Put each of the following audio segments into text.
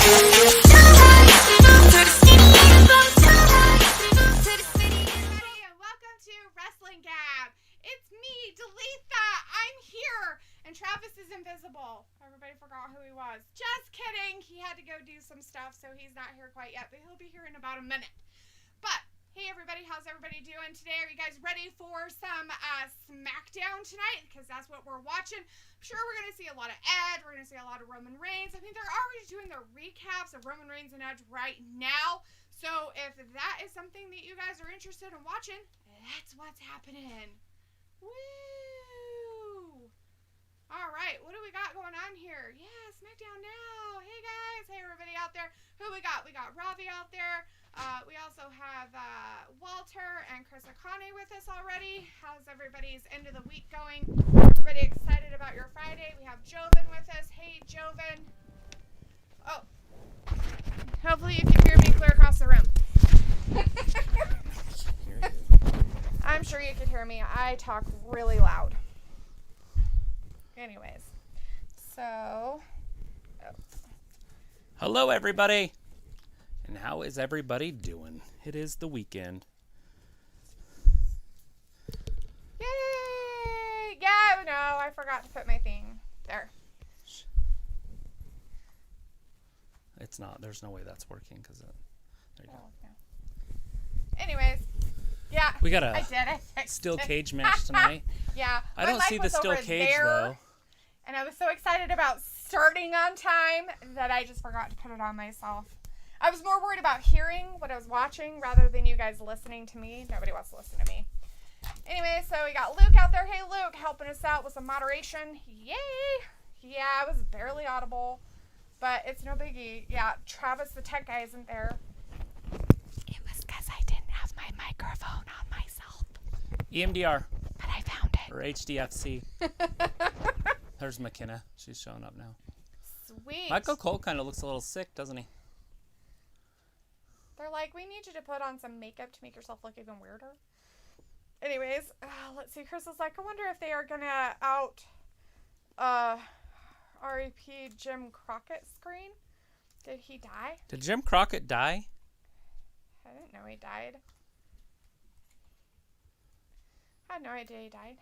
welcome to WrestlingGab. It's me, Dalethea. I'm here, and Travis is invisible. Everybody forgot who he was. Just kidding. He had to go do some stuff, so he's not here quite yet, but he'll be here in about a minute. But hey, everybody, how's everybody doing today? Are you guys ready for some Smackdown tonight? Because that's what we're watching. I'm sure we're going to see a lot of Edge. We're going to see a lot of Roman Reigns. I mean, they're already doing their recaps of Roman Reigns and Edge right now. So if that is something that you guys are interested in watching, that's what's happening. Woo! All right, what do we got going on here? Yeah, Smackdown now. Hey, guys. Hey, everybody out there. Who we got? We got Ravi out there. We also have Walter and Chris Akane with us already. How's everybody's end of the week going? Everybody excited about your Friday? We have Joven with us. Hey, Joven. Oh. Hopefully you can hear me clear across the room. I'm sure you can hear me. I talk really loud. Anyways. So. Oh. Hello, everybody. And how is everybody doing? It is the weekend. Yay! Yeah, no, I forgot to put my thing there. It's not. There's no way that's working because there you go. No. Anyways, yeah, we got a I steel cage match tonight. Yeah, I don't see the steel cage though. And I was so excited about starting on time that I just forgot to put it on myself. I was more worried about hearing what I was watching rather than you guys listening to me. Nobody wants to listen to me. Anyway, so we got Luke out there. Hey, Luke, helping us out with some moderation. Yay! Yeah, it was barely audible, but it's no biggie. Yeah, Travis, the tech guy, isn't there. It was because I didn't have my microphone on myself. EMDR. But I found it. Or HDFC. There's McKenna. She's showing up now. Sweet. Michael Cole kind of looks a little sick, doesn't he? They're like, we need you to put on some makeup to make yourself look even weirder. Anyways, let's see. Chris is like, I wonder if they are going to out R.E.P. Jim Crockett screen. Did he die? Did Jim Crockett die? I didn't know he died. I had no idea he died.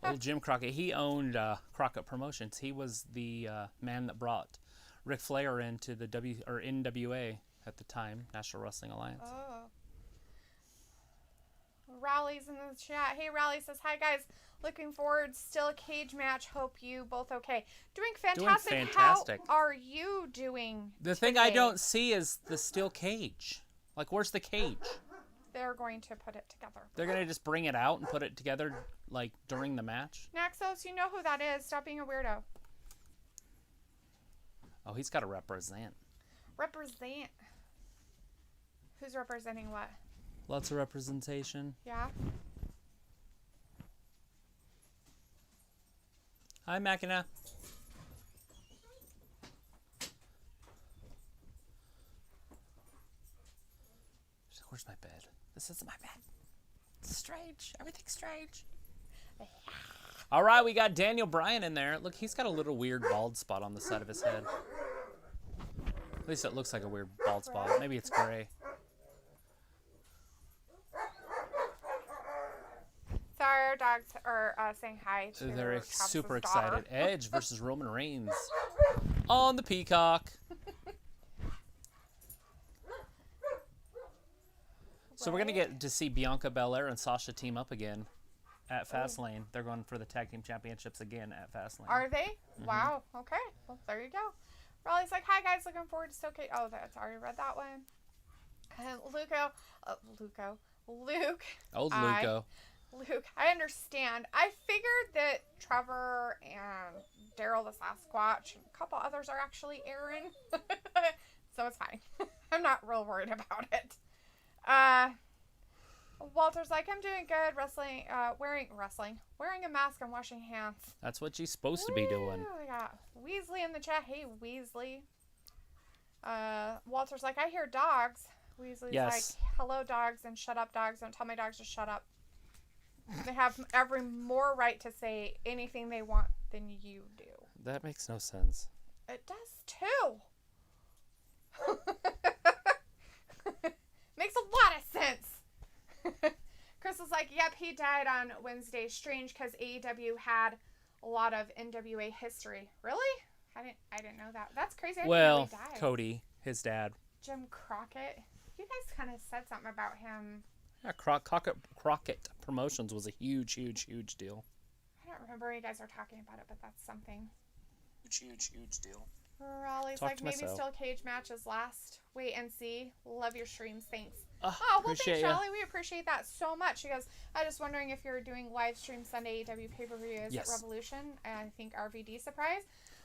Old Jim Crockett. He owned Crockett Promotions. He was the man that brought Ric Flair into the NWA at the time, National Wrestling Alliance. Oh. Rally's in the chat. Hey, Rally says, hi, guys. Looking forward. Still a cage match. Hope you both okay. Doing fantastic. Doing fantastic. How are you doing The thing I don't see is the steel cage. Like, where's the cage? They're going to put it together. They're going to just bring it out and put it together, like, during the match? Naxos, you know who that is. Stop being a weirdo. Oh, he's got to represent. Represent. Who's representing what? Lots of representation. Yeah. Hi, Machina. Where's my bed? This isn't my bed. It's strange. Everything's strange. All right, we got Daniel Bryan in there. Look, he's got a little weird bald spot on the side of his head. At least it looks like a weird bald spot. Maybe it's gray. Sorry, our dogs are saying hi to They're Travis's super daughter. excited. Edge versus Roman Reigns on the Peacock. So we're going to get to see Bianca Belair and Sasha team up again at Fastlane. They're going for the Tag Team Championships again at Fastlane. Are they? Mm-hmm. Wow. Okay. Well, there you go. Raleigh's like, hi, guys. Looking forward to Still Cage. Oh, that's already read that one. Luke. Old Luco. Luke, I understand. I figured that Trevor and Daryl the Sasquatch and a couple others are actually Aaron. So it's fine. I'm not real worried about it. Walter's like, I'm doing good. Wearing a mask and washing hands. That's what she's supposed to be doing. We got Weasley in the chat. Hey, Weasley. Walter's like, I hear dogs. Weasley's like, hello, dogs, and shut up, dogs. Don't tell my dogs to shut up. They have every more right to say anything they want than you do. That makes no sense. It does too. Makes a lot of sense. Chris was like, yep, he died on Wednesday. Strange, because AEW had a lot of NWA history. Really? I didn't know that. That's crazy. I didn't know he died. Cody, his dad. Jim Crockett. You guys kind of said something about him. Yeah, Crockett Promotions was a huge, huge, huge deal. I don't remember you guys are talking about it, but that's something. Huge, huge deal. Raleigh's like, maybe still cage matches last. Wait and see. Love your streams. Thanks. Oh, well, thanks, Raleigh. We appreciate that so much. She goes, I was just wondering if you're doing live stream Sunday AEW pay-per-views at Revolution. I think RVD surprise.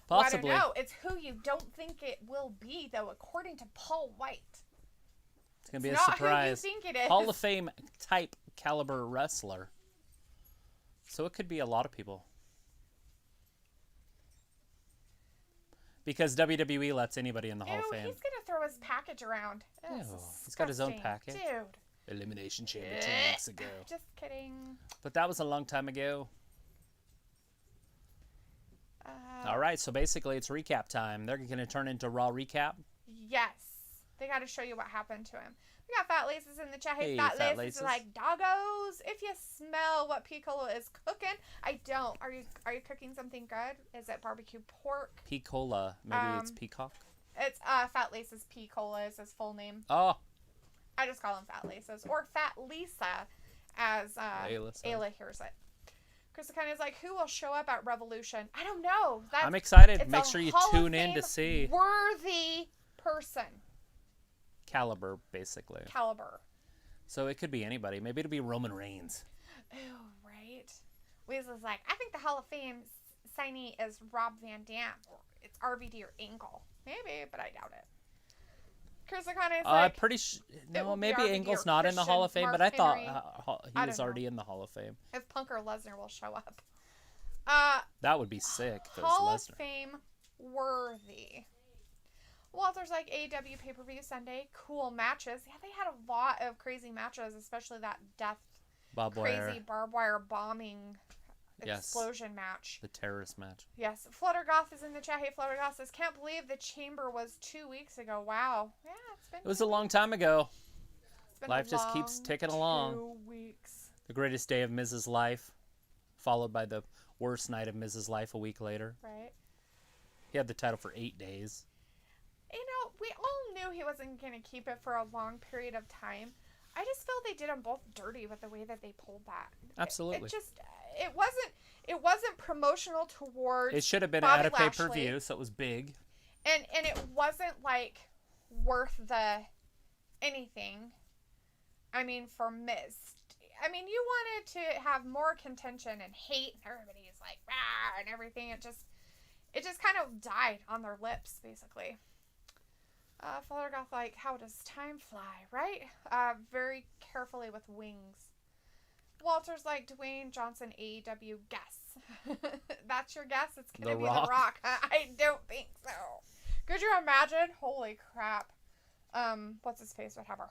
Possibly. Well, I don't know. It's who you don't think it will be, though, according to Paul White. It's going to be a surprise. Not who you think it is. Hall of Fame type caliber wrestler. So it could be a lot of people. Because WWE lets anybody in the Hall of Fame. He's going to throw his package around. Ew, he's got his own package. Dude. Elimination Chamber 2 weeks ago. Just kidding. But that was a long time ago. All right, so basically it's recap time. They're going to turn into Raw recap? Yes. They got to show you what happened to him. We got Fat Laces in the chat. Hey, Fat Fat Laces. Laces like doggos. If you smell what Piccolo is cooking, I don't. Are you cooking something good? Is it barbecue pork? Piccola. Maybe it's Peacock? It's Fat Laces Piccola is his full name. Oh. I just call him Fat Laces. Or Fat Lisa, as Ayla hears it. Chris kind of is like, who will show up at Revolution? I don't know. I'm excited. Make sure you tune in to see. Worthy person. Caliber, basically. Caliber. So it could be anybody. Maybe it'll be Roman Reigns. Oh, right. Weasel's like, I think the Hall of Fame signee is Rob Van Dam. Or it's RVD or Angle. Maybe, but I doubt it. Chris kind of is like... pretty no, maybe Angle's not in the Hall of Fame, but I thought he was already in the Hall of Fame. If Punk or Lesnar will show up. That would be sick. Hall of Fame worthy. Walter's like, AEW pay-per-view Sunday. Cool matches. Yeah, they had a lot of crazy matches, especially that crazy barbed wire bombing explosion match. The terrorist match. Yes. Fluttergoth is in the chat. Hey, Fluttergoth says, can't believe the Chamber was 2 weeks ago. Wow. Yeah, it's been... It was a long time ago. Life just keeps ticking along. 2 weeks. The greatest day of Mrs. Life, followed by the worst night of Mrs. Life a week later. Right. He had the title for 8 days. You know, we all knew he wasn't going to keep it for a long period of time. I just feel they did them both dirty with the way that they pulled that. Absolutely. It wasn't promotional towards It should have been Bobby at a Lashley. pay-per-view, so it was big. And it wasn't like worth the anything. I mean, for Miz. I mean, you wanted to have more contention and hate, and everybody's like, rah, and everything. It just kind of died on their lips, basically. Father Goth like, how does time fly, right? Very carefully with wings. Walter's like, Dwayne Johnson, AEW, guess. That's your guess? It's going to be The Rock. I don't think so. Could you imagine? Holy crap. What's his face would have a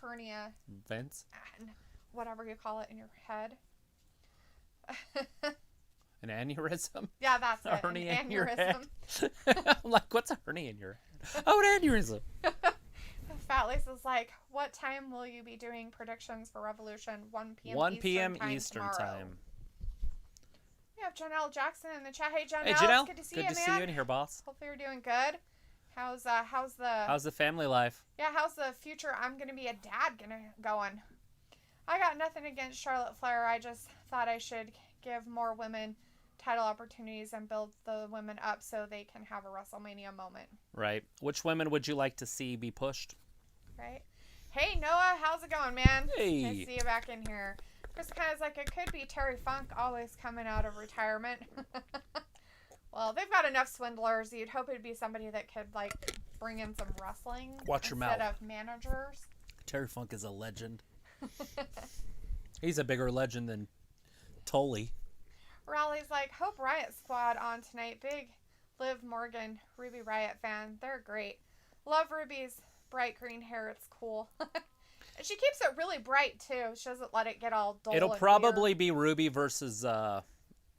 hernia. Vince? Whatever you call it in your head. An aneurysm? Yeah, that's a it. Hernia an in your head. aneurysm. I'm like, what's a hernia in your head? Oh, an aneurysm. Fat Lace is like, what time will you be doing predictions for Revolution? 1 p.m. 1 p.m. Eastern time. We have Janelle Jackson in the chat. Hey, Janelle. Hey, Janelle. It's good to see good you, to man. see you in here, boss. Hopefully you're doing good. How's the family life? Yeah, how's the future I'm going to be a dad going? I got nothing against Charlotte Flair. I just thought I should give more women title opportunities and build the women up so they can have a WrestleMania moment. Right. Which women would you like to see be pushed? Right. Hey, Noah, how's it going, man? Hey. Nice to see you back in here. Chris kind of like, it could be Terry Funk always coming out of retirement. Well, they've got enough swindlers. You'd hope it'd be somebody that could, like, bring in some wrestling Watch your instead mouth. of managers. Terry Funk is a legend. He's a bigger legend than Tully. Raleigh's like, hope Riot Squad on tonight. Big Liv Morgan, Ruby Riot fan. They're great. Love Ruby's bright green hair. It's cool. She keeps it really bright, too. She doesn't let it get all dull. It'll probably be Ruby versus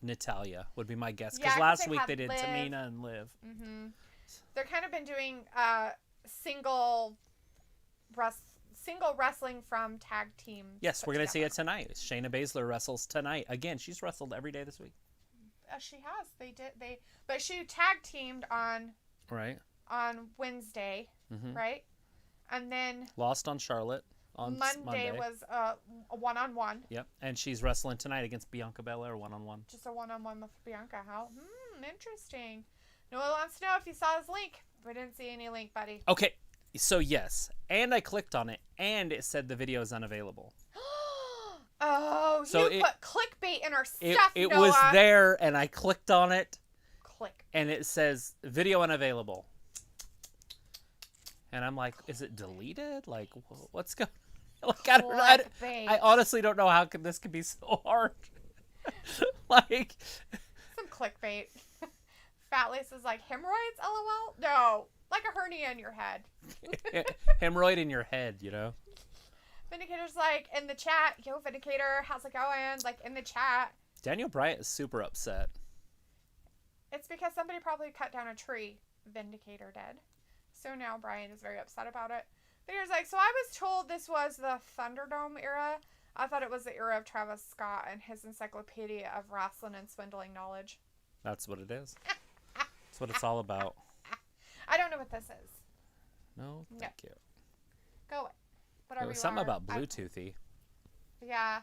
Natalia, would be my guess. Because last week they did Tamina and Liv. Mm-hmm. They're kind of been doing single wrestling from tag team. Yes, we're going to see it tonight. Shayna Baszler wrestles tonight. Again, she's wrestled every day this week. She has. But she tag teamed on Wednesday, right? And then lost on Charlotte on Monday. Was a one-on-one. Yep, and she's wrestling tonight against Bianca Belair one-on-one. Just a one-on-one with Bianca. How? Interesting. Noah wants to know if you saw his link. We didn't see any link, buddy. Okay, so yes, and I clicked on it, and it said the video is unavailable. Oh, so you put clickbait in our stuff, It Noah. was there, and I clicked on it. Click. And it says video unavailable. And I'm like, is it deleted? Like, what's going on? Like, I honestly don't know how this could be so hard. Like, some clickbait. Fat Lace is like, hemorrhoids, LOL? No, like a hernia in your head. Hemorrhoid in your head, you know? Vindicator's like, in the chat, yo, Vindicator, how's it going? Like, in the chat. Daniel Bryan is super upset. It's because somebody probably cut down a tree. Vindicator did. So now Bryan is very upset about it. Vindicator's like, so I was told this was the Thunderdome era. I thought it was the era of Travis Scott and his encyclopedia of wrestling and swindling knowledge. That's what it is. That's what it's all about. I don't know what this is. No, thank you. Go away. Whatever it was something about Bluetoothy. Yeah.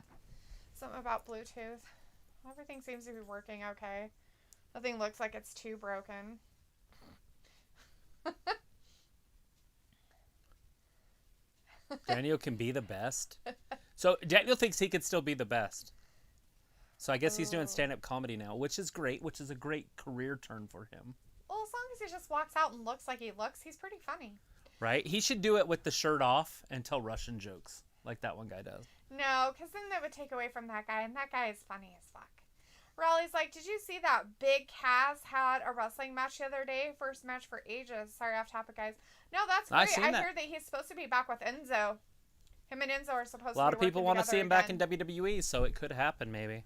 Something about Bluetooth. Everything seems to be working okay. Nothing looks like it's too broken. Daniel can be the best. So Daniel thinks he could still be the best. So I guess he's doing stand-up comedy now, which is great, which is a great career turn for him. Well, as long as he just walks out and looks like he looks, he's pretty funny. Right? He should do it with the shirt off and tell Russian jokes like that one guy does. No, because then that would take away from that guy, and that guy is funny as fuck. Raleigh's like, did you see that Big Cass had a wrestling match the other day? First match for ages. Sorry, off topic, guys. No, that's great. I hear that he's supposed to be back with Enzo. Him and Enzo are supposed to be A lot of people want to see him back in again. WWE, so it could happen maybe.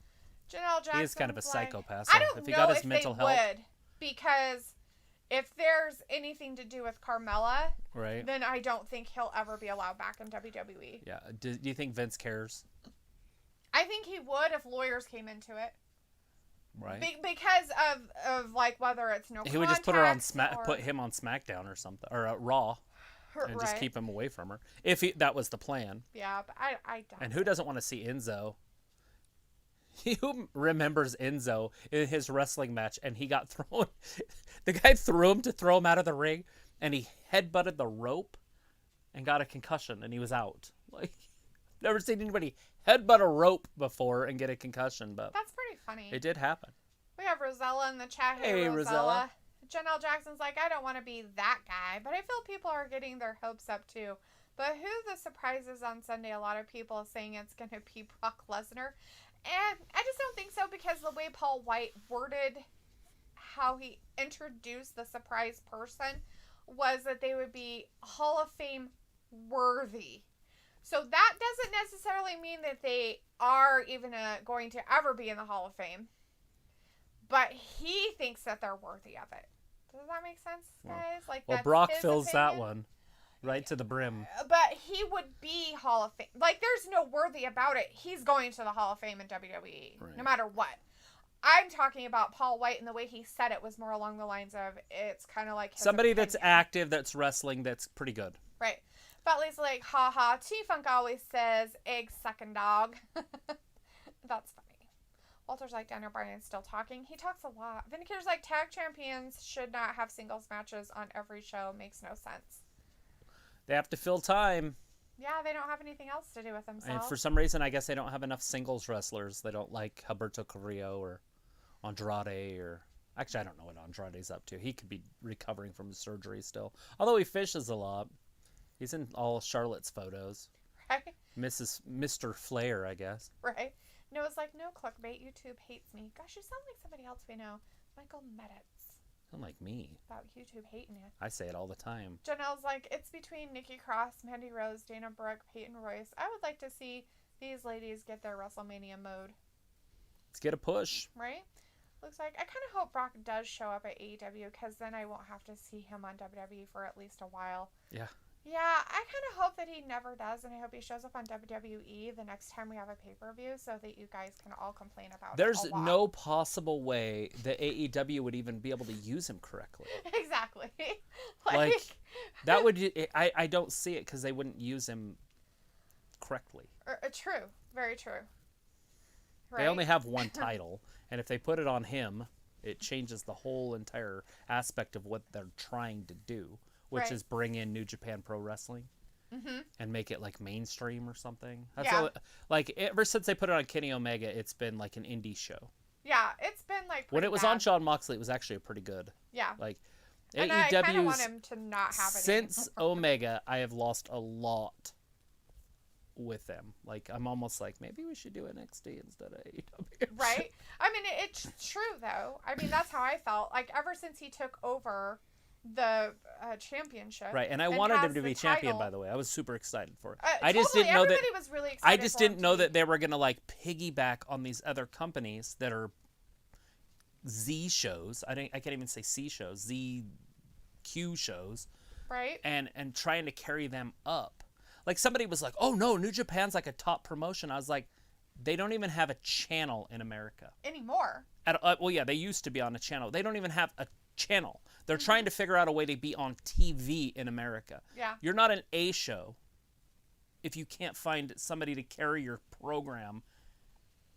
Janelle Jackson's he is kind of a psychopath. I don't if he know got his if mental they health, would, because if there's anything to do with Carmella, right, then I don't think he'll ever be allowed back in WWE. Yeah. Do you think Vince cares? I think he would if lawyers came into it. Right. Because of like whether it's no. He would just put her on put him on Smackdown or something, or Raw, and just keep him away from her. If that was the plan. Yeah, but I don't. And who doesn't want to see Enzo? Who remembers Enzo in his wrestling match, and he got thrown? The guy threw him to throw him out of the ring, and he headbutted the rope, and got a concussion, and he was out. Like, never seen anybody headbutt a rope before and get a concussion, but that's pretty funny. It did happen. We have Rosella in the chat here. Hey, Rosella. Janelle Jackson's like, I don't want to be that guy, but I feel people are getting their hopes up too. But who the surprise is on Sunday? A lot of people are saying it's going to be Brock Lesnar. And I just don't think so, because the way Paul White worded how he introduced the surprise person was that they would be Hall of Fame worthy. So that doesn't necessarily mean that they are even going to ever be in the Hall of Fame. But he thinks that they're worthy of it. Does that make sense, guys? Well, Brock fills that one right to the brim. But he would be Hall of Fame. Like, there's no worthy about it. He's going to the Hall of Fame in WWE, no matter what. I'm talking about Paul White, and the way he said it was more along the lines of, it's kind of like his somebody opinion. that's active, that's wrestling, that's pretty good. Right. Butley's like, haha, T-Funk always says, egg sucking dog. That's funny. Walter's like, Daniel Bryan's still talking. He talks a lot. Vindicator's like, tag champions should not have singles matches on every show. Makes no sense. They have to fill time. Yeah, they don't have anything else to do with themselves. And for some reason, I guess they don't have enough singles wrestlers. They don't like Humberto Carrillo or Andrade or... Actually, I don't know what Andrade's up to. He could be recovering from his surgery still. Although he fishes a lot. He's in all Charlotte's photos. Right? Mr. Flair, I guess. Right. Noah's like, no clickbait. YouTube hates me. Gosh, you sound like somebody else we know. Michael Meditz. Sound like me. About YouTube hating you. I say it all the time. Janelle's like, it's between Nikki Cross, Mandy Rose, Dana Brooke, Peyton Royce. I would like to see these ladies get their WrestleMania mode. Let's get a push. Right? Looks like I kind of hope Brock does show up at AEW because then I won't have to see him on WWE for at least a while. Yeah. Yeah, I kind of hope that he never does, and I hope he shows up on WWE the next time we have a pay-per-view so that you guys can all complain about There's it a lot. no possible way that AEW would even be able to use him correctly. Exactly. Like, that would... I don't see it because they wouldn't use him correctly. True. Very true. Right? They only have one title, and if they put it on him, it changes the whole entire aspect of what they're trying to do, which is bring in New Japan Pro Wrestling and make it like mainstream or something. That's all, like ever since they put it on Kenny Omega, it's been like an indie show. Yeah, it's been like when it was on Shawn Moxley, it was actually pretty good. Yeah, like and I kind of want him to not have it since Omega. I have lost a lot with them. Like I'm almost like maybe we should do NXT instead of AEW. Right. I mean, it's true though. I mean, that's how I felt. Like ever since he took over the championship. Right, and I wanted him to be champion. By the way, I was super excited for it. I just didn't know that. Was really excited I just didn't know that they were gonna like piggyback on these other companies that are Z shows. I can't even say C shows. ZQ shows. Right. And trying to carry them up. Like somebody was like, "Oh no, New Japan's like a top promotion." I was like, they don't even have a channel in America anymore. Well, yeah, they used to be on a channel. They don't even have a channel. They're trying to figure out a way to be on TV in America. Yeah. You're not an A show if you can't find somebody to carry your program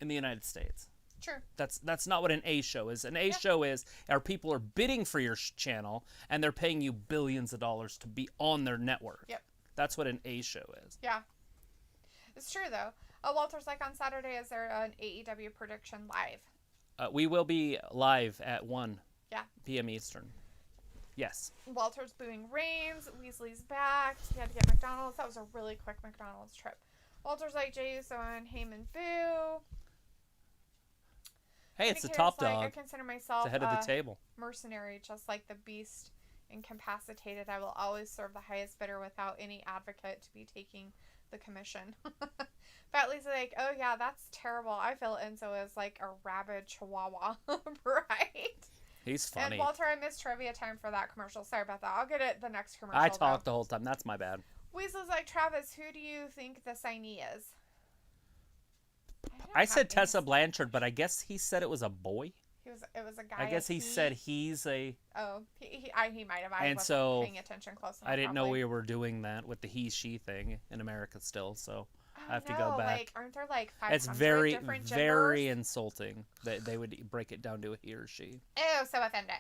in the United States. True. That's not what an A show is. An A show is people are bidding for your channel and they're paying you billions of dollars to be on their network. Yep. That's what an A show is. Yeah. It's true though. Walter's like on Saturday, is there an AEW prediction live? We will be live at 1 p.m. Eastern. Yes. Walter's booing Reigns. Weasley's back. He had to get McDonald's. That was a really quick McDonald's trip. Walter's like, Jey Uso and Heyman boo. Hey, it's the top dog. I consider myself the head of the table. Mercenary, just like the beast incapacitated. I will always serve the highest bidder without any advocate to be taking the commission. Fat Lisa's like, oh yeah, that's terrible. I feel Enzo is like a rabid chihuahua. Right? He's funny. And Walter, I missed trivia time for that commercial. Sorry about that. I'll get it the next commercial. I talked the whole time. That's my bad. Weasel's like, Travis, who do you think the signee is? I said Tessa Blanchard, but I guess he said it was a boy. It was a guy. I guess he said he's a. Oh, he might have. I wasn't paying attention close enough. I didn't know we were doing that with the he/she thing in America still, so I have to go back. Like, aren't there like 500 it's very, different very genders? Insulting that they would break it down to a he or she. Oh, so offended.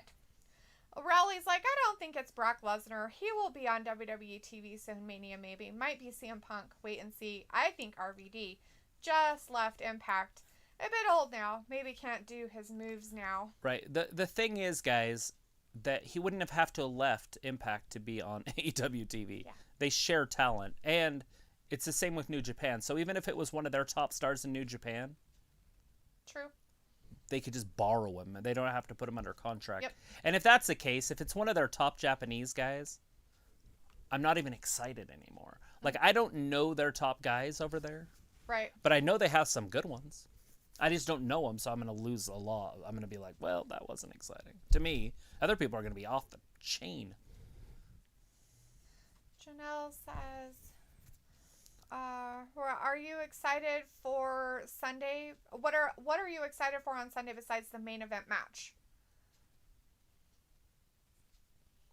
Rowley's like, I don't think it's Brock Lesnar. He will be on WWE TV soon. Mania maybe. Might be CM Punk. Wait and see. I think RVD just left Impact. A bit old now. Maybe can't do his moves now. Right. The thing is, guys, that he wouldn't have to left Impact to be on AEW TV. Yeah. They share talent. And it's the same with New Japan. So even if it was one of their top stars in New Japan. True. They could just borrow him. They don't have to put him under contract. Yep. And if that's the case, if it's one of their top Japanese guys, I'm not even excited anymore. Like, I don't know their top guys over there. Right. But I know they have some good ones. I just don't know them, so I'm going to lose a lot. I'm going to be like, well, that wasn't exciting. To me, other people are going to be off the chain. Janelle says, are you excited for Sunday? What are you excited for on Sunday besides the main event match?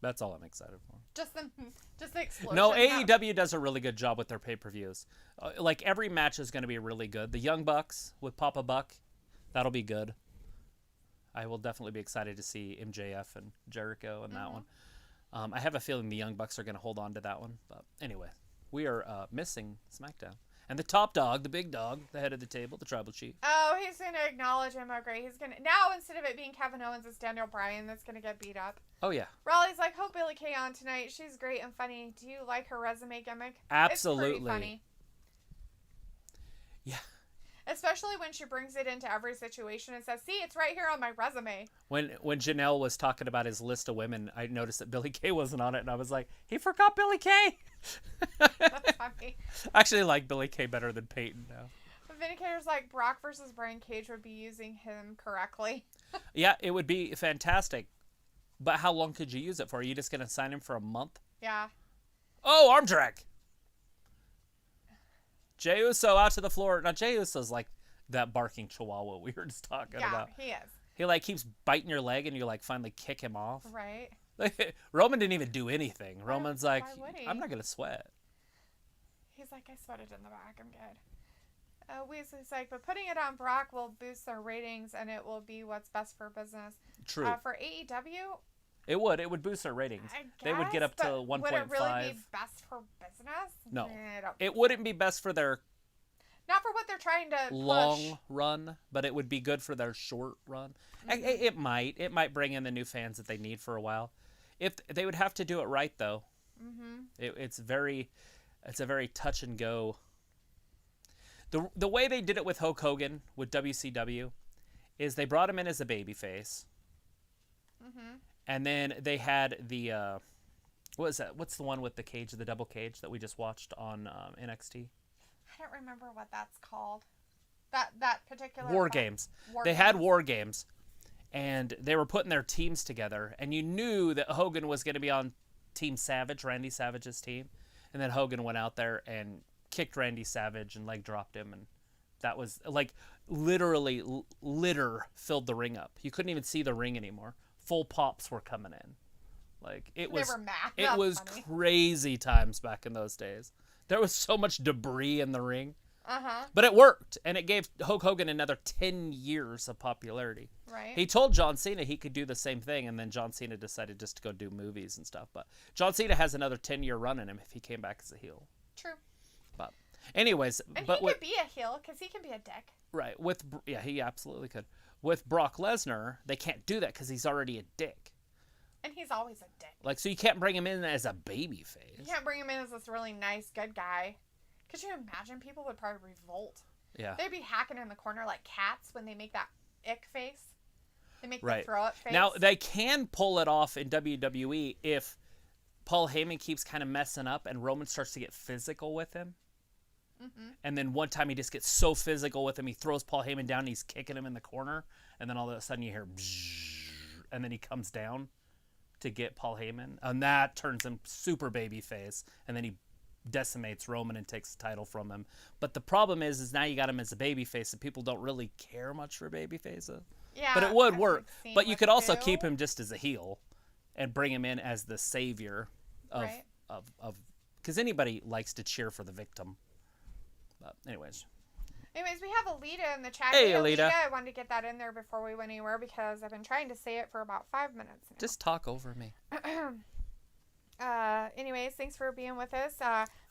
That's all I'm excited for. Just the explosion. No, AEW does a really good job with their pay-per-views. Like, every match is going to be really good. The Young Bucks with Papa Buck, that'll be good. I will definitely be excited to see MJF and Jericho in that one. I have a feeling the Young Bucks are going to hold on to that one. But anyway, we are missing SmackDown. And the top dog, the big dog, the head of the table, the tribal chief. Oh, he's going to acknowledge him. Oh, great. He's going to... Now, instead of it being Kevin Owens, it's Daniel Bryan that's going to get beat up. Oh, yeah. Raleigh's like, hope Billie Kay on tonight. She's great and funny. Do you like her resume gimmick? Absolutely. It's pretty funny. Yeah. Especially when she brings it into every situation and says, see, it's right here on my resume. When Janelle was talking about his list of women, I noticed that Billie Kay wasn't on it, and I was like, he forgot Billie Kay. That's funny. I actually like Billie Kay better than Peyton now. Vindicator's like, Brock versus Brian Cage would be using him correctly. Yeah, it would be fantastic. But how long could you use it for? Are you just going to sign him for a month? Yeah. Oh, arm drag. Jey Uso out to the floor. Now, Jey Uso's like that barking chihuahua we were just talking about. Yeah, he is. He like keeps biting your leg and you like finally kick him off. Right. Roman didn't even do anything. Roman's like, why would he? I'm not going to sweat. He's like, I sweated in the back. I'm good. Weasley's like, but putting it on Brock will boost their ratings and it will be what's best for business. True. For AEW, it would boost their ratings. I guess, they would get up to 1.5. Would it really be best for business? No. I it wouldn't be best for their not for what they're trying to long push. run, but it would be good for their short run. It might bring in the new fans that they need for a while. If they would have to do it right though. It's a very touch and go. The way they did it with Hulk Hogan with WCW is they brought him in as a babyface. And then they had the what is that? What's the one with the cage, the double cage that we just watched on NXT? I don't remember what that's called. That particular War Games. They had War Games, and they were putting their teams together, and you knew that Hogan was going to be on Team Savage, Randy Savage's team, and then Hogan went out there and kicked Randy Savage and leg dropped him, and that was like literally litter filled the ring up. You couldn't even see the ring anymore. Full pops were coming in. Like it was. They were mad. It was funny. Crazy times back in those days. There was so much debris in the ring. But it worked, and it gave Hulk Hogan another 10 years of popularity. Right. He told John Cena he could do the same thing, and then John Cena decided just to go do movies and stuff. But John Cena has another 10-year run in him if he came back as a heel. True. But anyways. And but he could be a heel, because he can be a dick. Right. He absolutely could. With Brock Lesnar, they can't do that because he's already a dick. And he's always a dick. Like, so you can't bring him in as a baby face. You can't bring him in as this really nice, good guy. Could you imagine? People would probably revolt. Yeah. They'd be hacking in the corner like cats when they make that ick face. They make right. the throw up face. Now, they can pull it off in WWE if Paul Heyman keeps kind of messing up and Roman starts to get physical with him. And then one time he just gets so physical with him, he throws Paul Heyman down and he's kicking him in the corner. And then all of a sudden you hear and then he comes down to get Paul Heyman. And that turns him super baby face. And then he decimates Roman and takes the title from him. But the problem is now you got him as a baby face and people don't really care much for baby faces. Yeah, but it would work. But you could also keep him just as a heel and bring him in as the savior of because anybody likes to cheer for the victim. But anyways, we have Alita in the chat. Hey, Alita. I wanted to get that in there before we went anywhere because I've been trying to say it for about 5 minutes now. Just talk over me. Anyways, thanks for being with us.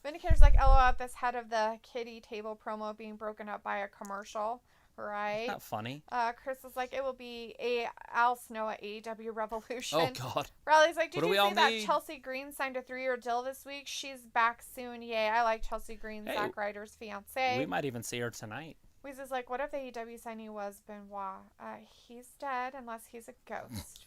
Vindicator's like, LOL at this head of the kitty table promo being broken up by a commercial. Right. Not funny. Chris is like, it will be Al Snow at AEW Revolution. Oh, God. Riley's like, did what you see that Chelsea Green signed a 3-year deal this week? She's back soon. Yay. I like Chelsea Green, Zack Ryder's fiance. We might even see her tonight. Weezy's like, what if the AEW signee was Benoit? He's dead unless he's a ghost.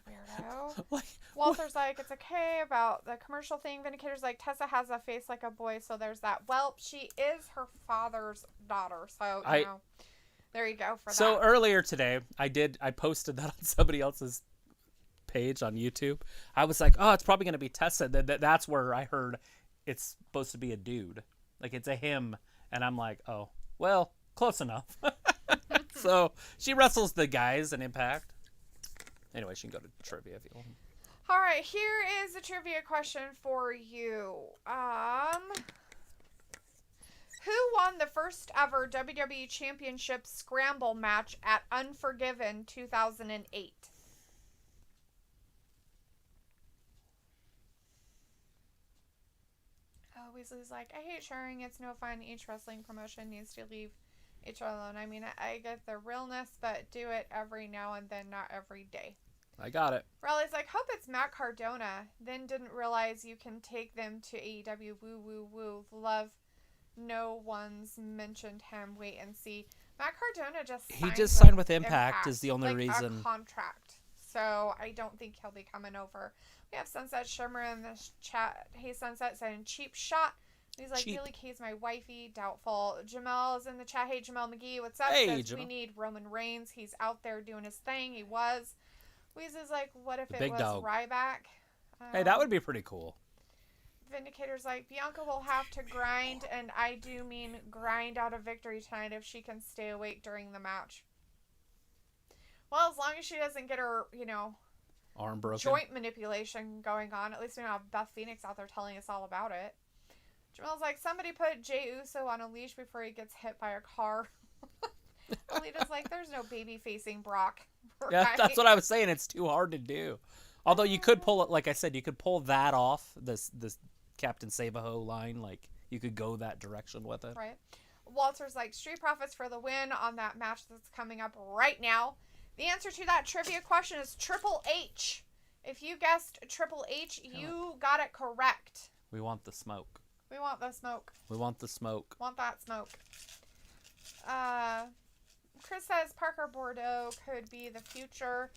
Weirdo. Walter's like, it's okay about the commercial thing. Vindicator's like, Tessa has a face like a boy, so there's that. Well, she is her father's daughter, so you know, there you go for that. So earlier today, I posted that on somebody else's page on YouTube. I was like, oh, it's probably gonna be Tessa. That's where I heard it's supposed to be a dude, like it's a him, and I'm like, oh, well, close enough. So she wrestles the guys in Impact. Anyway, she can go to trivia if you want. All right, here is a trivia question for you. Who won the first ever WWE Championship Scramble match at Unforgiven 2008? Oh, Weasley's like, I hate sharing. It's no fun. Each wrestling promotion needs to leave each other alone. I mean, I get the realness, but do it every now and then, not every day. I got it. Riley's like, hope it's Matt Cardona. Then didn't realize you can take them to AEW. Woo, woo, woo. Love. No one's mentioned him. Wait and see. Matt Cardona just signed with Impact is the only reason. A contract. So I don't think he'll be coming over. We have Sunset Shimmer in the chat. Hey, Sunset saying cheap shot. He's like, Cheap. Billy Kay's my wifey. Doubtful. Jamel is in the chat. Hey, Jamel McGee, what's up? Hey, Says Jamel. we need Roman Reigns. He's out there doing his thing. He was. Weezy's like, what if The it big was dog. Ryback? Hey, that would be pretty cool. Vindicator's like, Bianca will have to grind, and I do mean grind out a victory tonight if she can stay awake during the match. Well, as long as she doesn't get her, Arm broken. joint manipulation going on. At least we don't have Beth Phoenix out there telling us all about it. Jamel's like, somebody put Jey Uso on a leash before he gets hit by a car. Alita's like, there's no baby facing Brock. Right? Yeah, that's what I was saying. It's too hard to do. Although you could pull it, like I said, you could pull that off, this Captain Save-A-Ho line. Like, you could go that direction with it. Right. Walter's like, Street Profits for the win on that match that's coming up right now. The answer to that trivia question is Triple H. If you guessed Triple H, you got it correct. We want the smoke. We want the smoke. We want the smoke. Want that smoke. Chris says Parker Bordeaux could be the future.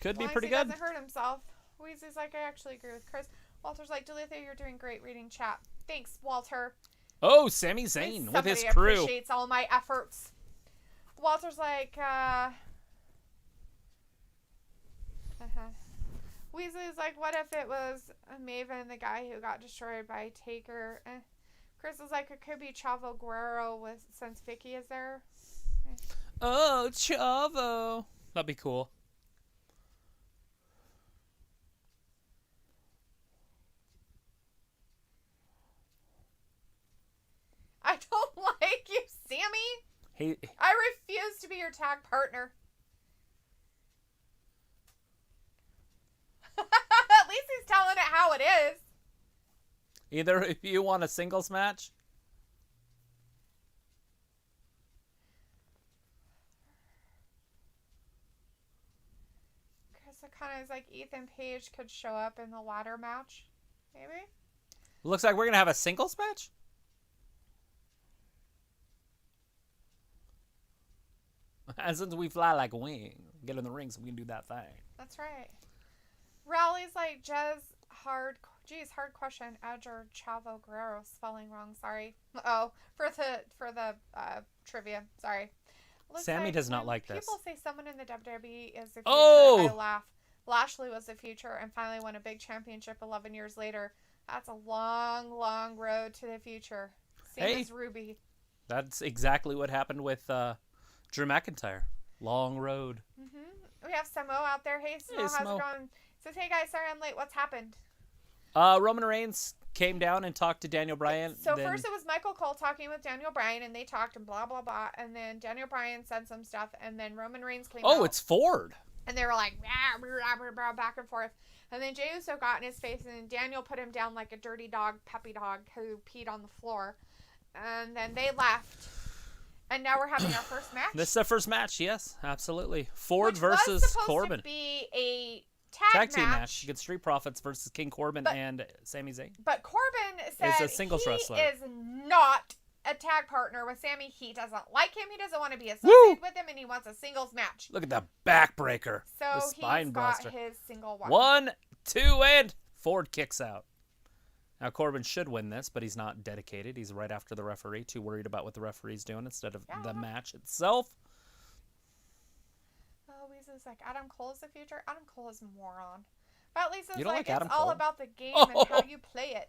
Could be as pretty he good. doesn't hurt himself. Weezy's like, I actually agree with Chris. Walter's like, Dalethea, you're doing great reading chat. Thanks, Walter. Oh, Sami Zayn with his Somebody crew. appreciates all my efforts. Walter's like, Weasley's like, what if it was Maven, the guy who got destroyed by Taker? Chris is like, it could be Chavo Guerrero since Vicky is there. Oh, Chavo. That'd be cool. I don't like you, Sammy. Hey, I refuse to be your tag partner. At least he's telling it how it is. either if you want a singles match. Chris kind of is like Ethan Page could show up in the ladder match. Maybe? Looks like we're going to have a singles match. And since we fly like a wing, get in the ring so we can do that thing. That's right. Rowley's like, hard question. Edge or Chavo Guerrero, spelling wrong. Sorry. Oh, for the trivia. Sorry. Looks Sammy does not when like this. People say someone in the WWE is the future. Oh! I laugh. Lashley was the future and finally won a big championship 11 years later. That's a long, long road to the future. Same as Ruby. That's exactly what happened with Drew McIntyre. Long road. Mm-hmm. We have Samo out there. Hey, Samo, how's it going? Says, hey guys, sorry I'm late. What's happened? Roman Reigns came down and talked to Daniel Bryan. So first it was Michael Cole talking with Daniel Bryan, and they talked and blah, blah, blah. And then Daniel Bryan said some stuff, and then Roman Reigns came out. Oh, it's Ford. And they were like, back and forth. And then Jey Uso got in his face, and then Daniel put him down like a dirty dog, puppy dog, who peed on the floor. And then they left. And now we're having our first match. This is our first match, yes, absolutely. Ford Which versus was supposed Corbin. to be a Tag team match. You get Street Profits versus King Corbin and Sami Zayn. But Corbin said Is a singles wrestler. Is not a tag partner with Sammy. He doesn't like him. He doesn't want to be associated with him, and he wants a singles match. Look at the backbreaker. So the spine he's buster. got his single one. 1, 2, and Ford kicks out. Now, Corbin should win this, but he's not dedicated. He's right after the referee, too worried about what the referee's doing instead of the match itself. Oh, Weasley's like, Adam Cole is the future? Adam Cole is a moron. But at least it's You don't like Adam it's all Cole? about the game and how you play it.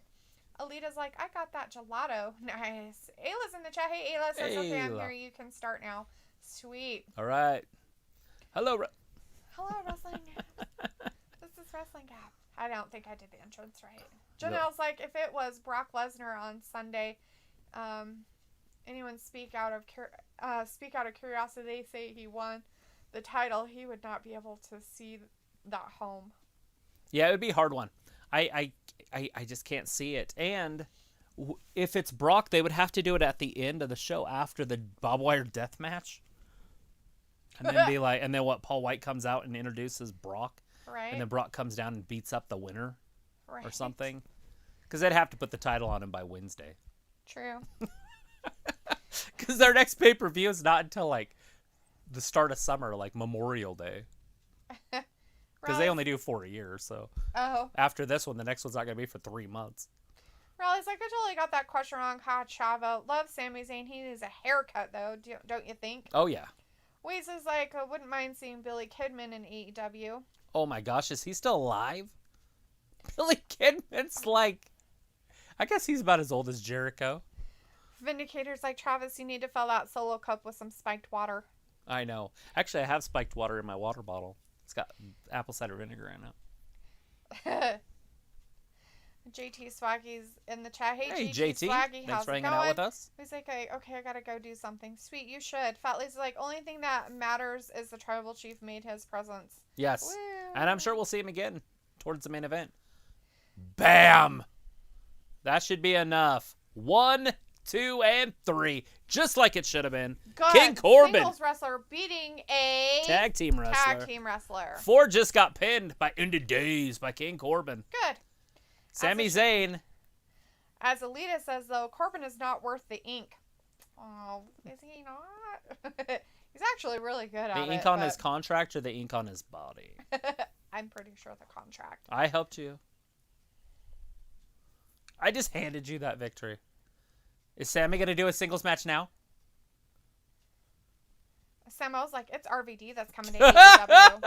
Alita's like, I got that gelato. Nice. Ayla's in the chat. Hey, Ayla says, okay, I'm here. You can start now. Sweet. All right. Hello, Wrestling Gab. This is Wrestling Gab. I don't think I did the entrance right. Janelle's like, if it was Brock Lesnar on Sunday, anyone speak out of curiosity, they say he won the title, he would not be able to see that home. Yeah, it would be a hard one. I just can't see it. And if it's Brock, they would have to do it at the end of the show after the barbed wire death match. And then be like, and then Paul White comes out and introduces Brock. Right. And then Brock comes down and beats up the winner or something. Because they'd have to put the title on him by Wednesday. True. Because their next pay-per-view is not until like the start of summer, like Memorial Day. Because they only do 4 a year, so. Oh. After this one, the next one's not going to be for 3 months. Riley's like, I totally got that question wrong. Ha, Chavo. Love Sami Zayn. He needs a haircut, though. Don't you think? Oh, yeah. Waze is like, I wouldn't mind seeing Billy Kidman in AEW. Oh, my gosh. Is he still alive? Billy Kidman's like... I guess he's about as old as Jericho. Vindicator's like, Travis, you need to fill that solo cup with some spiked water. I know. Actually, I have spiked water in my water bottle. It's got apple cider vinegar in it. JT Swaggy's in the chat. Hey JT. Swaggy, Thanks how's for it hanging going? out with us. He's like, okay, I gotta go do something. Sweet, you should. Fat Lisa's like, only thing that matters is the tribal chief made his presence. Yes. Woo. And I'm sure we'll see him again towards the main event. Bam! That should be enough. 1, 2, and 3. Just like it should have been. Good. King Corbin. Singles wrestler beating a Tag team wrestler. 4 just got pinned in the days by King Corbin. Good. Sami Zayn. As Alita says, though, Corbin is not worth the ink. Oh, is he not? He's actually really good at it. The ink on his contract or the ink on his body? I'm pretty sure the contract. I helped you. I just handed you that victory. Is Sammy going to do a singles match now? Samo's like, it's RVD that's coming to AEW.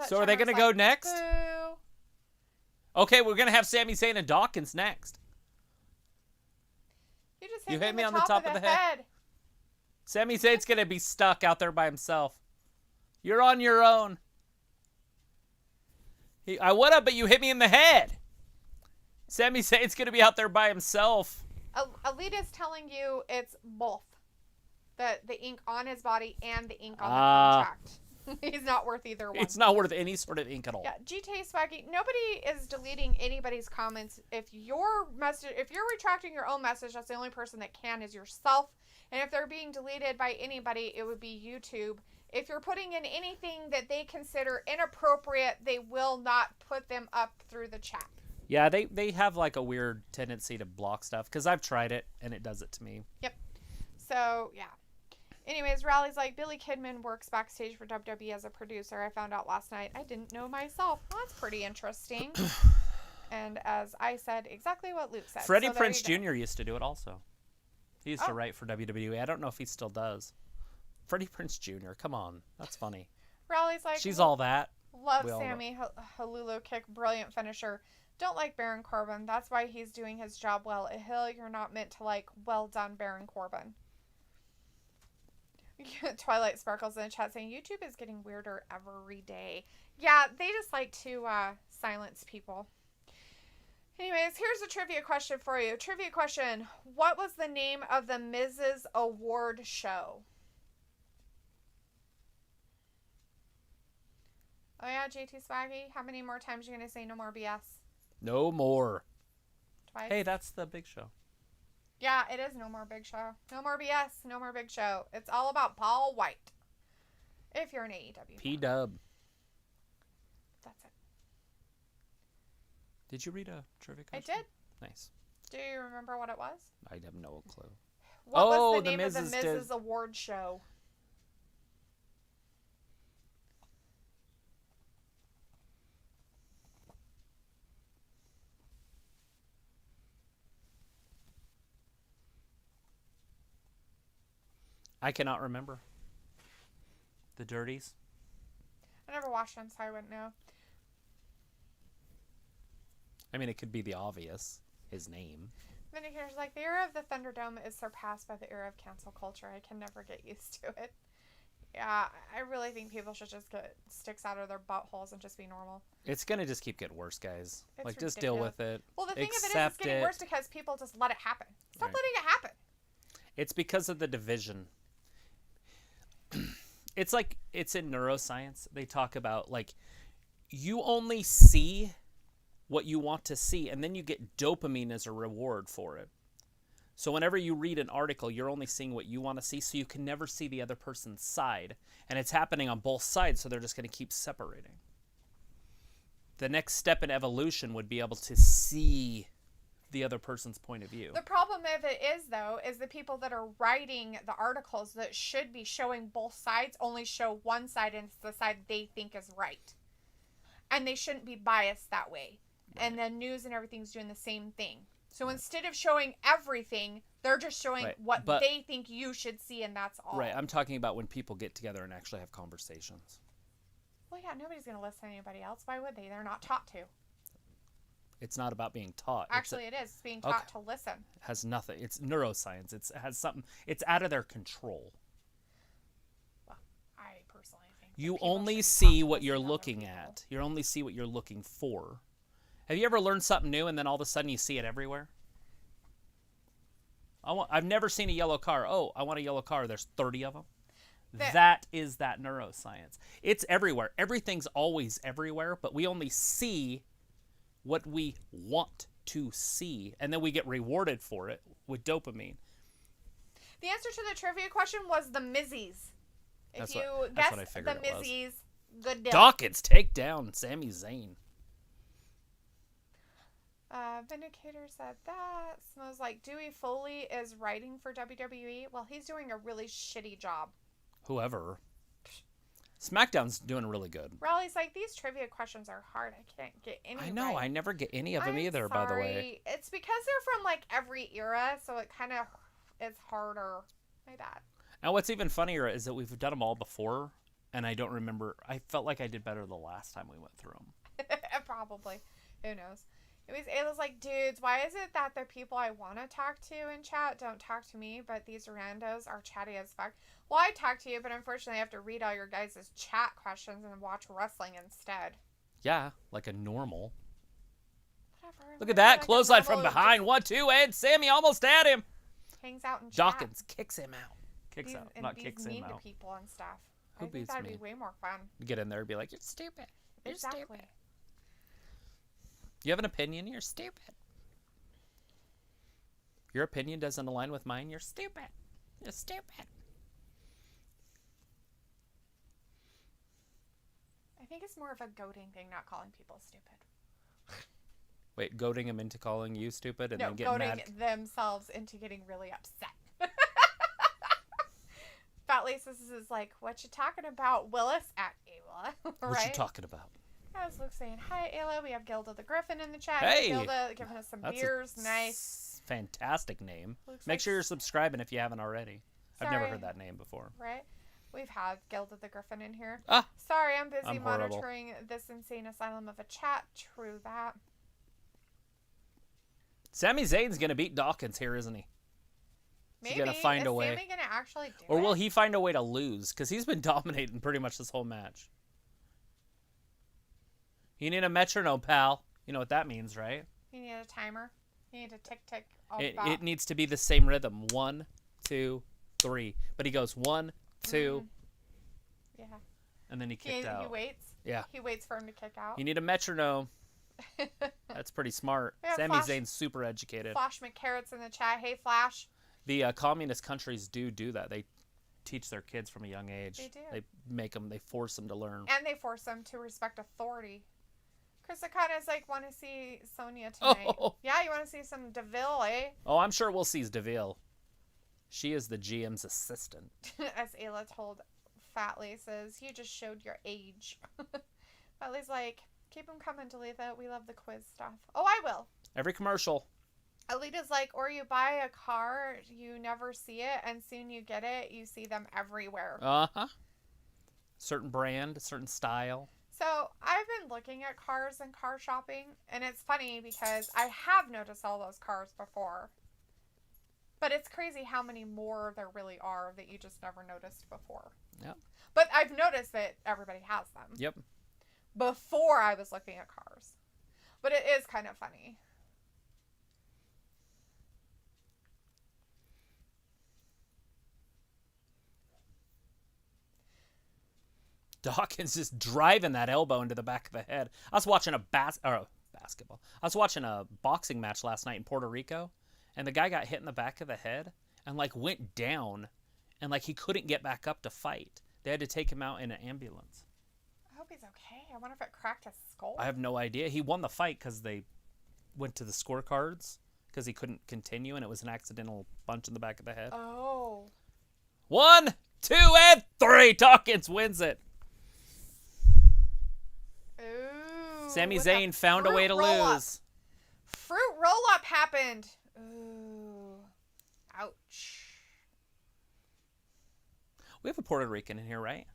So are they going to go next? Boo. Okay, we're going to have Sami Zayn and Dawkins next. You hit me on the top of the head. Sami Zayn's going to be stuck out there by himself. You're on your own. I would have, but you hit me in the head. Sami Zayn's going to be out there by himself. Alita's telling you it's both. The ink on his body and the ink on the contract. He's not worth either one. It's not worth any sort of ink at all. Yeah, GTA Swaggy, nobody is deleting anybody's comments. If you're retracting your own message, that's the only person that can is yourself. And if they're being deleted by anybody, it would be YouTube. If you're putting in anything that they consider inappropriate, they will not put them up through the chat. Yeah, they have like a weird tendency to block stuff because I've tried it and it does it to me. Yep. So, yeah. Anyways, Rally's like, Billy Kidman works backstage for WWE as a producer. I found out last night. I didn't know myself. Well, that's pretty interesting. And as I said, exactly what Luke said. Freddie Prinze Jr. used to do it also. He used to write for WWE. I don't know if he still does. Freddie Prinze Jr., come on. That's funny. Rally's like, she's all that. Love Sammy. Halulu kick, brilliant finisher. Don't like Baron Corbin. That's why he's doing his job well. A hill you're not meant to like. Well done, Baron Corbin. Twilight Sparkles in the chat saying YouTube is getting weirder every day. Yeah, they just like to silence people. Anyways, here's a trivia question for you. Trivia question. What was the name of the Mrs. Award show? Oh yeah, JT Swaggy. How many more times are you going to say no more BS? No more. Twice? Hey, that's the Big Show. Yeah, it is no more Big Show. No more BS. No more Big Show. It's all about Paul White. If you're an AEW. P-Dub. That's it. Did you read a trivia question? I did. Nice. Do you remember what it was? I have no clue. What was the name of the Mrs. Award show? I cannot remember. The Dirties. I never watched them, so I wouldn't know. I mean, it could be the obvious. His name. Vindicator's like, the era of the Thunderdome is surpassed by the era of cancel culture. I can never get used to it. Yeah, I really think people should just get sticks out of their buttholes and just be normal. It's going to just keep getting worse, guys. It's like, ridiculous. just deal with it. Well, the thing of it is, it's getting worse because people just let it happen. Stop letting it happen. It's because of the division. It's like, it's in neuroscience. They talk about, like, you only see what you want to see, and then you get dopamine as a reward for it. So whenever you read an article, you're only seeing what you want to see, so you can never see the other person's side. And it's happening on both sides, so they're just going to keep separating. The next step in evolution would be able to see the other person's point of view. The problem of it is, though, is the people that are writing the articles that should be showing both sides only show one side, and it's the side they think is right. and they shouldn't be biased that way. Right. And the news and everything's doing the same thing. So instead of showing everything, they're just showing what they think you should see, and that's all. Right. I'm talking about when people get together and actually have conversations. Well, yeah, nobody's going to listen to anybody else. Why would they? They're not taught to. It's not about being taught. Actually, it is. It's being taught to listen. It has nothing. It's neuroscience. It has something. It's out of their control. Well, I personally think you only see what you're looking at. You only see what you're looking for. Have you ever learned something new and then all of a sudden you see it everywhere? I've never seen a yellow car. Oh, I want a yellow car. There's 30 of them. That is that neuroscience. It's everywhere. Everything's always everywhere, but we only see what we want to see, and then we get rewarded for it with dopamine. The answer to the trivia question was the Mizzies. If you guessed the Mizzies, good deal. Dawkins, take down Sami Zayn. Vindicator said that. Smells like Dewey Foley is writing for WWE. Well, he's doing a really shitty job. Whoever. Smackdown's doing really good. Raleigh's like, these trivia questions are hard. I can't get any I know. right. I never get any of them either, by the way. It's because they're from, like, every era, so it kind of is harder. My bad. And what's even funnier is that we've done them all before, and I don't remember. I felt like I did better the last time we went through them. Probably. Who knows? Anyways, Ayla's like, dudes, why is it that the people I want to talk to in chat don't talk to me, but these randos are chatty as fuck? Well, I talk to you, but unfortunately I have to read all your guys' chat questions and watch wrestling instead. Yeah, like a normal. Whatever. Look at that. Clothesline from behind. 1-2, and Sammy almost had him. Hangs out in chat. Dawkins kicks him out. Kicks out. Not kicks him out. Mean to people and stuff. Who I think that'd be way more fun. Get in there and be like, you're stupid. You're exactly. Stupid. You have an opinion? You're stupid. Your opinion doesn't align with mine? You're stupid. You're stupid. I think it's more of a goading thing, not calling people stupid. Wait, goading them into calling you stupid and no, then getting mad? No, goading themselves into getting really upset. Fat Laces is like, what you talking about, Willis? At Ayla. Right? What you talking about? As Luke's saying, hi, Ayla. We have Gilda the Griffin in the chat. Hey! Gilda giving us some beers. Nice. Fantastic name. Luke's Make sure you're subscribing if you haven't already. Sorry. I've never heard that name before. Right? We've had Gilda the Griffin in here. Ah! Sorry, I'm busy monitoring this insane asylum of a chat. True that. Sami Zayn's going to beat Dawkins here, isn't he? Maybe. He's going to find a way. Is Sami going to actually do it? Or will he find a way to lose? Because he's been dominating pretty much this whole match. You need a metronome, pal. You know what that means, right? You need a timer. You need a tick-tick. It needs to be the same rhythm. 1, 2, 3. But he goes 1, 2. Yeah. And then he kicked out. He waits. Yeah. He waits for him to kick out. You need a metronome. That's pretty smart. Sami Zayn's super educated. Flash McCarrot's in the chat. Hey, Flash. The communist countries do that. They teach their kids from a young age. They do. They force them to learn. And they force them to respect authority. Chris Akana's like, want to see Sonya tonight. Oh. Yeah, you want to see some DeVille, eh? Oh, I'm sure we'll see DeVille. She is the GM's assistant. As Ayla told Fat Laces, you just showed your age. Fat Lace's like, keep them coming, Dalethea. We love the quiz stuff. Oh, I will. Every commercial. Alita's like, or you buy a car, you never see it, and soon you get it, you see them everywhere. Uh-huh. Certain brand, certain style. So, I've been looking at cars and car shopping, and it's funny because I have noticed all those cars before. But it's crazy how many more there really are that you just never noticed before. Yep. But I've noticed that everybody has them. Yep. Before I was looking at cars. But it is kind of funny. Dawkins just driving that elbow into the back of the head. I was watching a basketball. I was watching a boxing match last night in Puerto Rico, and the guy got hit in the back of the head and like went down, and like he couldn't get back up to fight. They had to take him out in an ambulance. I hope he's okay. I wonder if it cracked his skull. I have no idea. He won the fight because they went to the scorecards because he couldn't continue, and it was an accidental punch in the back of the head. Oh. 1, 2, and 3. Dawkins wins it. Ooh. Sami with Zayn found a way to roll-up. lose. Fruit roll-up happened. Ooh. Ouch. We have a Puerto Rican in here, right?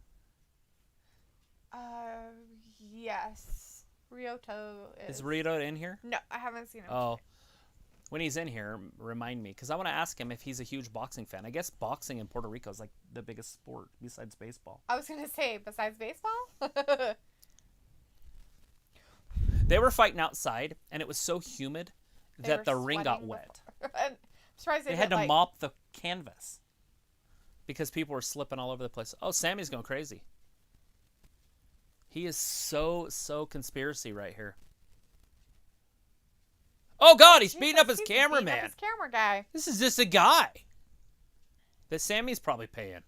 Yes. Ryoto is. Is Rito in here? No, I haven't seen him. Oh. When he's in here, remind me, because I want to ask him if he's a huge boxing fan. I guess boxing in Puerto Rico is like the biggest sport besides baseball. I was going to say, besides baseball? They were fighting outside, and it was so humid that the ring got sweating wet. I'm surprised They had to mop the canvas because people were slipping all over the place. Oh, Sammy's going crazy. He is so conspiracy right here. Oh, God, he's beating up his cameraman. Beating up his camera guy. This is just a guy that Sammy's probably paying.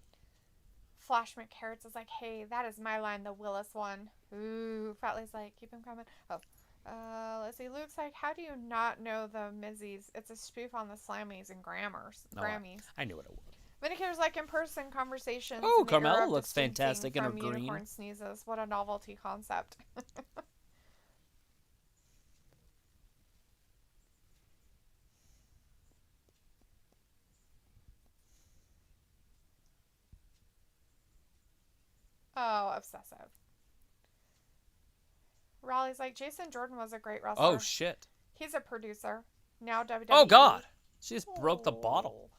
Flash McCarrots is like, hey, that is my line, the Willis one. Ooh, Fatley's like, keep him coming. Oh, let's see. Luke's like, how do you not know the Mizzies? It's a spoof on the Slammies and Grammys. No, Grammys. I knew what it was. Vindicator's like in-person conversations. Oh, in the era Carmella of looks distancing fantastic in her from green. Unicorn sneezes. What a novelty concept. Oh, obsessive. Raleigh's like, Jason Jordan was a great wrestler. Oh, shit. He's a producer. Now WWE. Oh, God. She just broke the bottle.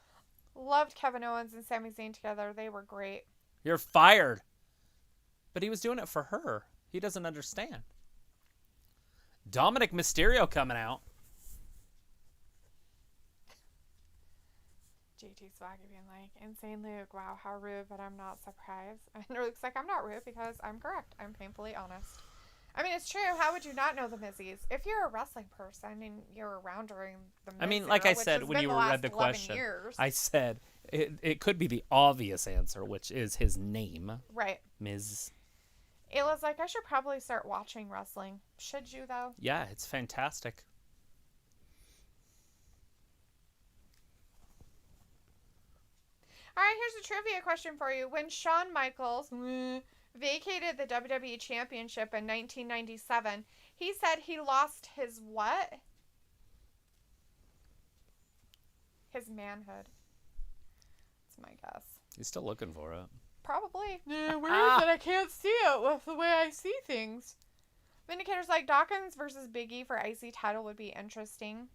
Loved Kevin Owens and Sami Zayn together. They were great. You're fired. But he was doing it for her. He doesn't understand. Dominic Mysterio coming out. JT Swaggy being like, insane Luke, wow, how rude, but I'm not surprised. And Luke's like, I'm not rude because I'm correct. I'm painfully honest. I mean, it's true. How would you not know the Mizzies? If you're a wrestling person and you're around during the Miz I mean, era, like I which said has when been you the read last the 11 question, years. I said it could be the obvious answer, which is his name. Right. Miz. Ayla's like, I should probably start watching wrestling. Should you, though? Yeah, it's fantastic. All right, here's a trivia question for you. When Shawn Michaels vacated the WWE Championship in 1997, he said he lost his what? His manhood. That's my guess. He's still looking for it. Probably. Where is it? I can't see it with the way I see things. Vindicator's like, Dawkins versus Big E for IC title would be interesting.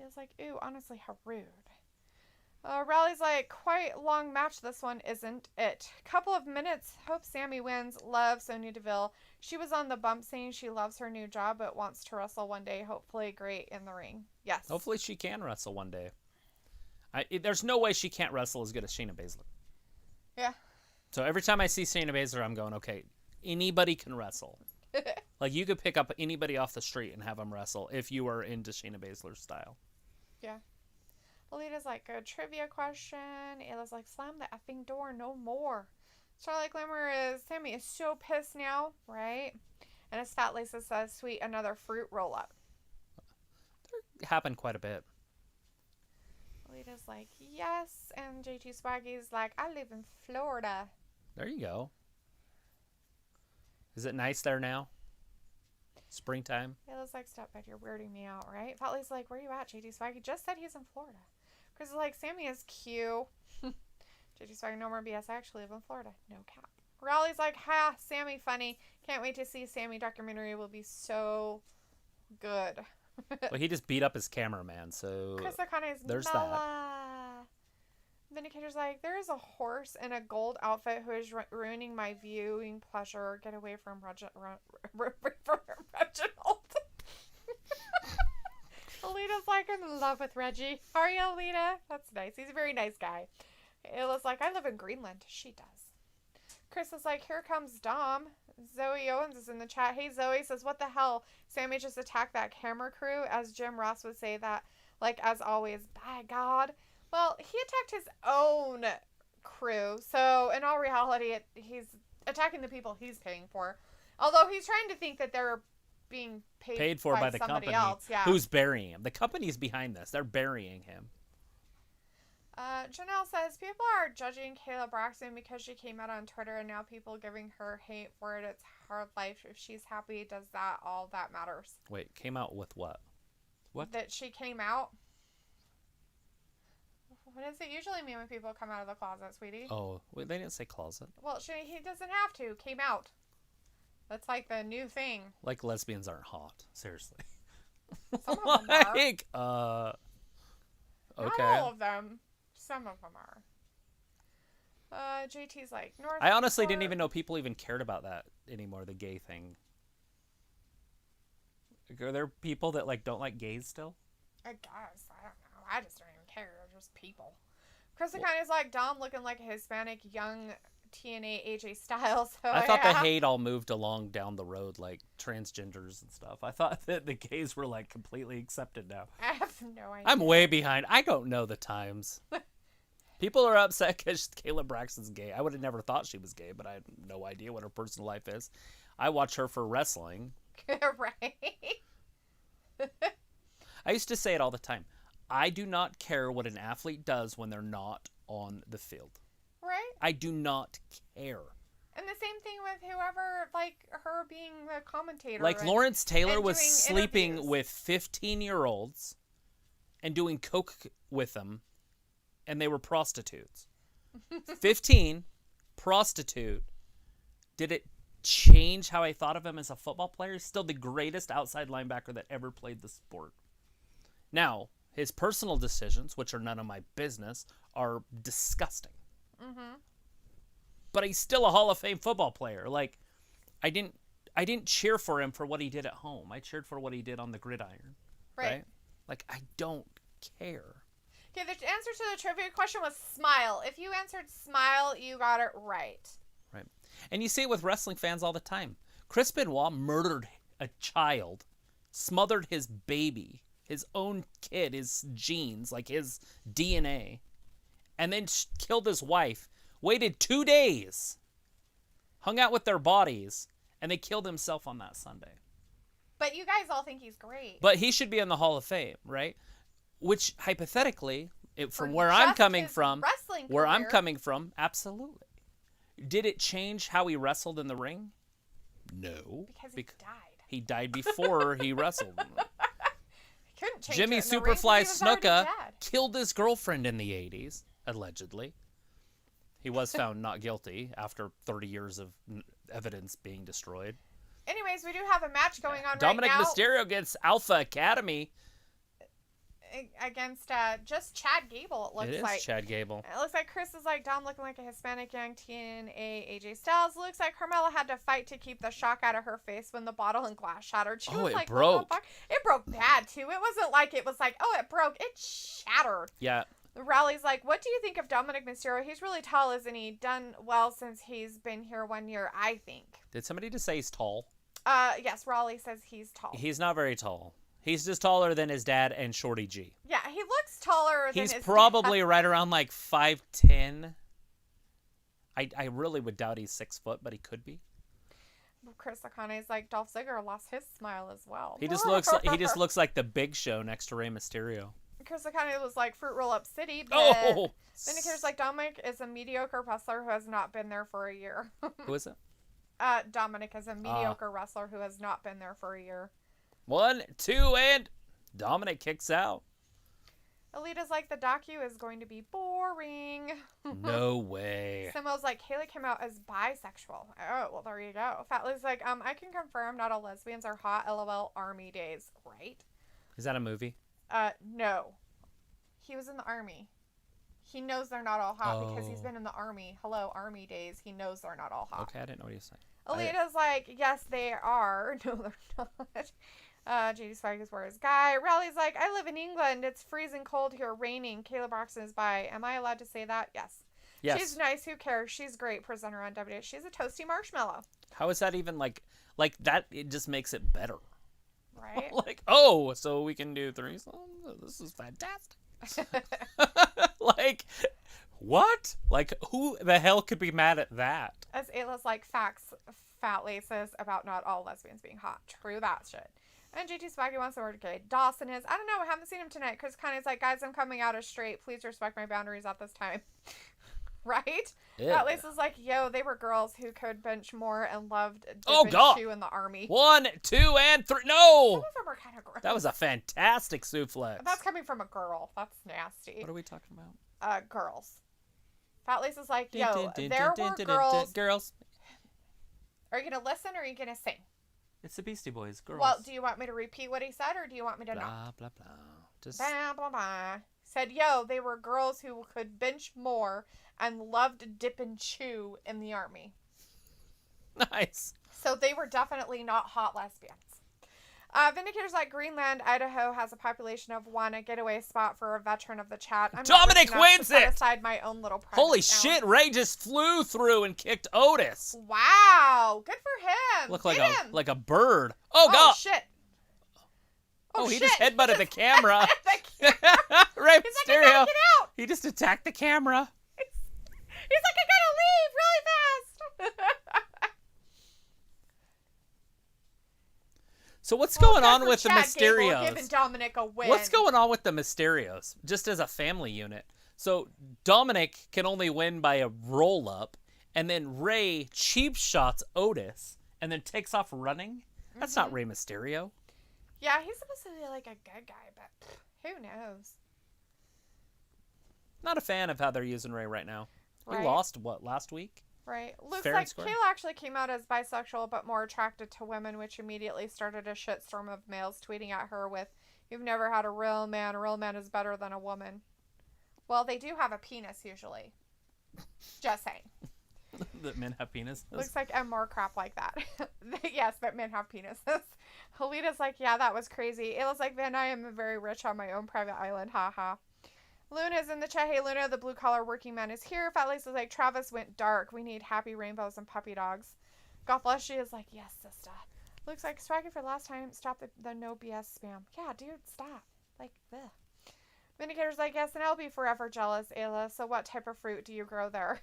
It's like, ooh, honestly, how rude. Rally's like, quite long match this one, isn't it? Couple of minutes. Hope Sammy wins. Love Sonya Deville. She was on the bump saying she loves her new job but wants to wrestle one day. Hopefully great in the ring. Yes. Hopefully she can wrestle one day. There's no way she can't wrestle as good as Shayna Baszler. Yeah. So every time I see Shayna Baszler, I'm going, okay, anybody can wrestle. Like, you could pick up anybody off the street and have them wrestle if you are into Shayna Baszler's style. Yeah. Alita's like, good trivia question. Ayla's like, slam the effing door, no more. Charlotte Glamour is, Sammy is so pissed now, right? And as Fat Lisa says, sweet, another fruit roll-up. That happened quite a bit. Alita's like, yes. And JT Swaggy's like, I live in Florida. There you go. Is it nice there now? Springtime? Ayla's like, stop it, you're weirding me out, right? Fat Lisa's like, where you at, JT Swaggy? Just said he's in Florida. Chris is like, Sammy is cute. JT Swaggy, no more BS. I actually live in Florida. No cap. Raleigh's like, ha, Sammy funny. Can't wait to see Sammy documentary. Will be so good. Well, he just beat up his cameraman, so Chris Akane's there's Mela. that. Vindicator's like, there is a horse in a gold outfit who is ruining my viewing pleasure. Get away from Reginald. Alita's like, I'm in love with Reggie. Are you, Alita? That's nice. He's a very nice guy. Ayla's like, I live in Greenland. She does. Chris is like, here comes Dom. Zoe Owens is in the chat. Hey, Zoe says, what the hell? Sammy just attacked that camera crew. As Jim Ross would say that, like, as always, by God. Well, he attacked his own crew. So, in all reality, he's attacking the people he's paying for. Although he's trying to think that they're being paid for by the company else, yeah. Who's burying him. The company's behind this. They're burying him. Janelle says, people are judging Kayla Braxton because she came out on Twitter and now people giving her hate for it. It's hard life. If she's happy, does that all that matters? Wait, came out with what? What? That she came out? What does it usually mean when people come out of the closet, sweetie? Oh, wait, they didn't say closet. Well, he doesn't have to. Came out. That's like the new thing. Like lesbians aren't hot. Seriously. Some of them are. Okay. Not all of them. Some of them are. JT's like, North. I honestly didn't even know people even cared about that anymore, the gay thing. Are there people that like don't like gays still? I guess. I don't know. I just don't even care. They're just people. Chris kind is like Dom looking like a Hispanic young TNA AJ Styles. So I thought the hate all moved along down the road, like transgenders and stuff. I thought that the gays were like completely accepted now. I have no idea. I'm way behind. I don't know the times. People are upset because Kayla Braxton's gay. I would have never thought she was gay, but I have no idea what her personal life is. I watch her for wrestling. Right. I used to say it all the time. I do not care what an athlete does when they're not on the field. Right. I do not care. And the same thing with whoever, like her being the commentator. Like Lawrence Taylor was doing sleeping interviews. with 15-year-olds and doing coke with them, and they were prostitutes. 15, prostitute. Did it change how I thought of him as a football player? He's still the greatest outside linebacker that ever played the sport. Now, his personal decisions, which are none of my business, are disgusting. Mm-hmm. But he's still a Hall of Fame football player. Like, I didn't cheer for him for what he did at home. I cheered for what he did on the gridiron. Right? Like, I don't care. Okay, the answer to the trivia question was smile. If you answered smile, you got it right. Right. And you see it with wrestling fans all the time. Chris Benoit murdered a child, smothered his baby, his own kid, his genes, like his DNA, and then killed his wife, waited 2 days, hung out with their bodies, and they killed himself on that Sunday. But you guys all think he's great. But he should be in the Hall of Fame, right? Which, hypothetically, from where just I'm coming his from, wrestling where I'm career. coming from, absolutely. Did it change how he wrestled in the ring? No. Because he died. He died before he wrestled. Couldn't change Jimmy it in the ring 'cause Superfly he was already Snuka dead. killed his girlfriend in the 80s, allegedly. He was found not guilty after 30 years of evidence being destroyed. Anyways, we do have a match going on Dominic right now. Mysterio gets Alpha Academy. Against just Chad Gable, it looks It is like. Chad Gable. It looks like Chris is like Dom looking like a Hispanic young TNA AJ Styles. Looks like Carmella had to fight to keep the shock out of her face when the bottle and glass shattered. She was it like, broke. What the fuck? It broke bad too. It wasn't like it was like, oh, it broke. It shattered. Yeah. Raleig's like, what do you think of Dominic Mysterio? He's really tall, isn't he? Done well since he's been here 1 year, I think. Did somebody just say he's tall? Yes, Raleigh says he's tall. He's not very tall. He's just taller than his dad and Shorty G. Yeah, he looks taller than his He's probably right around like 5'10". I really would doubt he's 6 foot, but he could be. Chris Akane's like, Dolph Ziggler lost his smile as well. He just looks like the Big Show next to Rey Mysterio. Chris Akane was like Fruit Roll Up City, but Oh! then he cares like Dominic is a mediocre wrestler who has not been there for a year. Who is it? Dominic is a mediocre wrestler who has not been there for a year. 1, 2, and Dominic kicks out. Alita's like, the docu is going to be boring. No way. Simo's like, Haley came out as bisexual. Oh, well, there you go. Fatly's like, I can confirm not all lesbians are hot. LOL, army days. Right? Is that a movie? No. He was in the army. He knows they're not all hot because he's been in the army. Hello, army days. He knows they're not all hot. Okay, I didn't know what you were saying. Alita's like, yes, they are. No, they're not. JD Swag is where his guy. Rally's like, I live in England. It's freezing cold here, raining. Kayla Braxton is by. Am I allowed to say that? Yes. She's nice. Who cares? She's great. Presenter on WWE. She's a toasty marshmallow. How is that even like that? It just makes it better. Right? Like, oh, so we can do threesomes? This is fantastic. Like, what? Like, who the hell could be mad at that? As Ayla's like, facts, fat laces about not all lesbians being hot. True that shit. And JT Swaggy wants the word okay. Dawson is. I don't know. I haven't seen him tonight because Connie's like, guys, I'm coming out as straight. Please respect my boundaries at this time. Right? Yeah. Lisa's like, yo, they were girls who could bench more and loved dip and chew in the army. 1, 2, and 3. No! Some of them are kind of gross. That was a fantastic suplex. That's coming from a girl. That's nasty. What are we talking about? Girls. Fat Lisa's like, yo, there were girls. Girls. Are you going to listen or are you going to sing? It's the Beastie Boys. Girls. Well, do you want me to repeat what he said or do you want me to blah, not? blah, blah. Just... Blah, blah, blah. Said, yo, they were girls who could bench more and loved to dip and chew in the army. Nice. So they were definitely not hot lesbians. Vindicator's like, Greenland, Idaho has a population of 1, a getaway spot for a veteran of the chat. I'm Dominic wins it! Aside my own little private Holy town. shit, Ray just flew through and kicked Otis. Wow, good for him. Looked like a bird. Oh, God. Shit. Oh, he just headbutted the camera. Ray Mysterio. He's like, I gotta get out. He just attacked the camera. He's like, I gotta leave really fast. So what's going on with the Chad Mysterios? Gable giving Dominic a win. What's going on with the Mysterios? Just as a family unit. So Dominic can only win by a roll-up, and then Ray cheap shots Otis, and then takes off running? That's not Rey Mysterio. Yeah, he's supposed to be like a good guy, but who knows? Not a fan of how they're using Ray right now. Right. He lost, last week? Right. Looks Fair like and square. Kayla actually came out as bisexual but more attracted to women, which immediately started a shitstorm of males tweeting at her with, "You've never had a real man. A real man is better than a woman." Well, they do have a penis usually. Just saying. That men have penises? Looks like and more crap like that. Yes, but men have penises. Alita's like, yeah, that was crazy. It was like, Van, I am very rich on my own private island. Haha. Luna's in the chat. Hey, Luna, the blue-collar working man is here. Fat Lisa's like, Travis went dark. We need happy rainbows and puppy dogs. Gothlushy is like, yes, sister. Looks like Swaggy for the last time. Stop the no BS spam. Yeah, dude, stop. Like, ugh. Vindicator's like, yes, and I'll be forever jealous, Ayla. So what type of fruit do you grow there?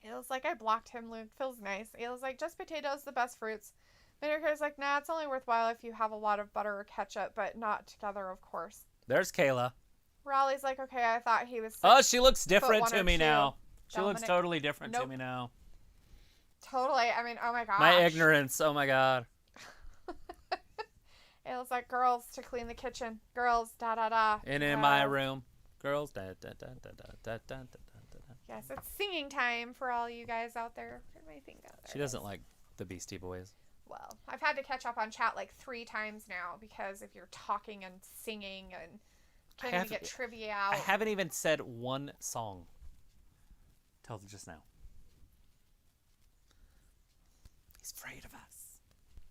Ayla's like, I blocked him, Luke. Feels nice. Ayla's like, just potatoes, the best fruits. Vindicator's like, nah, it's only worthwhile if you have a lot of butter or ketchup, but not together, of course. There's Kayla. Raleigh's like, okay, I thought he was... Oh, she looks different to me 2. now. She Dominic. looks totally different to me now. Totally. I mean, oh my gosh. My ignorance. Oh my God. Ayla's like, girls to clean the kitchen. Girls, da-da-da. And in my room. Girls, da-da-da-da-da-da-da-da. Yes, it's singing time for all you guys out there. Where do I think out there? She doesn't like the Beastie Boys. Well, I've had to catch up on chat like 3 times now because if you're talking and singing and can't even get trivia out. I haven't even said one song till just now. He's afraid of us.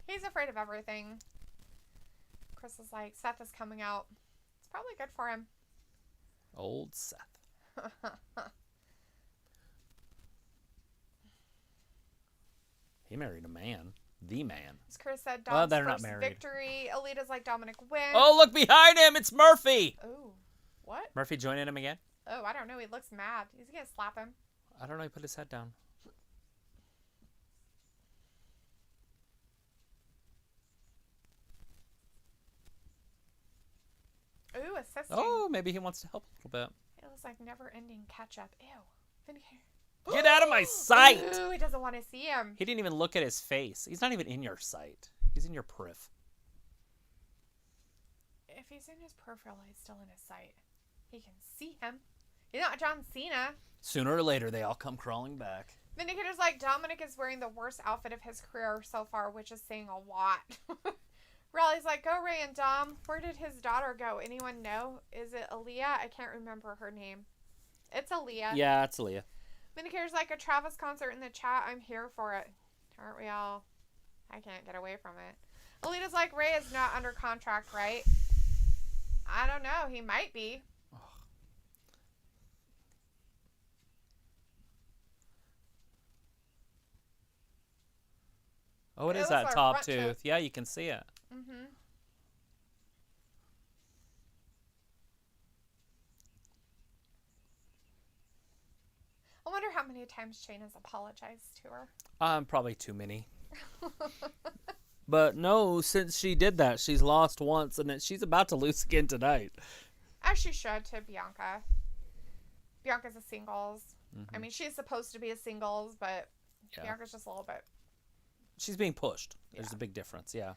He's afraid of everything. Chris is like, Seth is coming out. It's probably good for him. Old Seth. He married a man. The man. As Chris said, Well, Dom's they're not first married. victory. Alita's like, Dominic wins. Oh, look behind him. It's Murphy. Oh, what? Murphy joining him again? Oh, I don't know. He looks mad. Is he going to slap him? I don't know. He put his head down. Ooh, assisting. Oh, maybe he wants to help a little bit. It looks like never-ending ketchup. Ew. Vindicator. Get out of my sight! Ooh, he doesn't want to see him. He didn't even look at his face. He's not even in your sight. He's in your periph. If he's in his peripheral, he's still in his sight. He can see him. He's not John Cena. Sooner or later, they all come crawling back. Vindicator's like, Dominic is wearing the worst outfit of his career so far, which is saying a lot. Raleigh's like, go Ray and Dom. Where did his daughter go? Anyone know? Is it Aaliyah? I can't remember her name. It's Aaliyah. Yeah, it's Aaliyah. Vindicator's like, a Travis concert in the chat. I'm here for it. Aren't we all? I can't get away from it. Alita's like, Ray is not under contract, right? I don't know. He might be. Oh, it is was that our top front tooth. tooth. Yeah, you can see it. Mm-hmm. I wonder how many times Shane has apologized to her. Probably too many. But no, since she did that, she's lost once, and she's about to lose again tonight. As she should to Bianca. Bianca's a singles. Mm-hmm. I mean, she's supposed to be a singles, but Bianca's just a little bit. She's being pushed. There's a big difference, yeah.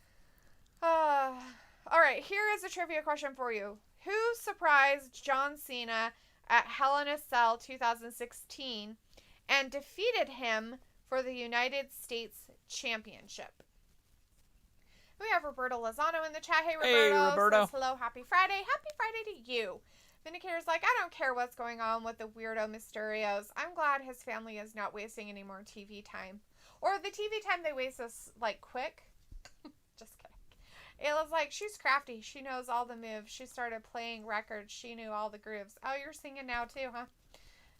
All right, here is a trivia question for you. Who surprised John Cena at Hell in a Cell 2016 and defeated him for the United States Championship? We have Roberto Lozano in the chat. Hey, Roberto. Hey, Roberto. Says, hello, happy Friday. Happy Friday to you. Vindicator's like, I don't care what's going on with the weirdo Mysterios. I'm glad his family is not wasting any more TV time. Or the TV time they waste is, like, quick. Just kidding. It was like, she's crafty. She knows all the moves. She started playing records. She knew all the grooves. Oh, you're singing now, too, huh?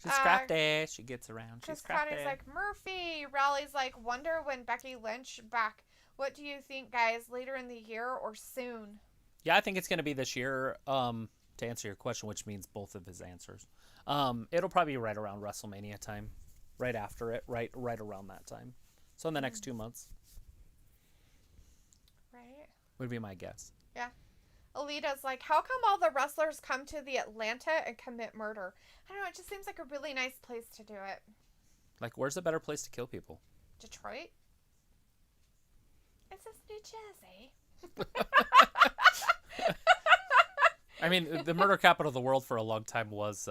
She's crafty. She gets around. She's crafty. Connie's like, Murphy. Rally's like, wonder when Becky Lynch back. What do you think, guys? Later in the year or soon? Yeah, I think it's going to be this year. To answer your question, which means both of his answers. It'll probably be right around WrestleMania time. Right after it. Right around that time. So in the next 2 months. Right. Would be my guess. Yeah. Alita's like, how come all the wrestlers come to the Atlanta and commit murder? I don't know. It just seems like a really nice place to do it. Like, where's a better place to kill people? Detroit? It's just New Jersey. I mean, the murder capital of the world for a long time was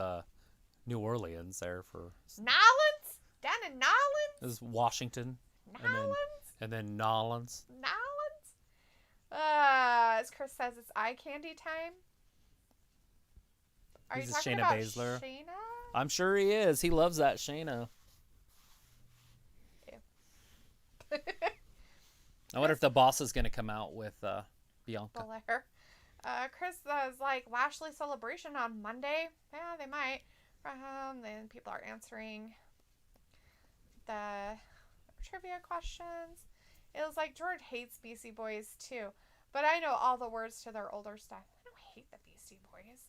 New Orleans there for... Nolans? Down in Nolans? It was Washington. Nolans? And then Nolans. Nolans? As Chris says, it's eye candy time. Are He's you talking Shayna about Baszler. Shayna? I'm sure he is. He loves that Shayna. Ew. I wonder if the boss is going to come out with Bianca. Belair. Chris was like, Lashley celebration on Monday. Yeah, they might. Then people are answering the trivia questions. It was like, George hates Beastie Boys too. But I know all the words to their older stuff. I don't hate the Beastie Boys.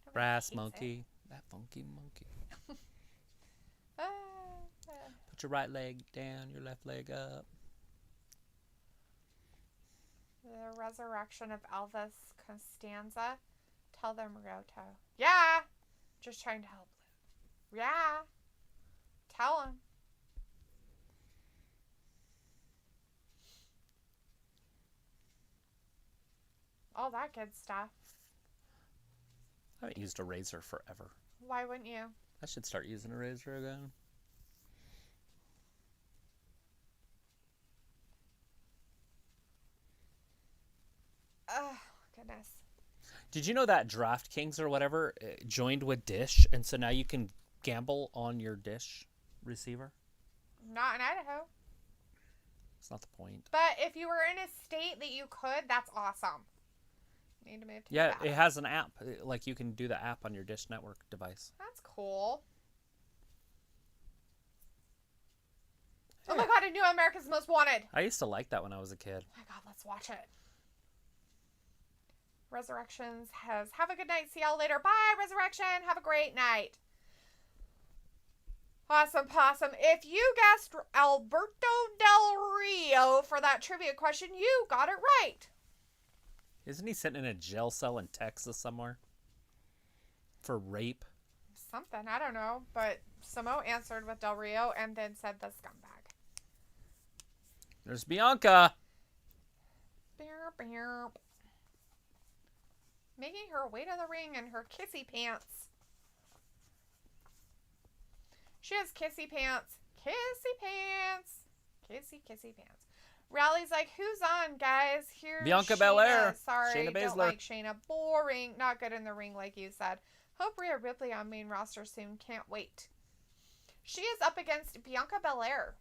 Nobody Brass hates monkey. That funky monkey. it. Put your right leg down, your left leg up. The resurrection of Elvis Costanza. Tell them Roto. Yeah. Just trying to help Luke. Yeah. Tell him. All that good stuff. I haven't used a razor forever. Why wouldn't you? I should start using a razor again. Oh, goodness. Did you know that DraftKings or whatever joined with Dish, and so now you can gamble on your Dish receiver? Not in Idaho. That's not the point. But if you were in a state that you could, that's awesome. Need to move to Yeah, Nevada. it has an app. Like, you can do the app on your Dish Network device. That's cool. Oh my god, I knew America's Most Wanted. I used to like that when I was a kid. Oh my god, let's watch it. Resurrections has have a good night. See y'all later. Bye, Resurrection. Have a great night. Awesome possum. If you guessed Alberto Del Rio for that trivia question, you got it right. Isn't he sitting in a jail cell in Texas somewhere? For rape? Something, I don't know. But Samo answered with Del Rio and then said the scumbag. There's Bianca. Beep, beep. Making her way to the ring in her kissy pants. She has kissy pants. Kissy pants. Kissy pants. Rally's like, who's on, guys? Here's Bianca Shayna. Belair. Sorry, Shayna don't Baszler. like Shayna. Boring. Not good in the ring, like you said. Hope Rhea Ripley on main roster soon. Can't wait. She is up against Bianca Belair.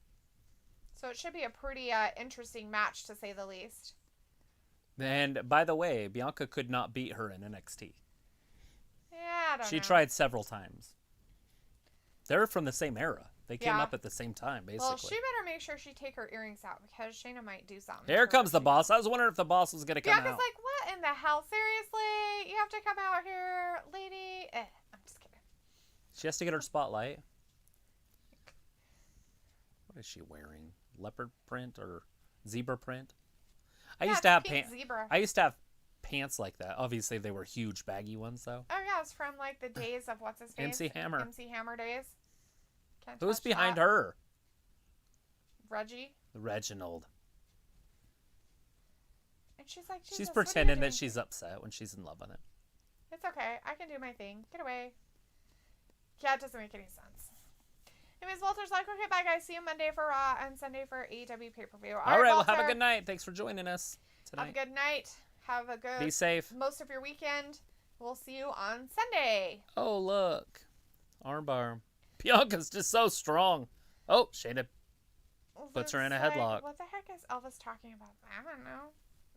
So it should be a pretty interesting match, to say the least. And, by the way, Bianca could not beat her in NXT. Yeah, I don't know. She tried several times. They're from the same era. They came Yeah. up at the same time, basically. Well, she better make sure she take her earrings out because Shayna might do something. Here to comes her. the boss. I was wondering if the boss was going to come Bianca's out. like, what in the hell? Seriously? You have to come out here, lady? I'm just kidding. She has to get her spotlight. What is she wearing? Leopard print or Zebra print. I Yeah, used to have pink pants. zebra. I used to have pants like that. Obviously, they were huge, baggy ones, though. Oh yeah, it's from like the days of what's his name? MC Hammer. MC Hammer days. Can't Who's touch behind that. her? Reggie. Reginald. And she's like, She's Jesus, what are you pretending that doing? she's upset when she's in love with it. It's okay. I can do my thing. Get away. Yeah, it doesn't make any sense. Anyways, Walter's like, okay, bye guys. See you Monday for Raw and Sunday for AEW pay-per-view. All right, well, Walter, have a good night. Thanks for joining us tonight. Have a good night. Have a good Be safe. most of your weekend. We'll see you on Sunday. Oh, look. Armbar. Bianca's just so strong. Oh, Shayna puts her in a Like, headlock. what the heck is Elvis talking about? I don't know.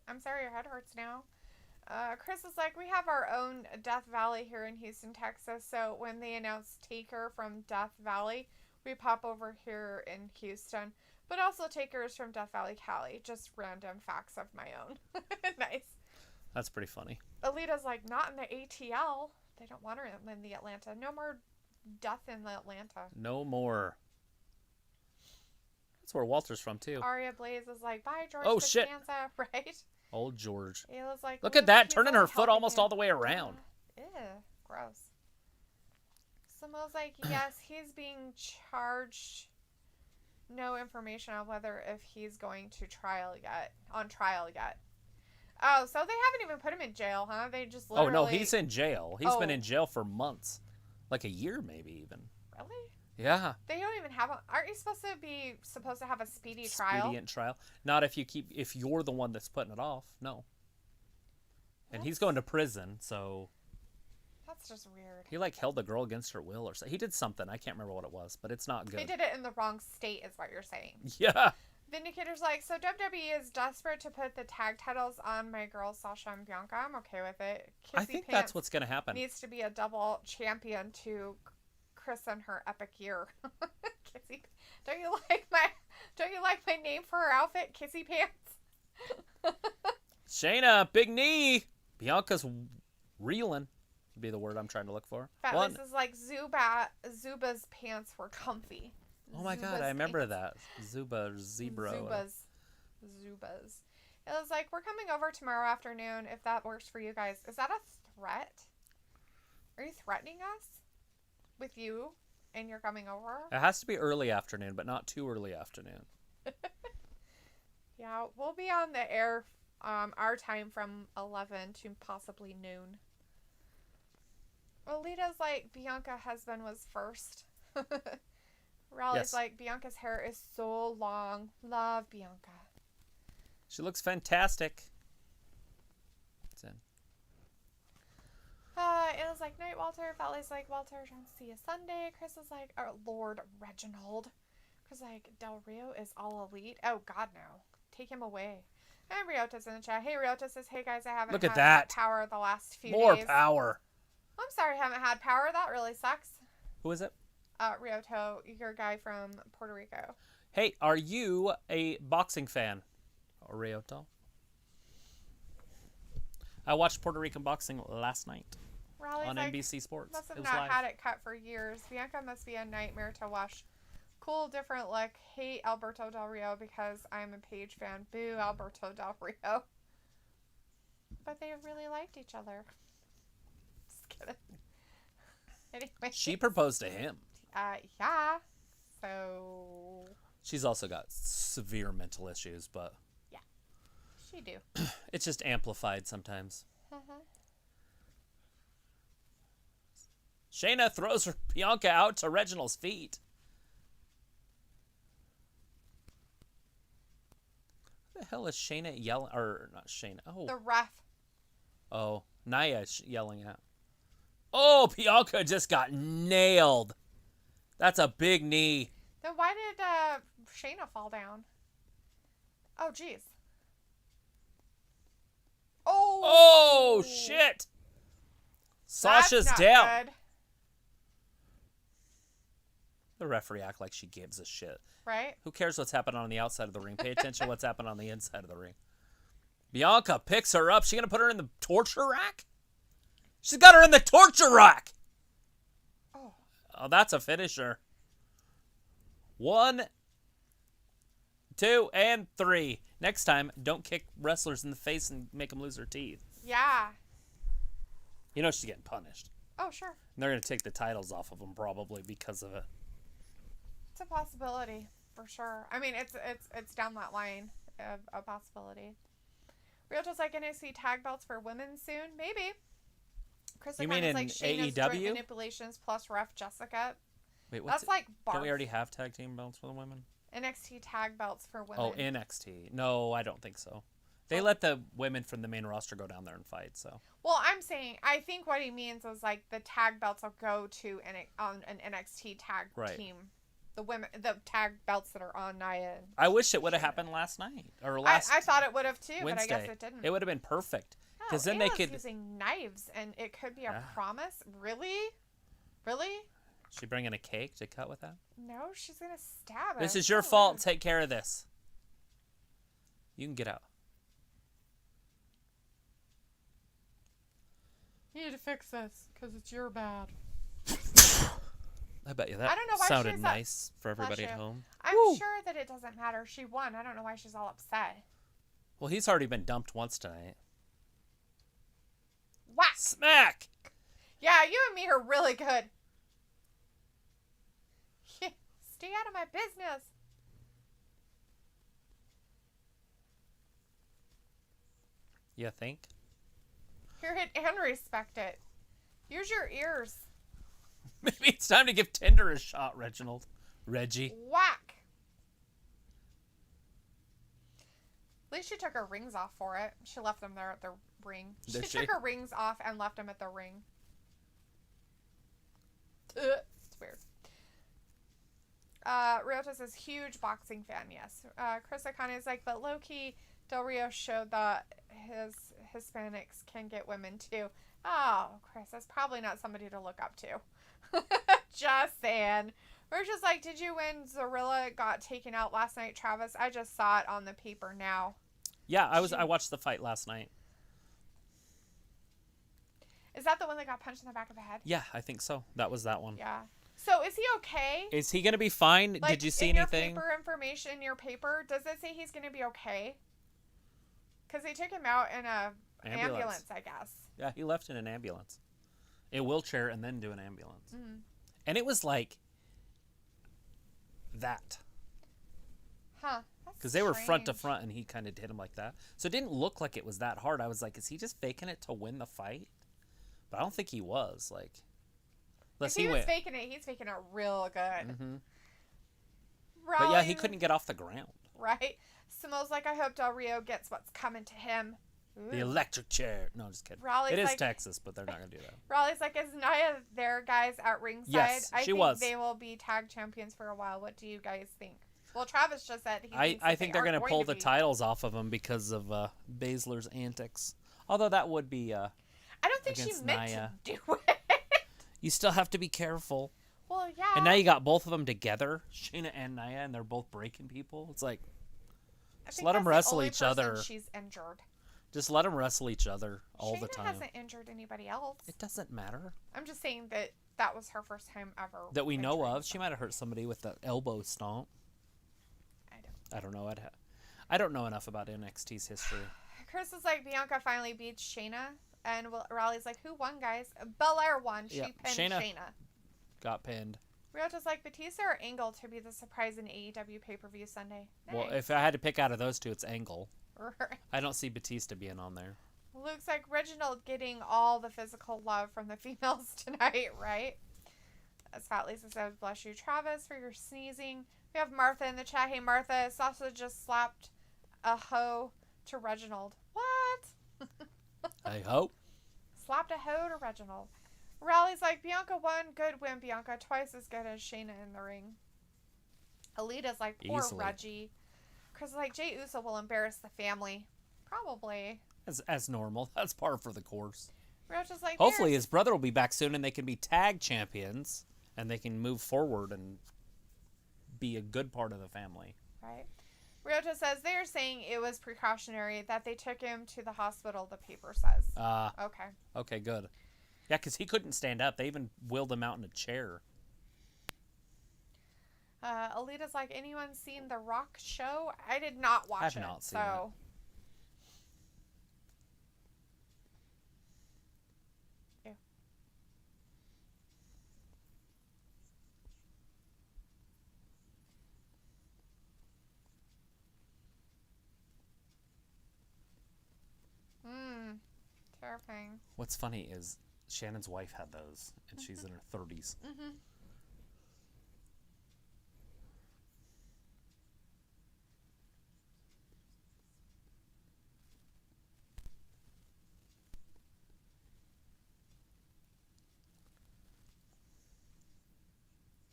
I'm sorry your head hurts now. Chris is like, we have our own Death Valley here in Houston, Texas. So when they announce Taker from Death Valley, we pop over here in Houston. But also Taker's from Death Valley, Cali. Just random facts of my own. Nice. That's pretty funny. Alita's like, not in the ATL. They don't want her in the Atlanta. No more death in the Atlanta. No more. That's where Walter's from, too. Aria Blaze is like, bye, George Oh, shit. Costanza, right? Old George. Ayla's like, Look "Ooh, at that, he's turning really her foot helping almost you." all the way around. Ew, gross. Samoa's like, yes, he's being charged. No information on whether if he's going to trial yet. Oh, so they haven't even put him in jail, huh? They just literally... Oh, no, he's in jail. He's been Oh. in jail for months. Like a year, maybe, even. Really? Yeah. They don't even have a... Aren't you supposed to have a speedy trial? Expedient trial. Not if you're the one that's putting it off. No. And he's going to prison, so... That's just weird. He, like, held the girl against her will or something. He did something. I can't remember what it was, but it's not good. They did it in the wrong state, is what you're saying. Yeah. Vindicator's like, so WWE is desperate to put the tag titles on my girls Sasha and Bianca. I'm okay with it. Kissy I think Pants that's what's going to happen. needs to be a double champion to christen her epic year. Kissy, don't you like my name for her outfit, Kissy Pants? Shayna, big knee. Bianca's reeling. Would be the word I'm trying to look for. Fat One. Liz is like, Zuba's pants were comfy. Oh my God, Zuba's I remember pants. that. Zuba, or zebra. Zubas. It was like, we're coming over tomorrow afternoon if that works for you guys. Is that a threat? Are you threatening us with you and you're coming over? It has to be early afternoon, but not too early afternoon. Yeah, we'll be on the air our time from 11 to possibly noon. Alita's like, Bianca husband was first. Raleig's Yes. like, Bianca's hair is so long. Love Bianca. She looks fantastic. It's in. It was like, night, Walter. Valley's like, Walter, trying to see you Sunday. Chris is like, oh, Lord Reginald. Chris is like, Del Rio is all elite. Oh, God, no. Take him away. And Riota's in the chat. Hey, Riota says, hey, guys, I haven't Look had at that. power the last few More days. power. I'm sorry I haven't had power. That really sucks. Who is it? Rioto, your guy from Puerto Rico. Hey, are you a boxing fan? Rioto? I watched Puerto Rican boxing last night Raleigh's on like, NBC Sports. must have It was not live. had it cut for years. Bianca must be a nightmare to watch. Cool, different look. Hate Alberto Del Rio because I'm a Paige fan. Boo, Alberto Del Rio. But they really liked each other. Just kidding. Anyway. She proposed to him. Yeah. So. She's also got severe mental issues, but She do. it's just amplified sometimes. Shayna throws Bianca out to Reginald's feet. What the hell is Shayna yelling? Or not Shayna. Oh. The ref. Oh. Nia is yelling at. Oh, Bianca just got nailed. That's a big knee. Then why did Shayna fall down? Oh, jeez. Oh, shit. Sasha's That's not down. good. The referee act like she gives a shit. Right? Who cares what's happening on the outside of the ring? Pay attention to what's happening on the inside of the ring. Bianca picks her up. She gonna put her in the torture rack? She's got her in the torture rack. Oh, that's a finisher. 1, 2, and 3. Next time, don't kick wrestlers in the face and make them lose their teeth. Yeah. You know she's getting punished. Oh, sure. And they're going to take the titles off of them probably because of it. It's a possibility, for sure. I mean, it's down that line of a possibility. Ryota's like NXT tag belts for women soon? Maybe. Chris You mean in like Shayna's AEW? joint manipulations plus ref Jessica. Wait, what's That's like barf. Don't we already have tag team belts for the women? NXT tag belts for women. Oh, NXT. No, I don't think so. They let the women from the main roster go down there and fight, so. Well, I'm saying, I think what he means is like the tag belts will go to on an NXT tag team. The tag belts that are on Nia. I wish it would have happened last night or last. I thought it would have too, Wednesday. but I guess it didn't. It would have been perfect because then Anna's they could using knives, and it could be a promise. Really. She bringing a cake to cut with that? No, she's gonna stab him. This is your fault. Take care of this. You can get out. You need to fix this because it's your bad. I bet you that I don't know why sounded nice for everybody at home. I'm sure that it doesn't matter. She won. I don't know why she's all upset. Well, he's already been dumped once tonight. Whack! Smack! Yeah, you and me are really good. Stay out of my business. You think? Hear it and respect it. Use your ears. Maybe it's time to give Tinder a shot, Reginald. Reggie. Whack. At least she took her rings off for it. She left them there at the ring. She took her rings off and left them at the ring. It's weird. Ryota says, huge boxing fan, yes. Chris Akane is like, but low-key, Del Rio showed that his Hispanics can get women too. Oh, Chris, that's probably not somebody to look up to. Just saying. We're just like, did you when Zorilla got taken out last night, Travis? I just saw it on the paper now. Yeah, I watched the fight last night. Is that the one that got punched in the back of the head? Yeah, I think so. That was that one. Yeah. So is he okay? Is he gonna be fine? Like, did you see in anything? Your paper information in your paper, does it say he's gonna be okay? Because they took him out in a ambulance, I guess. Yeah, he left in an ambulance, a wheelchair, and then do an ambulance. Mm-hmm. And it was like that. Huh. Because they were front to front, and he kind of hit him like that. So it didn't look like it was that hard. I was like, is he just faking it to win the fight? But I don't think he was. Like, if he was faking it, he's faking it real good. Mm-hmm. But yeah, he couldn't get off the ground. Right? Simo's like, I hope Del Rio gets what's coming to him. Ooh. The electric chair. No, just kidding. Raleigh's it is like, Texas, but they're not going to do that. Raleigh's like, is Nia there, guys, at ringside? Yes, I she think was. they will be tag champions for a while. What do you guys think? Well, Travis just said he thinks I think they're going to pull the titles off of him because of Baszler's antics. Although that would be I don't think she meant Nia. to do it. You still have to be careful. Well, yeah. And now you got both of them together, Shayna and Nia, and they're both breaking people. It's like, just let them wrestle each other. She's injured. Just let them wrestle each other all the Shayna time. hasn't injured anybody else. It doesn't matter. I'm just saying that was her first time ever. That we know of. She might have hurt somebody with the elbow stomp. I don't know. I don't know enough about NXT's history. Chris is like, Bianca finally beats Shayna. And Raleigh's like, who won, guys? Belair won. She pinned Shayna. Got pinned. Ryota's like, Batista or Angle to be the surprise in AEW pay-per-view Sunday? Nice. Well, if I had to pick out of those two, it's Angle. Right. I don't see Batista being on there. Luke's like, Reginald getting all the physical love from the females tonight, right? Fat Lisa says, bless you, Travis, for your sneezing. We have Martha in the chat. Hey, Martha, Sasha just slapped a hoe to Reginald. What? I hope. Slapped a hoe to Reginald. Raleigh's like, Bianca won. Good win, Bianca. Twice as good as Shayna in the ring. Alita's like, poor Reggie. Chris is like, Jey Uso will embarrass the family. Probably. As normal. That's par for the course. Ryota's like, hopefully his brother will be back soon and they can be tag champions and they can move forward and be a good part of the family. Right. Ryota says they're saying it was precautionary that they took him to the hospital, the paper says. Okay. Okay, good. Yeah, because he couldn't stand up. They even wheeled him out in a chair. Alita's like, anyone seen The Rock show? I did not watch I've it. not seen so. It. Terrifying. What's funny is Shannon's wife had those, and she's in her 30s. Mm-hmm.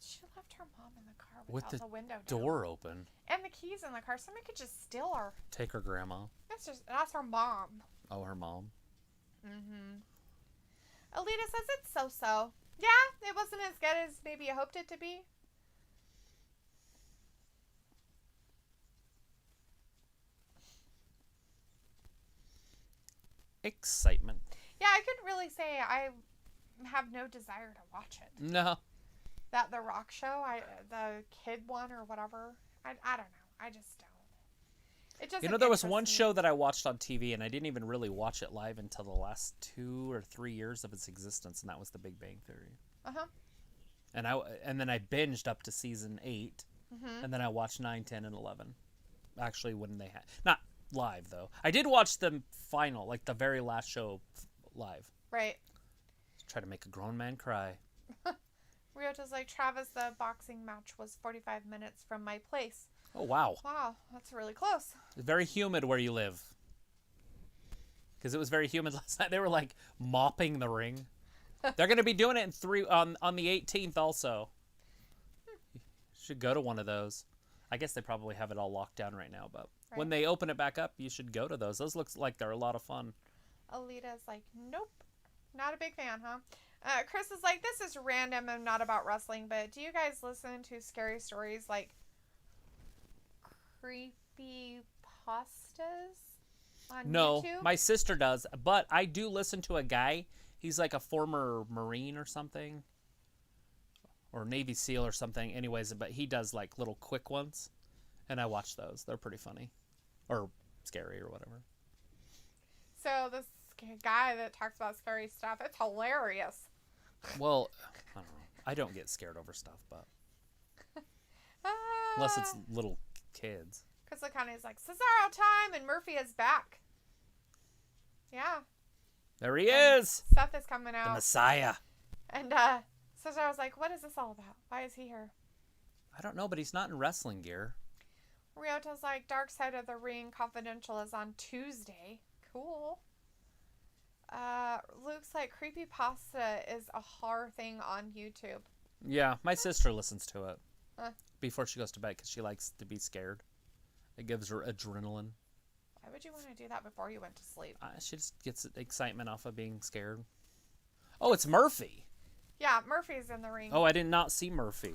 She left her mom in the car With without the the window door down. open. And the keys in the car. Somebody could just steal her. Take her grandma. That's her mom. Oh, her mom. Mm-hmm. Alita says it's so-so. Yeah, it wasn't as good as maybe you hoped it to be. Excitement. Yeah, I couldn't really say I have no desire to watch it. No. That The Rock show, the kid one or whatever. I don't know. I just don't. It doesn't There was interest one me. show that I watched on TV, and I didn't even really watch it live until the last 2 or 3 years of its existence, and that was The Big Bang Theory. Uh-huh. And then I binged up to season 8, and then I watched 9, 10, and 11. Actually, when they had... Not live, though. I did watch the final, like the very last show live. Right. Try to make a grown man cry. Ryota's like, Travis, the boxing match was 45 minutes from my place. Oh, wow. Wow, that's really close. It's very humid where you live. Because it was very humid last night. They were, like, mopping the ring. They're going to be doing it on the 18th also. You should go to one of those. I guess they probably have it all locked down right now, but when they open it back up, you should go to those. Those looks like they're a lot of fun. Alita's like, nope. Not a big fan, huh? Chris is like, this is random and not about wrestling, but do you guys listen to scary stories like creepy pastas on No, YouTube? my sister does, but I do listen to a guy. He's like a former Marine or something, or Navy SEAL or something. Anyways, but he does like little quick ones, and I watch those. They're pretty funny, or scary or whatever. So this guy that talks about scary stuff, it's hilarious. Well, I don't know. I don't get scared over stuff, but unless it's little kids. Chris Lacane's like, Cesaro time, and Murphy is back. Yeah. There he is. Seth is coming out. The Messiah. And Cesaro's like, what is this all about? Why is he here? I don't know, but he's not in wrestling gear. Ryota's like, Dark Side of the Ring Confidential is on Tuesday. Cool. Luke's like, creepypasta is a horror thing on YouTube. Yeah, my sister listens to it before she goes to bed because she likes to be scared. It gives her adrenaline. Why would you want to do that before you went to sleep? She just gets excitement off of being scared. Oh, it's Murphy. Yeah, Murphy's in the ring. Oh, I did not see Murphy.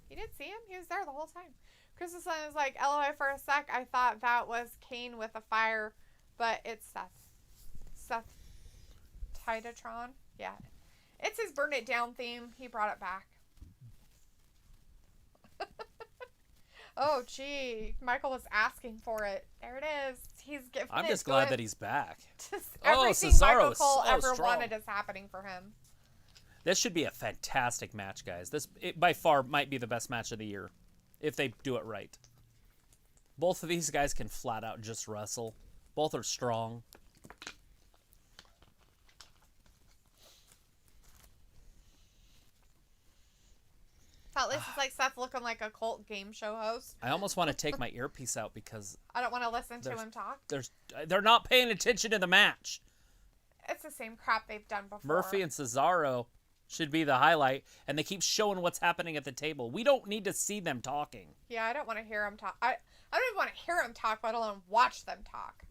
You didn't see him? He was there the whole time. Chris's son is like, LOI for a sec, I thought that was Kane with a fire, but it's Seth. Seth Titatron? Yeah. It's his Burn It Down theme. He brought it back. Oh, gee. Michael was asking for it. There it is. He's giving I'm it just to glad it. that he's back. Everything Cesaro Michael is Cole so ever strong. wanted is happening for him. This should be a fantastic match, guys. It by far might be the best match of the year if they do it right. Both of these guys can flat out just wrestle. Both are strong. At least it's like Seth looking like a cult game show host. I almost want to take my earpiece out because I don't want to listen to him talk. they're not paying attention to the match. It's the same crap they've done before. Murphy and Cesaro should be the highlight, and they keep showing what's happening at the table. We don't need to see them talking. Yeah, I don't want to hear him talk. I don't even want to hear him talk, let alone watch them talk.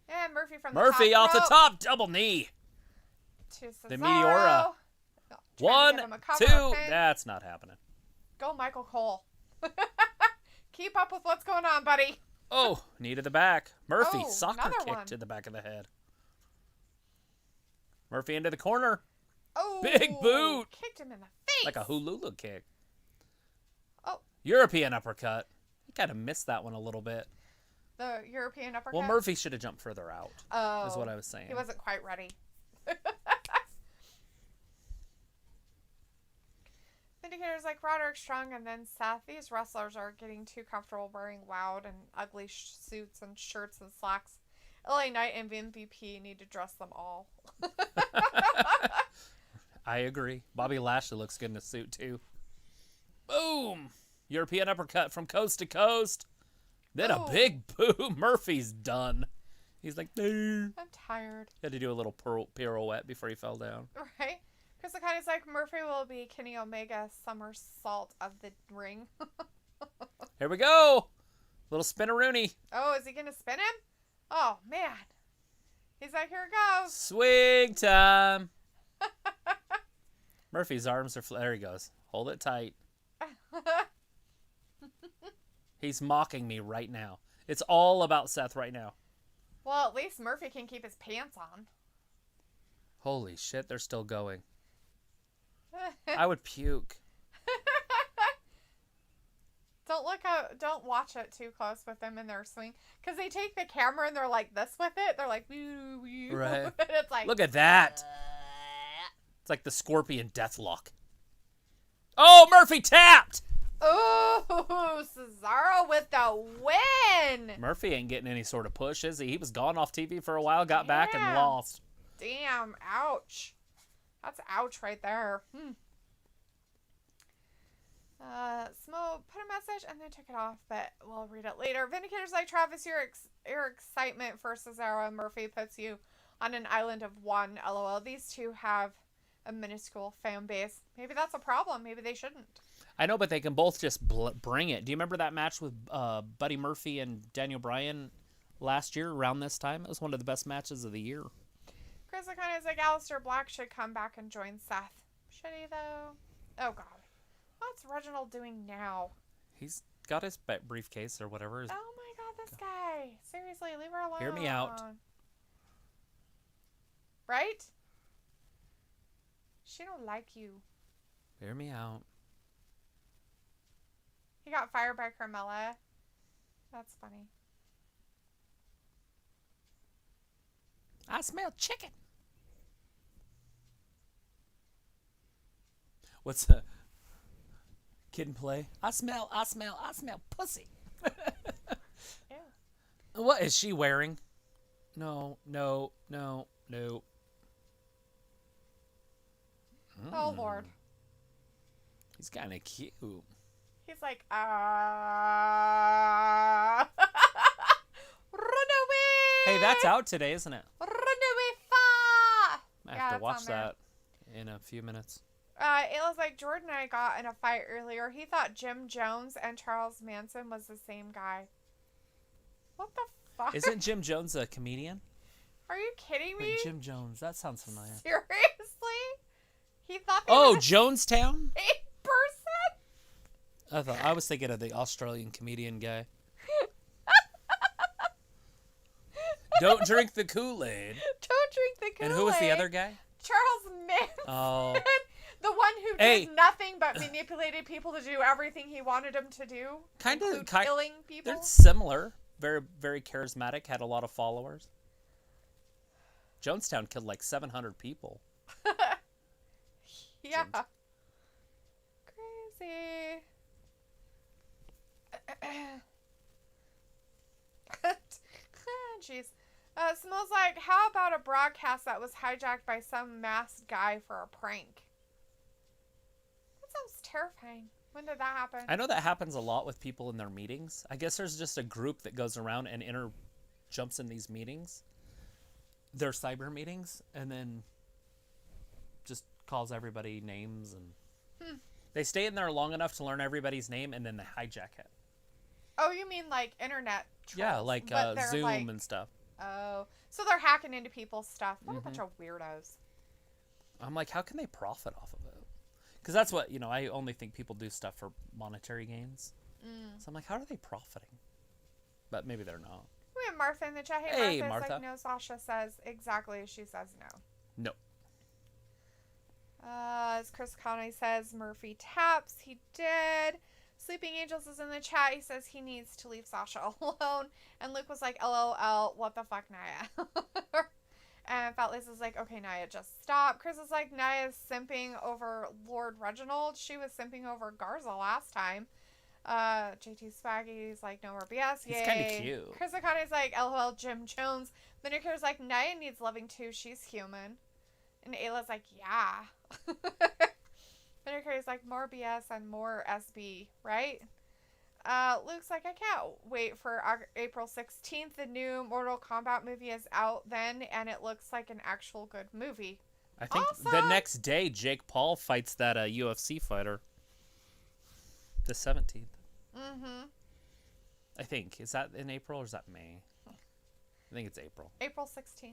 And Murphy from the Murphy top off the rope top, double knee. to Cesaro. The Meteora. Trying 1, to give him a cover, 2. okay? That's not happening. Go Michael Cole. Keep up with what's going on, buddy. Oh, knee to the back. Murphy, Oh, soccer another kick one. to the back of the head. Murphy into the corner. Oh, Big boot. Kicked him in the face. Like a hululu kick. Oh. European uppercut. He kind of missed that one a little bit. The European uppercut? Well, Murphy should have jumped further out. Oh. Is what I was saying. He wasn't quite ready. Indicators like Roderick Strong and then Seth. These wrestlers are getting too comfortable wearing loud and ugly suits and shirts and slacks. LA Knight and MVP need to dress them all. I agree. Bobby Lashley looks good in a suit, too. Boom! European uppercut from coast to coast. Then a big boom. Murphy's done. He's like, I'm tired. He had to do a little pirouette before he fell down. Right? Chris Lakine's like, Murphy will be Kenny Omega's somersault of the ring. Here we go. Little spinneroonie. Oh, is he going to spin him? Oh, man. He's like, here it goes. Swing time. Murphy's arms are... There he goes. Hold it tight. He's mocking me right now. It's all about Seth right now. Well, at least Murphy can keep his pants on. Holy shit, they're still going. I would puke. Don't watch it too close with them in their swing. Because they take the camera and they're like this with it. They're like, woo, woo. Right. And it's like, look at that. It's like the Scorpion Deathlock. Oh, Murphy tapped. Oh, Cesaro with the win. Murphy ain't getting any sort of push, is he? He was gone off TV for a while, got back and lost. Damn, ouch. That's ouch right there. Smo put a message and then took it off, but we'll read it later. Vindicators like Travis, your excitement for Cesaro and Murphy puts you on an island of one. LOL. These two have a minuscule fan base. Maybe that's a problem. Maybe they shouldn't. I know, but they can both just bring it. Do you remember that match with Buddy Murphy and Daniel Bryan last year around this time? It was one of the best matches of the year. Chris Lakine's is like, Aleister Black should come back and join Seth. Should he, though? Oh, God. What's Reginald doing now? He's got his briefcase or whatever. Oh, my God, this guy. Seriously, leave her alone. Hear me out. Right? She don't like you. Hear me out. He got fired by Carmella. That's funny. I smell chicken. What's the kid and play? I smell pussy. Yeah. What is she wearing? No. Oh, Lord. He's kind of cute. He's like, run away. Hey, that's out today, isn't it? Run away far. I have to watch that in a few minutes. Ayla's like, Jordan and I got in a fight earlier. He thought Jim Jones and Charles Manson was the same guy. What the fuck? Isn't Jim Jones a comedian? Are you kidding me? Wait, Jim Jones. That sounds familiar. Seriously? He thought they were the Jonestown? same person? I was thinking of the Australian comedian guy. Don't drink the Kool-Aid. Don't drink the Kool-Aid. And who was the other guy? Charles Manson. Oh. The one who did nothing but manipulated people to do everything he wanted them to do. Kind of killing people. They're similar. Very, very charismatic. Had a lot of followers. Jonestown killed like 700 people. Yeah. Crazy. Jeez. Smells like, how about a broadcast that was hijacked by some masked guy for a prank? That sounds terrifying. When did that happen? I know that happens a lot with people in their meetings. I guess there's just a group that goes around and jumps in these meetings. Their cyber meetings. And then just calls everybody names. And they stay in there long enough to learn everybody's name and then they hijack it. Oh, you mean like internet trolls? Yeah, like Zoom and stuff. Oh, so they're hacking into people's stuff. What a bunch of weirdos. I'm like, how can they profit off of it? Because that's what, I only think people do stuff for monetary gains. So I'm like, how are they profiting? But maybe they're not. We have Martha in the chat. Hey, Martha's Martha. like, no, Sasha says exactly as she says no. No. As Chris Conley says, Murphy taps. He did. Sleeping Angels is in the chat. He says he needs to leave Sasha alone. And Luke was like, LOL, what the fuck, Nia? And Fat Liz was like, okay, Nia, just stop. Chris is like, Nia's simping over Lord Reginald. She was simping over Garza last time. JT Swaggy's like, no more BS. Yay. He's kind of cute. Chris Akane's like, LOL, Jim Jones. Then Nick's like, Nia needs loving too. She's human. And Ayla's like, yeah. Then Nick's like, more BS and more SB, right? Luke's like, I can't wait for April 16th. The new Mortal Kombat movie is out then, and it looks like an actual good movie. I think the next day, Jake Paul fights that UFC fighter. The 17th. Mm-hmm. I think. Is that in April or is that May? I think it's April. April 16th.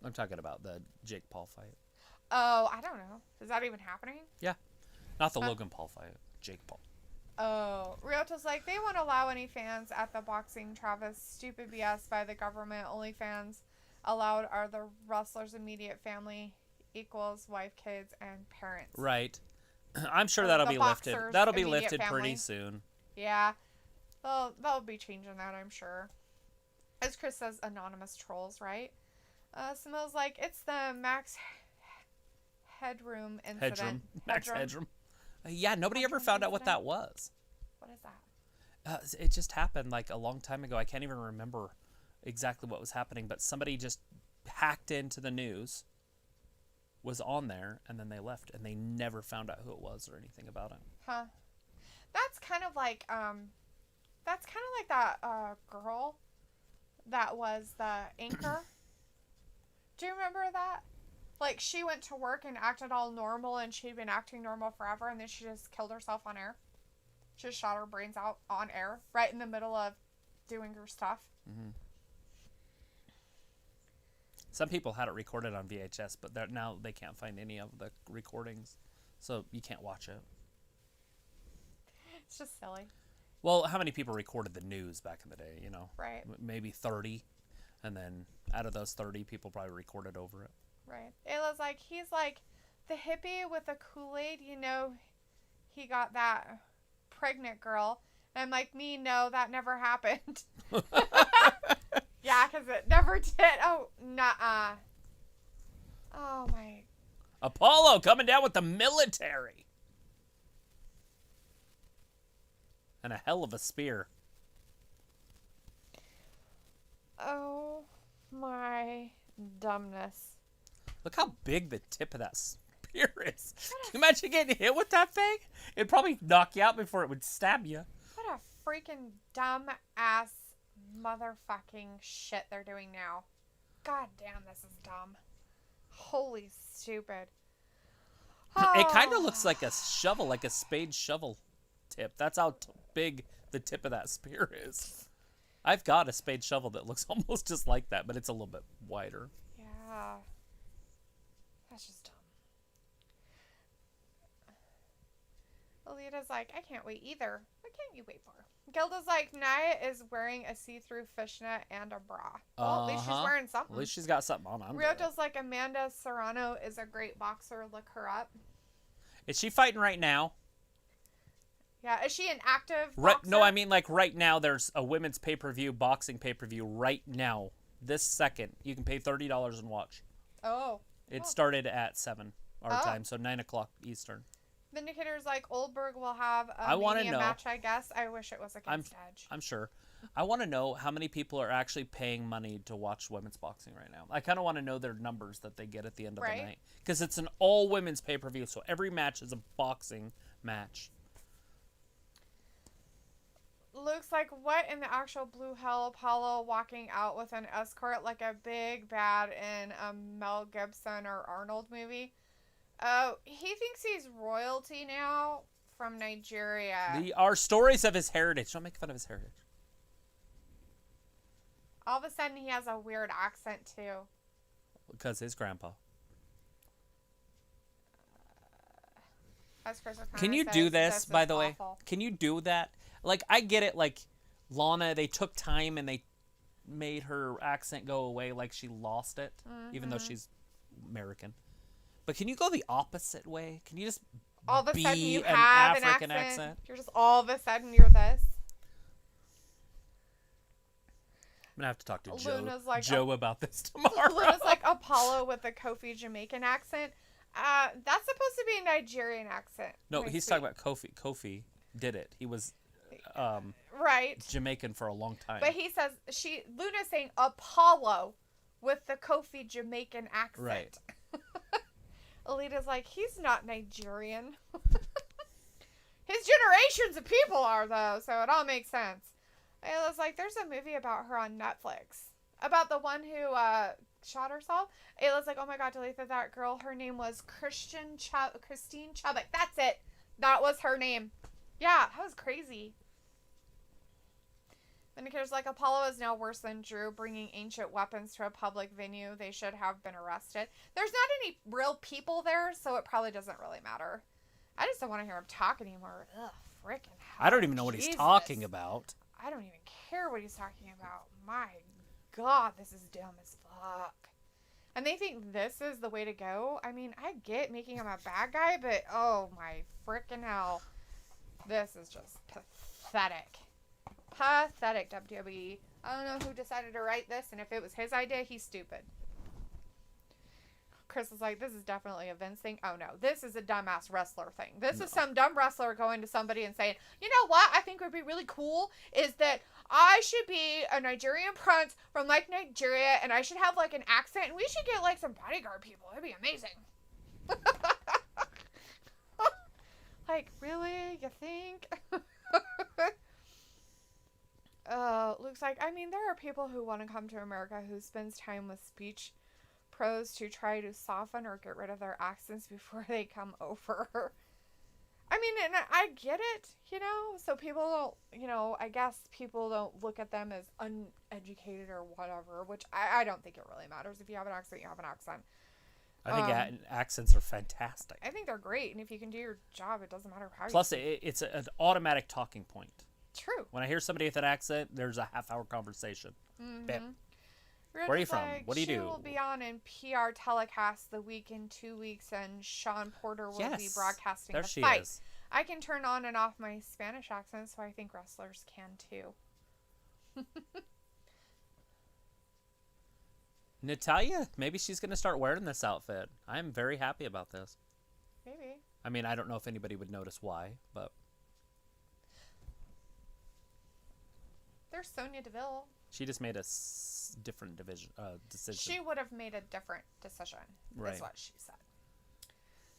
I'm talking about the Jake Paul fight. Oh, I don't know. Is that even happening? Yeah. Not the Logan Paul fight. Jake Paul. Oh. Ryoto's like, they won't allow any fans at the boxing, Travis. Stupid BS by the government. Only fans allowed are the wrestler's immediate family equals wife, kids, and parents. Right. I'm sure that'll be lifted. That'll be lifted pretty soon. Yeah. They'll be changing that, I'm sure. As Chris says, anonymous trolls, right? Simo's like, it's the Max Headroom incident. Max Headroom. Yeah, nobody ever found out what that was. What is that? It just happened like a long time ago. I can't even remember exactly what was happening, but somebody just hacked into the news, was on there, and then they left, and they never found out who it was or anything about it. Huh. That's kind of like that girl that was the anchor. Do you remember that? Like, she went to work and acted all normal, and she'd been acting normal forever, and then she just killed herself on air. She just shot her brains out on air, right in the middle of doing her stuff. Mm-hmm. Some people had it recorded on VHS, but now they can't find any of the recordings, so you can't watch it. It's just silly. Well, how many people recorded the news back in the day, you know? Right. Maybe 30, and then out of those 30, people probably recorded over it. Right. Ayla's like, he's like the hippie with the Kool-Aid, you know, he got that pregnant girl. And I'm like, no, that never happened. Yeah, because it never did. Oh, nuh-uh. Oh, my. Apollo coming down with the military. And a hell of a spear. Oh, my dumbness. Look how big the tip of that spear is. Can you imagine getting hit with that thing? It'd probably knock you out before it would stab you. What a freaking dumb-ass motherfucking shit they're doing now. God damn, this is dumb. Holy stupid. Oh. It kind of looks like a shovel, like a spade shovel tip. That's how big the tip of that spear is. I've got a spade shovel that looks almost just like that, but it's a little bit wider. Yeah. That's just dumb. Alita's like, I can't wait either. What can't you wait for? Gilda's like, Nia is wearing a see-through fishnet and a bra. Well, at least she's wearing something. At least she's got something on. Ryoto's like, Amanda Serrano is a great boxer. Look her up. Is she fighting right now? Yeah. Is she an active boxer? No, I mean like right now there's a women's pay-per-view, boxing pay-per-view right now. This second. You can pay $30 and watch. Oh. It started at 7 our time, so 9 o'clock Eastern. Vindicator's like, Oldberg will have a Mania match, I guess. I wish it was against Edge. I'm sure. I want to know how many people are actually paying money to watch women's boxing right now. I kind of want to know their numbers that they get at the end of the night. Because it's an all-women's pay-per-view, so every match is a boxing match. Luke's like, what in the actual blue hell? Apollo walking out with an escort like a big bad in a Mel Gibson or Arnold movie. Oh, he thinks he's royalty now from Nigeria. Our stories of his heritage. Don't make fun of his heritage. All of a sudden, he has a weird accent, too. Because his grandpa. Can you do this, by the way? Can you do that? Like, I get it, like, Lana, they took time and they made her accent go away like she lost it, even though she's American. But can you go the opposite way? Can you just All of a be sudden you an have an African accent. accent? You're just all of a sudden you're this. I'm gonna have to talk to Luna's like Joe about this tomorrow. Luna's like Apollo with a Kofi Jamaican accent. That's supposed to be a Nigerian accent. No, he's talking about Kofi. Kofi did it. He was right Jamaican for a long time. But he says Luna's saying Apollo with the Kofi Jamaican accent. Right. Alita's like, he's not Nigerian. His generations of people are, though, so it all makes sense. Ayla's like, there's a movie about her on Netflix. About the one who shot herself. Ayla's like, oh my god, Dalethea, that girl, her name was Christine Chubbuck. That's it. That was her name. Yeah, that was crazy. Then Nick's like, Apollo is now worse than Drew, bringing ancient weapons to a public venue. They should have been arrested. There's not any real people there, so it probably doesn't really matter. I just don't want to hear him talk anymore. Ugh, freaking hell. I don't even know what he's talking about. I don't even care what he's talking about. My god, this is dumb as fuck. And they think this is the way to go? I mean, I get making him a bad guy, but oh my freaking hell. This is just pathetic. Pathetic, WWE. I don't know who decided to write this, and if it was his idea, he's stupid. Chris is like, this is definitely a Vince thing. Oh no, this is a dumbass wrestler thing. This is some dumb wrestler going to somebody and saying, you know what I think would be really cool is that I should be a Nigerian prince from like Nigeria, and I should have like an accent, and we should get like some bodyguard people. It'd be amazing. Like, really? You think? Luke's like, I mean, there are people who want to come to America who spends time with speech pros to try to soften or get rid of their accents before they come over. I mean, and I get it, you know, so people don't, I guess people don't look at them as uneducated or whatever, which I don't think it really matters. If you have an accent, you have an accent. I think accents are fantastic. I think they're great, and if you can do your job, it doesn't matter how Plus, you it's an automatic talking point. True. When I hear somebody with an accent, there's a half-hour conversation. Mm-hmm. Where are you from? What do you do? She will be on in PR telecast the week in 2 weeks, and Sean Porter will be broadcasting the fight. Is. I can turn on and off my Spanish accent, so I think wrestlers can too. Natalia, maybe she's going to start wearing this outfit. I'm very happy about this. Maybe. I mean, I don't know if anybody would notice why, but... There's Sonya Deville. She just made a different decision. She would have made a different decision, right. Is what she said.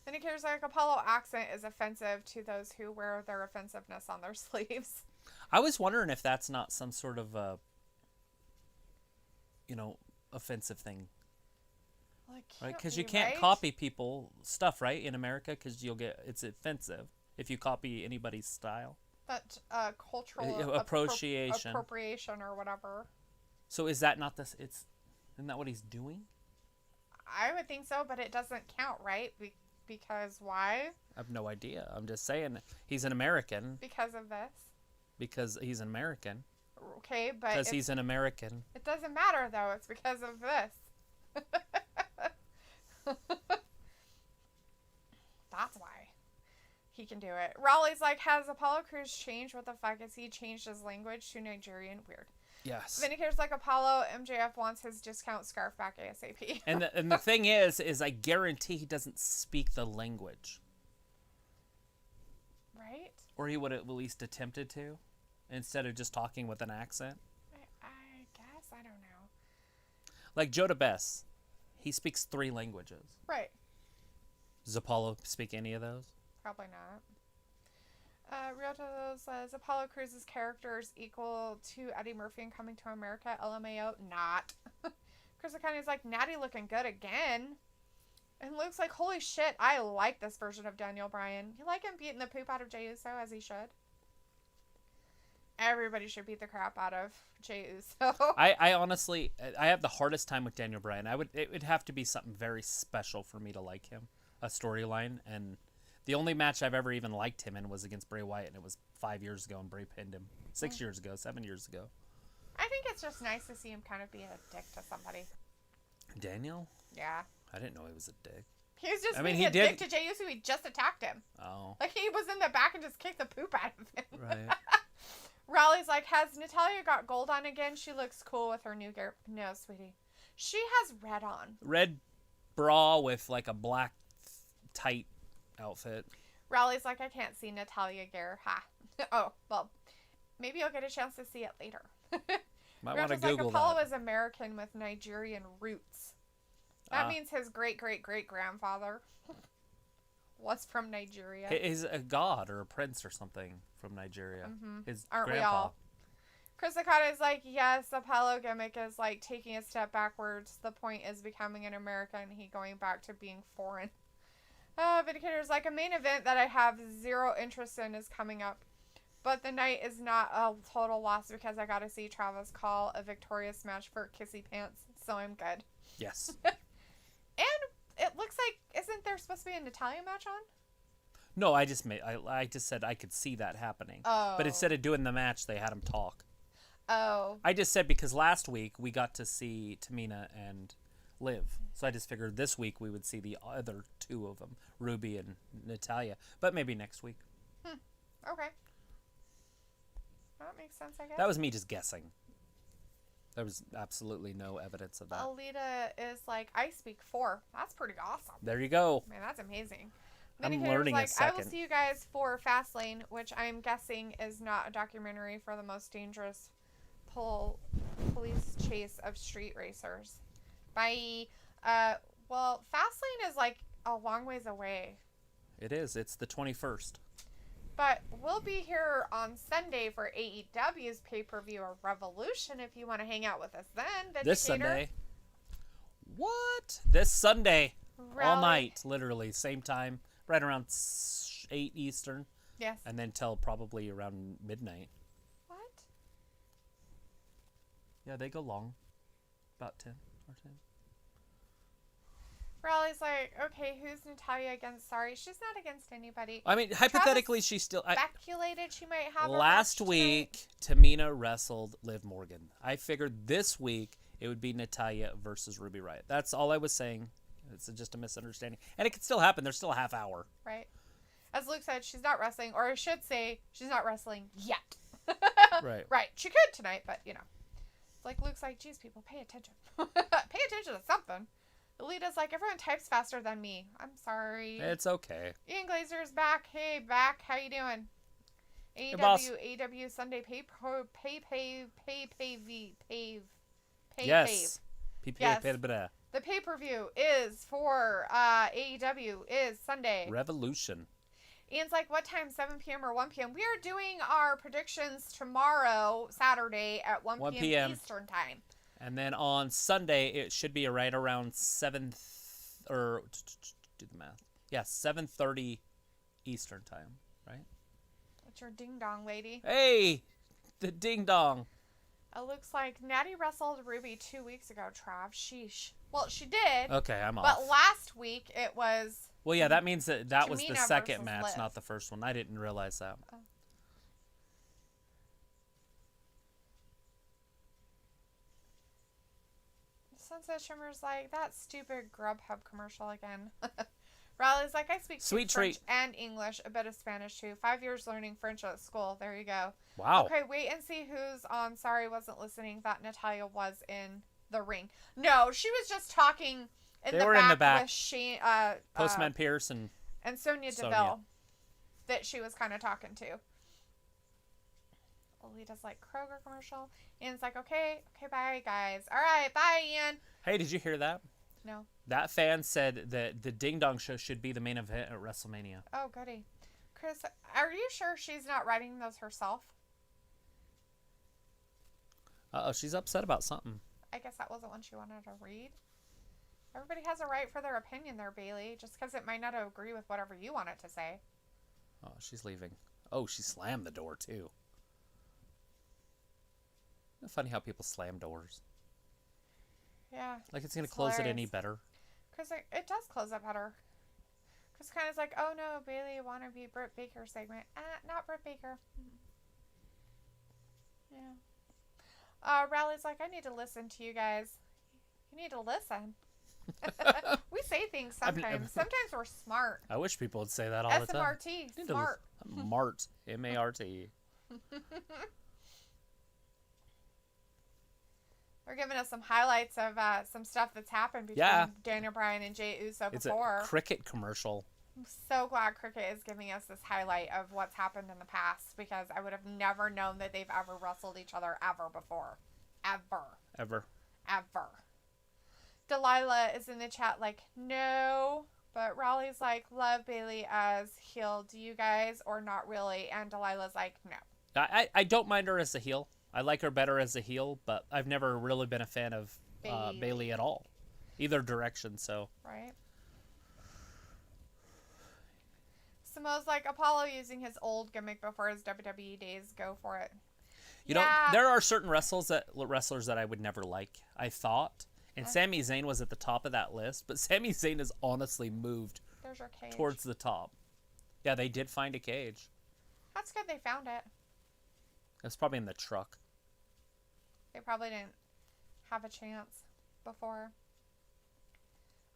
Then he cares like Apollo accent is offensive to those who wear their offensiveness on their sleeves. I was wondering if that's not some sort of, offensive thing. Right? Because you can't copy people stuff, right, in America, because it's offensive if you copy anybody's style. That cultural appropriation or whatever. So is that not this? Isn't that what he's doing? I would think so, but it doesn't count, right? Because why? I have no idea. I'm just saying he's an American. Because of this. Because he's an American. Okay, but because he's an American. It doesn't matter though. It's because of this. That's why. He can do it. Raleigh's like, has Apollo Crews changed? What the fuck? Has he changed his language to Nigerian? Weird. Yes. Vindicator's like, Apollo, MJF wants his discount scarf back ASAP. and the thing is I guarantee he doesn't speak the language. Right? Or he would have at least attempted to, instead of just talking with an accent. I guess. I don't know. Like Joe DeBess, he speaks 3 languages. Right. Does Apollo speak any of those? Probably not. Ryoto says, Apollo Crews' character is equal to Eddie Murphy in Coming to America. LMAO, not. Chris O'Connor's like, Natty looking good again. And Luke's like, holy shit, I like this version of Daniel Bryan. You like him beating the poop out of Jey Uso, as he should. Everybody should beat the crap out of Jey Uso. I honestly, I have the hardest time with Daniel Bryan. It would have to be something very special for me to like him. A storyline, and... The only match I've ever even liked him in was against Bray Wyatt, and it was 5 years ago, and Bray pinned him. 6 years ago, 7 years ago. I think it's just nice to see him kind of be a dick to somebody. Daniel? Yeah. I didn't know he was a dick. He was just I mean, being he a did. dick to Jey Uso. He just attacked him. Oh. Like, he was in the back and just kicked the poop out of him. Right. Riley's like, has Natalya got gold on again? She looks cool with her new gear. No, sweetie. She has red on. Red bra with like a black tight outfit. Riley's like, I can't see Natalya gear. Ha. Oh, well, maybe you'll get a chance to see it later. Might want to Like, Google Apollo that. is American with Nigerian roots. That means his great-great-great-grandfather was from Nigeria. He's a god or a prince or something from Nigeria. His Aren't we grandpa. all? Chris Okada is like, yes, Apollo gimmick is like taking a step backwards. The point is becoming an American. He going back to being foreign. Vindicator's like, a main event that I have zero interest in is coming up. But the night is not a total loss because I got to see Travis call a victorious match for Kissy Pants. So I'm good. Yes. And it looks like, isn't there supposed to be a Natalya match on? No, I just said I could see that happening. Oh. But instead of doing the match, they had him talk. Oh. I just said because last week we got to see Tamina and Liv. So I just figured this week we would see the other two of them, Ruby and Natalya. But maybe next week. Okay. That makes sense, I guess. That was me just guessing. There was absolutely no evidence of that. Alita is like, I speak 4. That's pretty awesome. There you go. Man, that's amazing. I'm Vindicator's learning a like, I will second. see you guys for Fastlane, which I'm guessing is not a documentary for the most dangerous police chase of street racers. Bye. Well, Fastlane is like a long ways away. It is. It's the 21st. But we'll be here on Sunday for AEW's pay-per-view or Revolution if you want to hang out with us then. Vindicator. This Sunday. What? This Sunday. Rally. All night, literally. Same time. Right around 8 Eastern. Yes. And then till probably around midnight. What? Yeah, they go long. About 10 or 10. Raleigh's like, okay, who's Natalya against? Sorry, she's not against anybody. I mean, hypothetically, she's still... Speculated she might have a last match week, tonight. Tamina wrestled Liv Morgan. I figured this week it would be Natalya versus Ruby Riott. That's all I was saying. It's just a misunderstanding. And it could still happen. There's still a half hour. Right. As Luke said, she's not wrestling, or I should say, she's not wrestling yet. Right. Right. She could tonight, but, It's like Luke's like, geez, people, pay attention. Pay attention to something. Alita's like, everyone types faster than me. I'm sorry. It's okay. Ian Glazer's back. Hey, back. How you doing? AEW, boss. AEW Sunday Yes. Yes. PPA. The pay-per-view is for AEW is Sunday. Revolution. Ian's like, what time? 7 p.m. or 1 p.m.? We are doing our predictions tomorrow, Saturday, at 1 p.m. Eastern time. And then on Sunday, it should be right around 7... Or... Do the math. Yeah, 7:30 Eastern time, right? What's your ding-dong, lady? Hey! The ding-dong. It looks like Natty wrestled Ruby 2 weeks ago, Trav. Sheesh. Well, she did. Okay, I'm off. But last week, it was... Well, yeah, that means that was the Tamina second versus match, Liv. not the first one. I didn't realize that. Oh. Sunset Shimmer's like, that stupid Grubhub commercial again. Riley's like, I speak Sweet French treat. and English, a bit of Spanish too. 5 years learning French at school. There you go. Wow. Okay, wait and see who's on. Sorry, wasn't listening. That Natalya was in the ring. No, she was just talking They were in the back. with Shane, Postman Pierce and Sonya Sonya. Deville that she was kind of talking to. Alita's like, Kroger commercial. Ian's like, okay, bye, guys. All right, bye, Ian. Hey, did you hear that? No. That fan said that the Ding Dong Show should be the main event at WrestleMania. Oh, goody. Chris, are you sure she's not writing those herself? Uh-oh, she's upset about something. I guess that wasn't one she wanted to read. Everybody has a right for their opinion there, Bailey, just because it might not agree with whatever you want it to say. Oh, she's leaving. Oh, she slammed the door, too. Isn't it funny how people slam doors? Yeah. Like it's going to close it any better. Chris, it does close it better. Chris kind of is like, oh no, Bailey, want to be Britt Baker segment. Not Britt Baker. Yeah. Riley's like, I need to listen to you guys. You need to listen. We say things sometimes. Sometimes we're smart. I wish people would say that all the time. SMRT, smart. Mart, M-A-R-T. They're giving us some highlights of some stuff that's happened between Daniel Bryan and Jey Uso before. It's a cricket commercial. I'm so glad Cricket is giving us this highlight of what's happened in the past, because I would have never known that they've ever wrestled each other ever before. Ever. Delilah is in the chat like, no. But Raleigh's like, love Bailey as heel. Do you guys, or not really? And Delilah's like, no. I don't mind her as a heel. I like her better as a heel, but I've never really been a fan of Bailey at all. Either direction, so. Right. Samoa's like, Apollo using his old gimmick before his WWE days. Go for it. You know, there are certain wrestlers that I would never like, I thought. And Sami Zayn was at the top of that list. But Sami Zayn has honestly moved towards the top. Yeah, they did find a cage. That's good they found it. It's probably in the truck. They probably didn't have a chance before.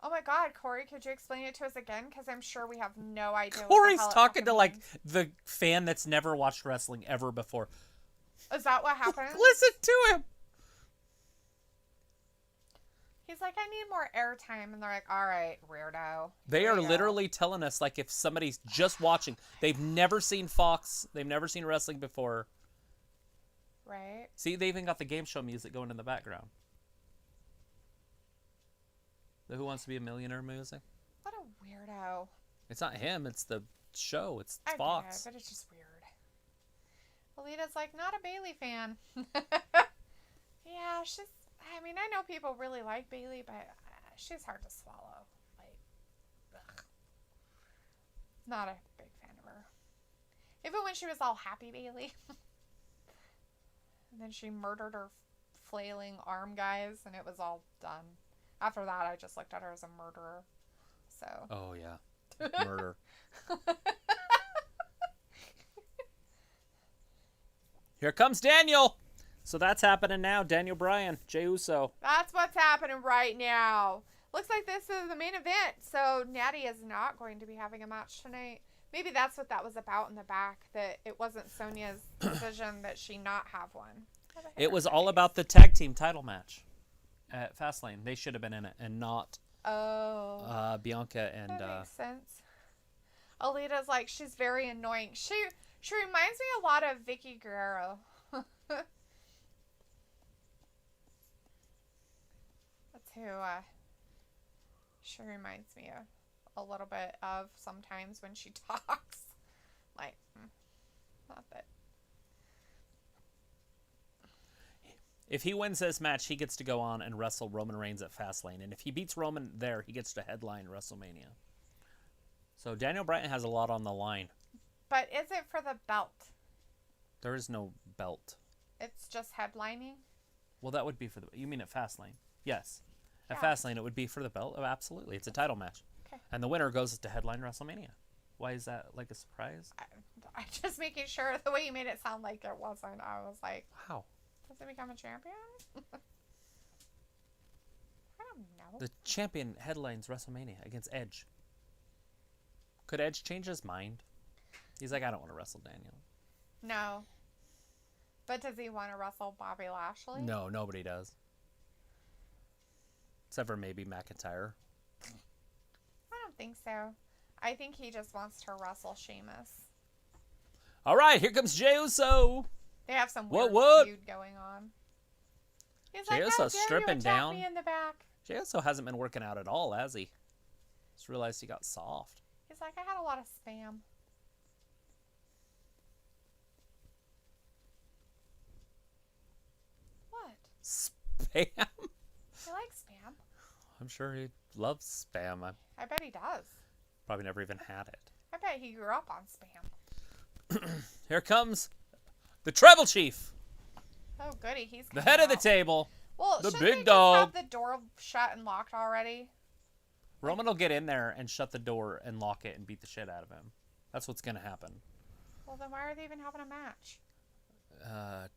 Oh my God, Corey, could you explain it to us again? Because I'm sure we have no idea. Corey's talking to like the fan that's never watched wrestling ever before. Is that what happened? Listen to him. He's like, I need more airtime. And they're like, all right, weirdo. They are literally telling us, like, if somebody's just watching, they've never seen Fox, they've never seen wrestling before. Right. See, they even got the game show music going in the background. The Who Wants to Be a Millionaire music. What a weirdo. It's not him, it's the show. It's I Fox. Get it, but it's just weird. Alita's like, not a Bailey fan. Yeah, she's... I mean, I know people really like Bailey, but she's hard to swallow. Like, ugh. Not a big fan of her. Even when she was all happy Bailey. And then she murdered her flailing arm guys, and it was all done. After that, I just looked at her as a murderer. So. Oh, yeah. Murder. Here comes Daniel. So that's happening now. Daniel Bryan, Jey Uso. That's what's happening right now. Looks like this is the main event. So Natty is not going to be having a match tonight. Maybe that's what that was about in the back. That it wasn't Sonia's decision that she not have one. It was all about the tag team title match at Fastlane. They should have been in it and not Bianca and... That makes sense. Alita's like, she's very annoying. She reminds me a lot of Vicky Guerrero. That's who she reminds me of a little bit of sometimes when she talks. Like, not that. If he wins this match, he gets to go on and wrestle Roman Reigns at Fastlane. And if he beats Roman there, he gets to headline WrestleMania. So Daniel Bryan has a lot on the line. But is it for the belt? There is no belt. It's just headlining? Well, that would be for the... You mean at Fastlane? Yes. At Fastlane, it would be for the belt? Oh, absolutely. It's a title match. Okay. And the winner goes to headline WrestleMania. Why is that like a surprise? I'm just making sure the way you made it sound like it wasn't. I was like... How? Does it become a champion? I don't know. The champion headlines WrestleMania against Edge. Could Edge change his mind? He's like, I don't want to wrestle Daniel. No. But does he want to wrestle Bobby Lashley? No, nobody does. Except for maybe McIntyre. I don't think so. I think he just wants to wrestle Sheamus. All right, here comes Jey Uso. They have some weird feud going on. He's Jey like, Uso's stripping down. Me in the back. Jey Uso hasn't been working out at all, has he? Just realized he got soft. He's like, I had a lot of spam. What? Spam? He likes spam. I'm sure he loves spam. I bet he does. Probably never even had it. I bet he grew up on spam. Here comes the Tribal Chief. Oh, goody. He's the head of the table. Well, the big big they dog. Just have the door shut and locked already? Roman will get in there and shut the door and lock it and beat the shit out of him. That's what's going to happen. Well, then why are they even having a match?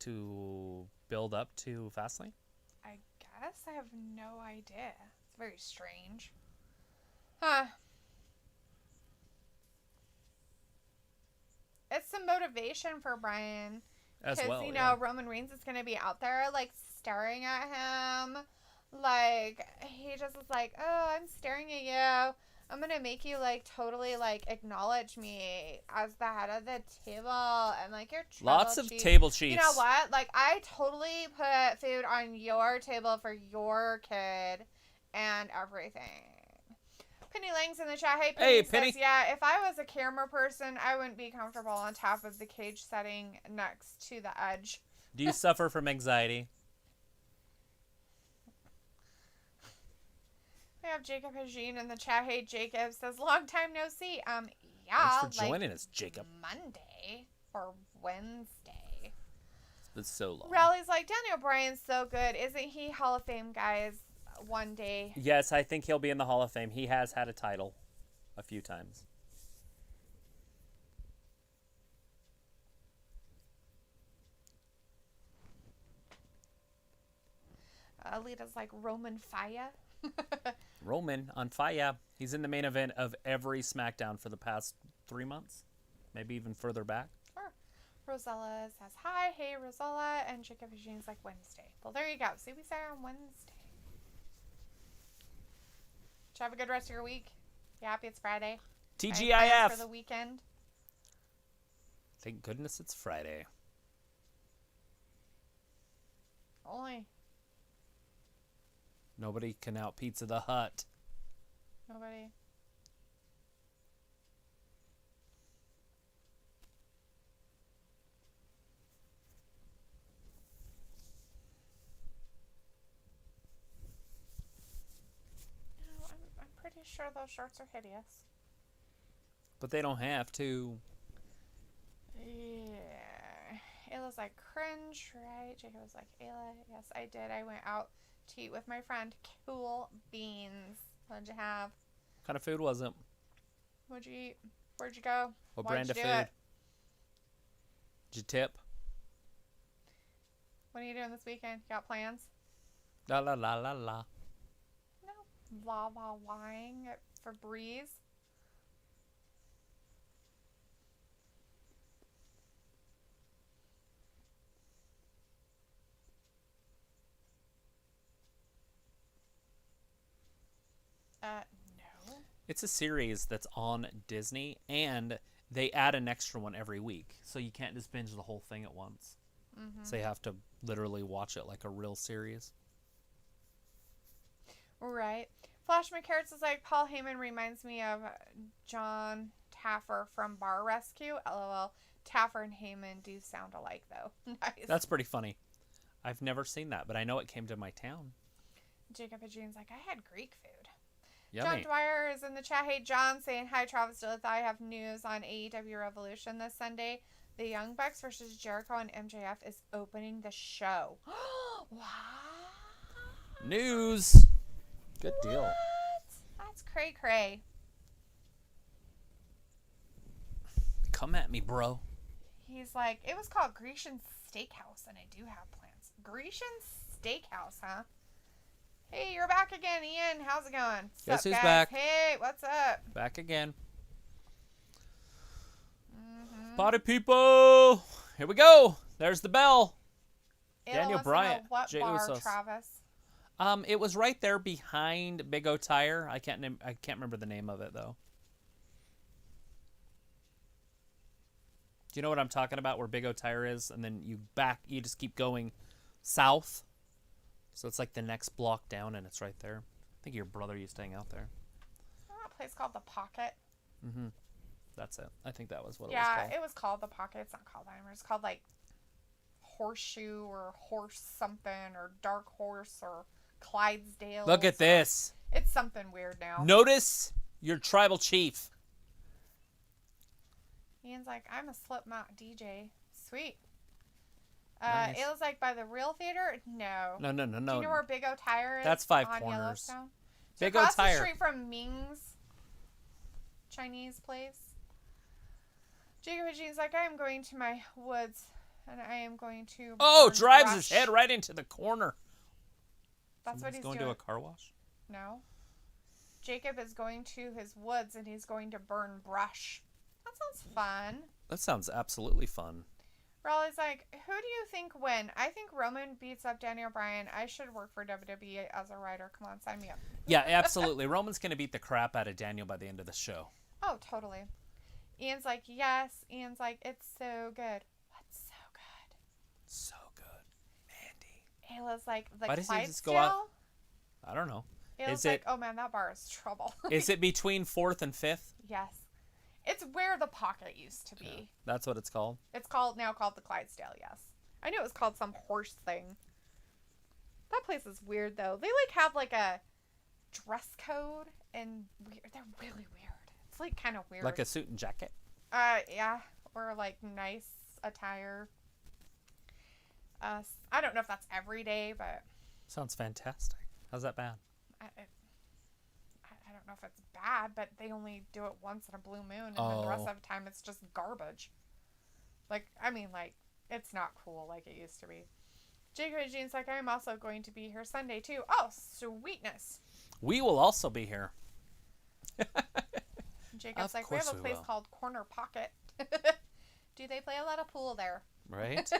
To build up to Fastlane? I guess. I have no idea. It's Very strange. Huh. It's some motivation for Brian. As well, Because, yeah. Roman Reigns is going to be out there, like, staring at him. Like, he just is like, oh, I'm staring at you. I'm going to make you, like, totally, like, acknowledge me as the head of the table. And, like, your Lots of table chiefs. You know what? Like, I totally put food on your table for your kid and everything. Penny Lang's in the chat. Hey, Penny says, yeah, if I was a camera person, I wouldn't be comfortable on top of the cage setting next to the edge. Do you suffer from anxiety? We have Jacob Hagin in the chat. Hey, Jacob says, long time no see. Yeah. Thanks for joining us, Jacob. Monday or Wednesday. It's been so long. Rally's like, Daniel Bryan's so good. Isn't he Hall of Fame, guys? One day. Yes, I think he'll be in the Hall of Fame. He has had a title a few times. Alita's like Roman Fire. Roman on fire. He's in the main event of every SmackDown for the past 3 months. Maybe even further back. Sure. Rosella says, hi. Hey, Rosella. And Jacob Eugene's like, Wednesday. Well, there you go. See, we say on Wednesday. Did you have a good rest of your week? You happy it's Friday? TGIF. For the weekend? Thank goodness it's Friday. Only. Nobody can out Pizza the Hut. Nobody. No, I'm pretty sure those shorts are hideous. But they don't have to. Yeah. Ayla's like, cringe, right? Jacob was like, Ayla, yes, I did. I went out to eat with my friend. Cool beans. What'd you have? What kind of food was it? What'd you eat? Where'd you go? What Why'd brand you of do food? it? Did you tip? What are you doing this weekend? Got plans? La la la la la. No. La la lying for Breeze. No. It's a series that's on Disney, and they add an extra one every week. So you can't just binge the whole thing at once. Mm-hmm. So you have to literally watch it like a real series. Right. Flash McCarrots is like, Paul Heyman reminds me of John Taffer from Bar Rescue. LOL. Taffer and Heyman do sound alike, though. Nice. That's pretty funny. I've never seen that, but I know it came to my town. Jacob Adrian's like, I had Greek food. Yummy. John Dwyer is in the chat. Hey, John, saying, hi, Travis Dalethea. I have news on AEW Revolution this Sunday. The Young Bucks versus Jericho and MJF is opening the show. Wow. News. Good deal. That's cray-cray. Come at me, bro. He's like, it was called Grecian Steakhouse, and I do have plans. Grecian Steakhouse, huh? Hey, you're back again, Ian. How's it going? Guess who's guys? back? Hey, what's up? Back again. Mm-hmm. Party people. Here we go. There's the bell. Daniel Bryan. What Jey bar, Usos. Travis? It was right there behind Big O Tire. I can't remember the name of it though. Do you know what I'm talking about? Where Big O Tire is, and then you just keep going south. So it's like the next block down, and it's right there. I think your brother used to hang out there. Isn't that place called the Pocket? Mm-hmm. That's it. I think that was what it was Yeah, called. it was called the Pocket. It's not called that anymore. It's called like Horseshoe or Horse something or Dark Horse or Clydesdale. Look at this. It's something weird now. Notice your tribal chief. Ian's like, I'm a Slipknot DJ. Sweet. Nice. It was like by the Real Theater? No. No. Do you know where Big O Tire is? That's Five on Corners. Yellowstone? Big O across the Tire. street from Ming's Chinese place. Jacob Jean's like, I am going to my woods and I am going to. Oh, burn drives brush. his head right into the corner. That's what he's going doing. to a car wash. No. Jacob is going to his woods and he's going to burn brush. That sounds fun. That sounds absolutely fun. Raleigh's like, who do you think win? I think Roman beats up Daniel Bryan. I should work for WWE as a writer. Come on, sign me up. Yeah, absolutely. Roman's going to beat the crap out of Daniel by the end of the show. Oh, totally. Ian's like, yes. Ian's like, it's so good. What's so good? So good. Mandy. Ayla's like, the Why does he just go Clydesdale? out? I don't know. Ayla's like, oh man, that bar is trouble. Is it between 4th and 5th? Yes. It's where the pocket used to be. Yeah, that's what it's called? It's now called the Clydesdale, yes. I knew it was called some horse thing. That place is weird, though. They, have, a dress code, and they're really weird. It's, kind of weird. Like a suit and jacket? Yeah. Or, nice attire. I don't know if that's every day, but... Sounds fantastic. How's that bad? I don't know if it's bad, but they only do it once in a blue moon, and then the rest of the time it's just garbage. It's not cool like it used to be. Jacob and Jean's like, I'm also going to be here Sunday, too. Oh, sweetness. We will also be here. Jacob's like, we have a place called Corner Pocket. Do they play a lot of pool there? Right?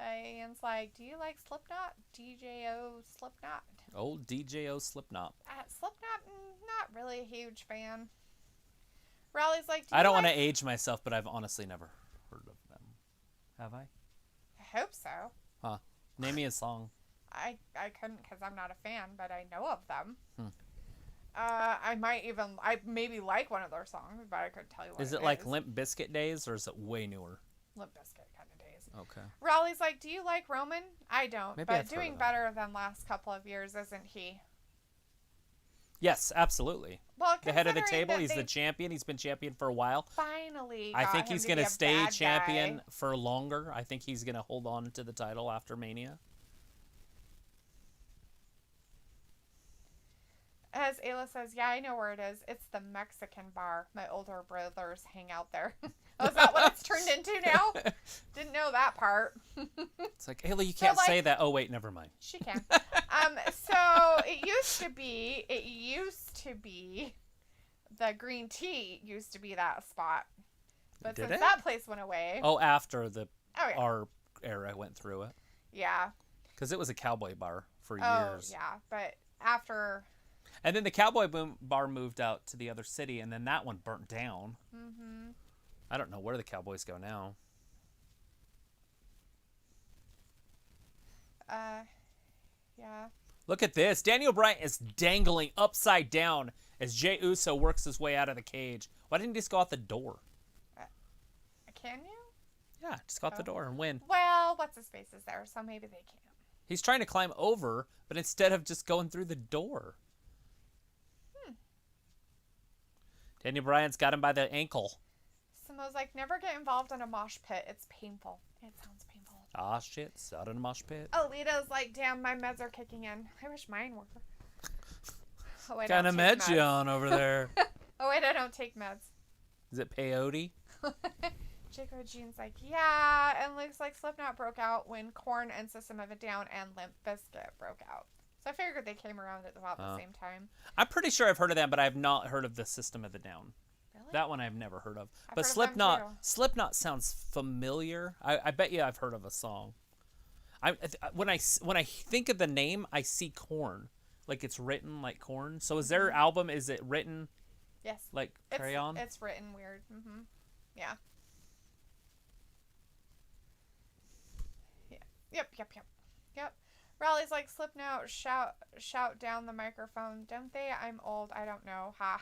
Ian's like, do you like Slipknot? DJO Slipknot? Old DJO Slipknot. Slipknot, not really a huge fan. Raleigh's like, I don't want to age myself, but I've honestly never heard of them. Have I? I hope so. Huh. Name me a song. I couldn't because I'm not a fan, but I know of them. I maybe like one of their songs, but I couldn't tell you what it is. Is it like Limp Bizkit days, or is it way newer? Limp Bizkit kind of days. Okay. Raleigh's like, do you like Roman? I don't, Maybe but I've heard doing of better than last couple of years, isn't he? Yes, absolutely. Well, the head of the considering table, he's the champion. He's been champion for a while. Finally, I think he's going to stay bad champion guy. for longer. I think he's going to hold on to the title after Mania. As Ayla says, yeah, I know where it is. It's the Mexican bar. My older brothers hang out there. Oh, is that what it's turned into now? Didn't know that part. It's like, Ayla, you can't say that. Oh, wait, never mind. She can. So it used to be, the green tea used to be that spot. But since that place went away. Oh, after our era went through it. Yeah. Because it was a cowboy bar for years. Oh, yeah. But after... And then the cowboy bar moved out to the other city, and then that one burnt down. Mm-hmm. I don't know where the Cowboys go now. Yeah. Look at this. Daniel Bryan is dangling upside down as Jey Uso works his way out of the cage. Why didn't he just go out the door? Can you? Yeah, just go out the door and win. Well, what's his face is there, so maybe they can't. He's trying to climb over, but instead of just going through the door. Daniel Bryan's got him by the ankle. Simo's like, never get involved in a mosh pit. It's painful. It sounds painful. Ah, shit. It's out in a mosh pit. Alita's like, damn, my meds are kicking in. I wish mine were. Oh, wait, kind of meds you on over there. Oh, wait, I don't take meds. Is it peyote? Jacob Jean's like, yeah, and looks like Slipknot broke out when Korn and System of a Down and Limp Bizkit broke out. So I figured they came around at about the same time. I'm pretty sure I've heard of them, but I have not heard of the System of a Down. Really? That one I've never heard of. I've but heard of them too. Slipknot sounds familiar. I bet you I've heard of a song. When I think of the name, I see Korn. Like it's written like Korn. So is their album, is it written yes. like Crayon? It's written weird. Mm-hmm. Yeah. Yep. Raleigh's like, Slipknot, shout down the microphone. Don't they? I'm old. I don't know. Ha.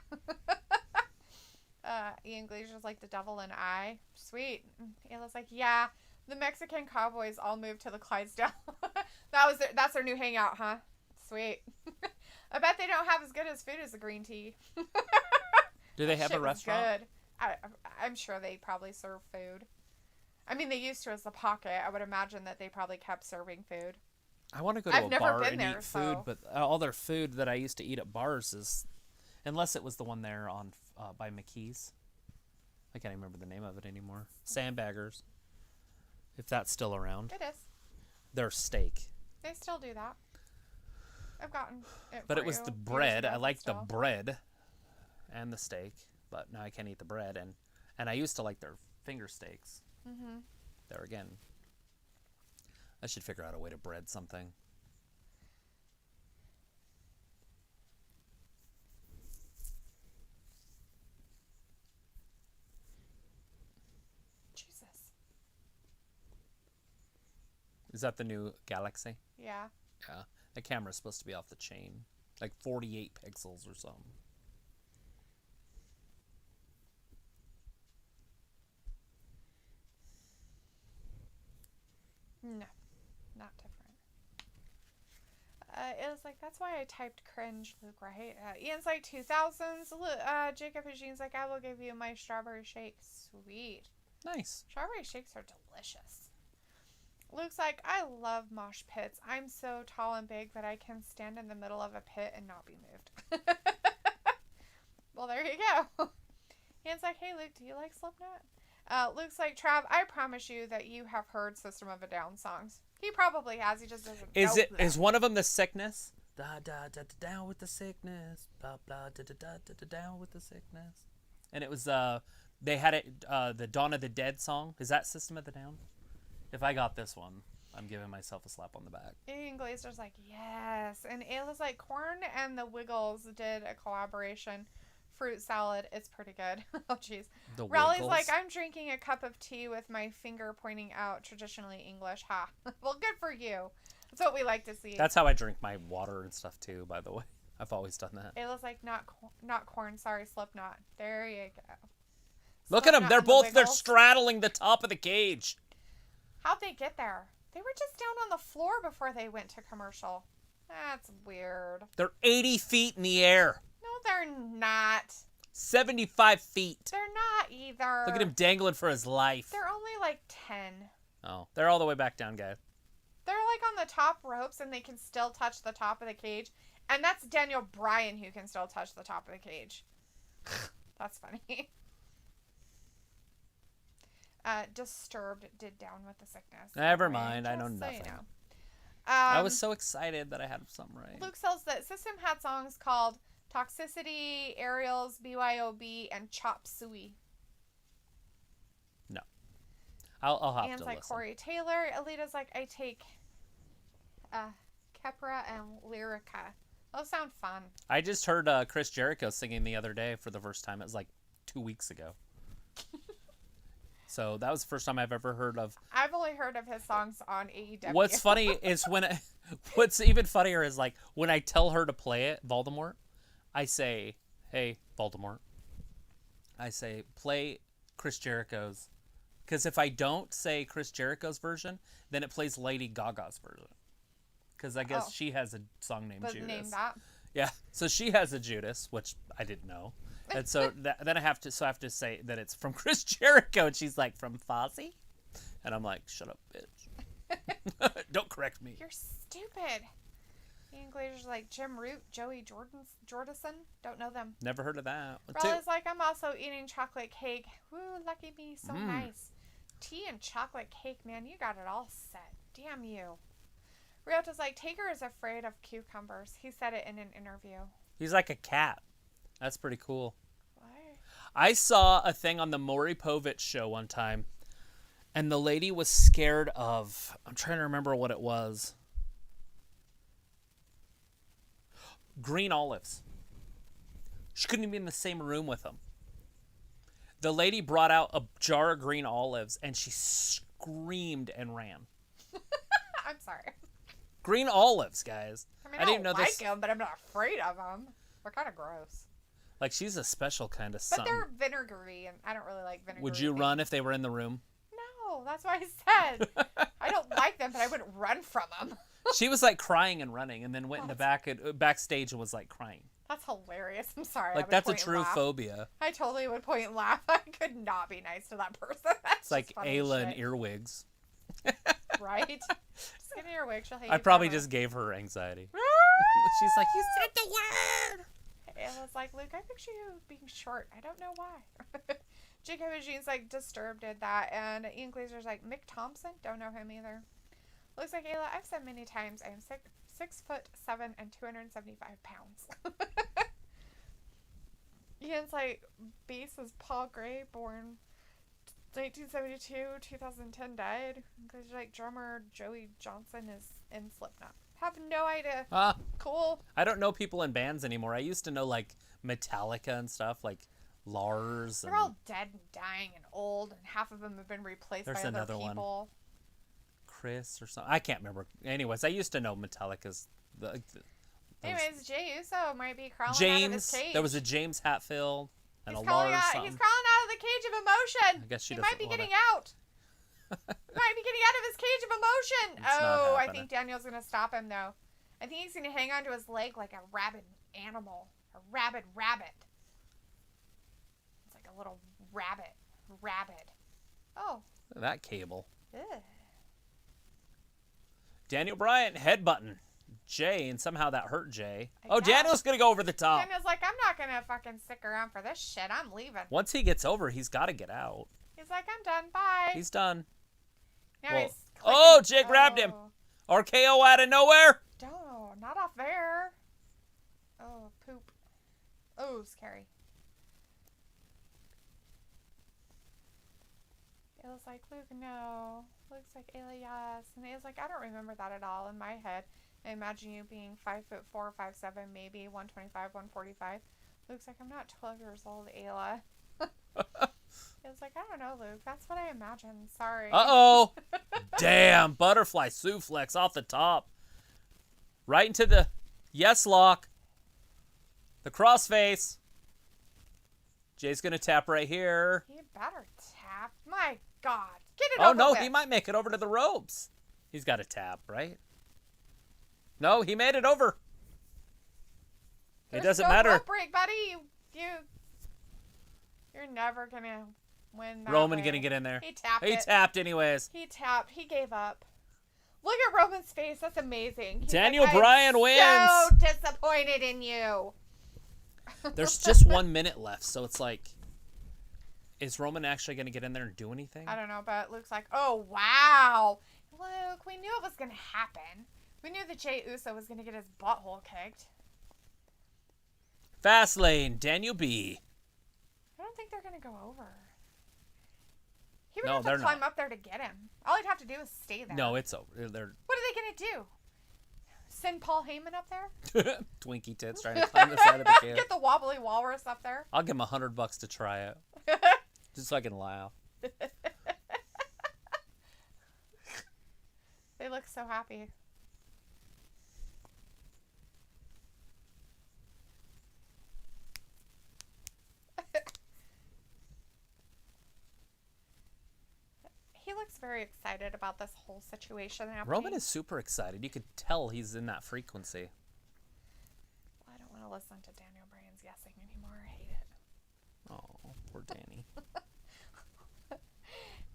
Ian Glazer's like, the devil and I. Sweet. Ayla's like, yeah. The Mexican Cowboys all moved to the Clydesdale. That's their new hangout, huh? Sweet. I bet they don't have as good as food as the green tea. Do they have a restaurant? Good. I'm sure they probably serve food. I mean, they used to as the pocket. I would imagine that they probably kept serving food. I want to go to a bar and eat food, but all their food that I used to eat at bars is, unless it was the one there on by McKee's. I can't even remember the name of it anymore. Sandbaggers, if that's still around. It is. Their steak. They still do that. I've gotten it. But for it was you the years bread. ago, I liked the still. bread and the steak, but now I can't eat the bread. And I used to like their finger steaks. Mm-hmm. There again. I should figure out a way to bread something. Jesus. Is that the new Galaxy? Yeah. Yeah. The camera's supposed to be off the chain. Like 48 pixels or something. No, not different. It was like, that's why I typed cringe, Luke, right? Ian's like 2000s. Jacob Eugene's like, I will give you my strawberry shake. Sweet. Nice. Strawberry shakes are delicious. Luke's like, I love mosh pits. I'm so tall and big that I can stand in the middle of a pit and not be moved. Well, there you go. Ian's like, hey, Luke, do you like Slipknot? Luke's like, Trav, I promise you that you have heard System of a Down songs. He probably has. He just doesn't know them. Is one of them The Sickness? Da da da da down with the sickness. Blah blah da da da da da down with the sickness. And it was they had it the Dawn of the Dead song. Is that System of the Down? If I got this one, I'm giving myself a slap on the back. Ian Glazer's like, yes. And Ayla's like, Korn and the Wiggles did a collaboration. Fruit salad. It's pretty good. Oh, jeez. Raleigh's like, I'm drinking a cup of tea with my finger pointing out, traditionally English. Ha. Well, good for you. That's what we like to see. That's how I drink my water and stuff, too, by the way. I've always done that. Ayla's like, not Korn. Sorry, Slipknot. There you go. Look at them. They're Slipknot and they're Wiggles. straddling the top of the cage. How'd they get there? They were just down on the floor before they went to commercial. That's weird. They're 80 feet in the air. No, they're not. 75 feet. They're not either. Look at him dangling for his life. They're only like 10. Oh, they're all the way back down, guys. They're like on the top ropes and they can still touch the top of the cage. And that's Daniel Bryan who can still touch the top of the cage. That's funny. Disturbed did Down with the Sickness. Never mind. I know Just so nothing. you know. I was so excited that I had something right. Luke sells that System had songs called Toxicity, Aerials, BYOB, and Chop Suey. No. I'll have Ian's to like listen. Corey Taylor. Alita's like, I take Kepra and Lyrica. Those sound fun. I just heard Chris Jericho singing the other day for the first time. It was like 2 weeks ago. So that was the first time I've ever heard of. I've only heard of his songs on AEW. What's funny is what's even funnier is like when I tell her to play it, Voldemort, I say, hey, Voldemort, I say, play Chris Jericho's. Because if I don't say Chris Jericho's version, then it plays Lady Gaga's version. Because I guess she has a song named Judas. Name that. Yeah, so she has a Judas, which I didn't know. And so then I have to say that it's from Chris Jericho, and she's like, from Fozzy? And I'm like, shut up, bitch. Don't correct me. You're stupid. Ian Glazer's like, Jim Root, Joey Jordison. Don't know them. Never heard of that. Raleigh's like, I'm also eating chocolate cake. Woo, lucky me, so nice. Tea and chocolate cake, man, you got it all set. Damn you. Ryota's like, Taker is afraid of cucumbers. He said it in an interview. He's like a cat. That's pretty cool. What? I saw a thing on the Maury Povich show one time, and the lady was scared of, I'm trying to remember what it was. Green olives. She couldn't even be in the same room with them. The lady brought out a jar of green olives, and she screamed and ran. I'm sorry. Green olives, guys. I mean, I didn't know like this. them, but I'm not afraid of them. They're kind of gross. Like, she's a special kind of But something. they're vinegary, and I don't really like vinegary. Would you run if they were in the room? No, that's what I said. I don't like them, but I wouldn't run from them. She was like crying and running, and then went in the backstage and was like crying. That's hilarious. I'm sorry. Like, that's a true phobia. I totally would point and laugh. I could not be nice to that person. That's It's like funny Ayla shit. and earwigs. Right? Just give me your wig. She'll hate I you probably forever. just gave her anxiety. She's like, you said the word. Ayla's like, Luke, I picture you being short. I don't know why. Jacob Eugene's like, Disturbed did that. And Ian Glazer's like, Mick Thompson? Don't know him either. Looks like, Ayla, I've said many times I am sick 6'7" and 275 pounds. Ian's like, base is Paul Gray, born 1972, 2010 died. Because like drummer Joey Johnson is in Slipknot. Have no idea. Cool. I don't know people in bands anymore. I used to know like Metallica and stuff, like Lars. They're all dead and dying and old, and half of them have been replaced by other people. One. Chris or something. I can't remember. Anyways, I used to know Metallica's. Anyways, Jey Uso might be crawling out of his cage. There was a James Hatfield and he's a Lars. He's crawling out of the cage of emotion. I guess she might be getting out. Might be getting out of his cage of emotion. I think Daniel's going to stop him, though. I think he's going to hang onto his leg like a rabid animal. A rabid rabbit. It's like a little rabbit. Oh. That cable. Ugh. Daniel Bryan headbutting Jey, and somehow that hurt Jey. Daniel's going to go over the top. Daniel's like, I'm not going to fucking stick around for this shit. I'm leaving. Once he gets over, he's got to get out. He's like, I'm done. Bye. He's done. Now Jey grabbed him. RKO out of nowhere. Oh, not off there. Oh, poop. Oh, scary. It was like, Luke, no. Luke's like, Ayla, yes. And it was like, I don't remember that at all in my head. I imagine you being 5'4", 5'7", maybe 125, 145. Luke's like, I'm not 12 years old, Ayla. It was like, I don't know, Luke. That's what I imagined. Sorry. Uh-oh. Damn. Butterfly suplex off the top. Right into the yes lock. The crossface. Jay's going to tap right here. He better tap. My God. Get it over with. Oh, no. He might make it over to the ropes. He's got to tap, right? No, he made it over. It doesn't matter. Rope break, buddy. You're never going to win that Roman way. going to get in there. He tapped He tapped anyways. He tapped. He gave up. Look at Roman's face. That's amazing. He's Daniel like, Bryan wins. I'm so disappointed in you. There's just 1 minute left, so it's like, is Roman actually going to get in there and do anything? I don't know, but Luke's like, oh, wow. Luke, we knew it was going to happen. We knew that Jey Uso was going to get his butthole kicked. Fastlane, Daniel B. I don't think they're going to go over. He would have to climb up there to get him. All he'd have to do is stay there. No, it's over. What are they going to do? Send Paul Heyman up there? Twinkie tits trying to climb the side of the cage. Get the wobbly walrus up there. I'll give him $100 to try it. Just so I can laugh. They look so happy. He looks very excited about this whole situation happening. Roman is super excited. You could tell he's in that frequency. Well, I don't want to listen to Daniel Bryan's yesing anymore. I hate it. Oh, poor Danny.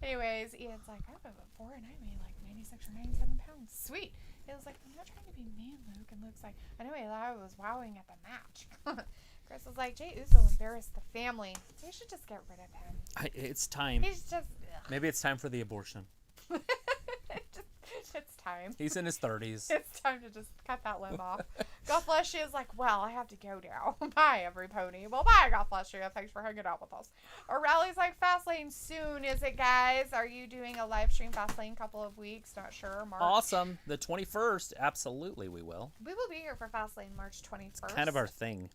Anyways, Ian's like, I've been before and I made like 96 or 97 pounds. Sweet. It was like, I'm not trying to be mean, Luke. And Luke's like, I know I was wowing at the match. Chris was like, Jey Uso embarrassed the family. They should just get rid of him. It's time. He's just... Maybe it's time for the abortion. It's time. He's in his 30s. It's time to just cut that limb off. God bless you is like, well, I have to go now. Bye, every pony. Well, bye, God bless you. Thanks for hanging out with us. Our rally's like Fastlane soon, is it, guys? Are you doing a live stream Fastlane couple of weeks? Not sure. March. Awesome. The 21st. Absolutely, we will. We will be here for Fastlane March 21st. It's kind of our thing.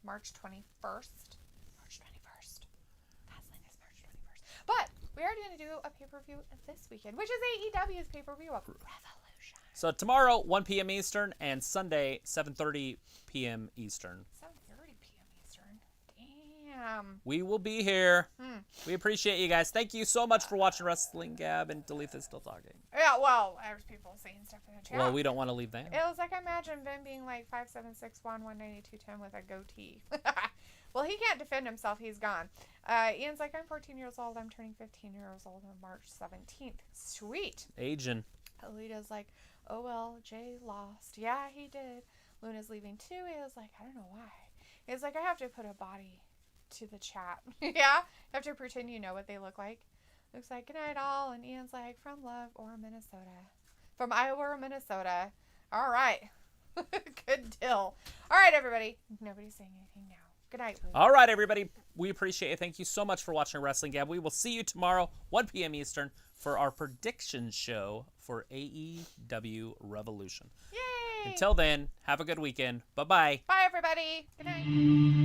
March 21st. March 21st. Fastlane is March 21st. But we are going to do a pay-per-view this weekend, which is AEW's pay-per-view of Revolution. So tomorrow, 1 p.m. Eastern, and Sunday, 7:30 p.m. Eastern. 7:30 p.m. Eastern. Damn. We will be here. We appreciate you guys. Thank you so much for watching Wrestling Gab, and Dalethea still talking. Yeah, well, there's people saying stuff in the chat. Well, we don't want to leave them. It was like, imagine Ben being like 5'7", 6'1", 190, 210 with a goatee. Well, he can't defend himself. He's gone. Ian's like, I'm 14 years old. I'm turning 15 years old on March 17th. Sweet. Aging. Alita's like, oh, well, Jay lost. Yeah, he did. Luna's leaving too. He was like, I don't know why. He's like, I have to put a body to the chat. Yeah? You have to pretend you know what they look like. Looks like, good night, all. And Ian's like, from Love or Minnesota. From Iowa or Minnesota. All right. Good deal. All right, everybody. Nobody's saying anything now. Good night, Luke. All right, everybody. We appreciate it. Thank you so much for watching Wrestling Gab. We will see you tomorrow, 1 p.m. Eastern, for our prediction show for AEW Revolution. Yay! Until then, have a good weekend. Bye-bye. Bye, everybody. Good night.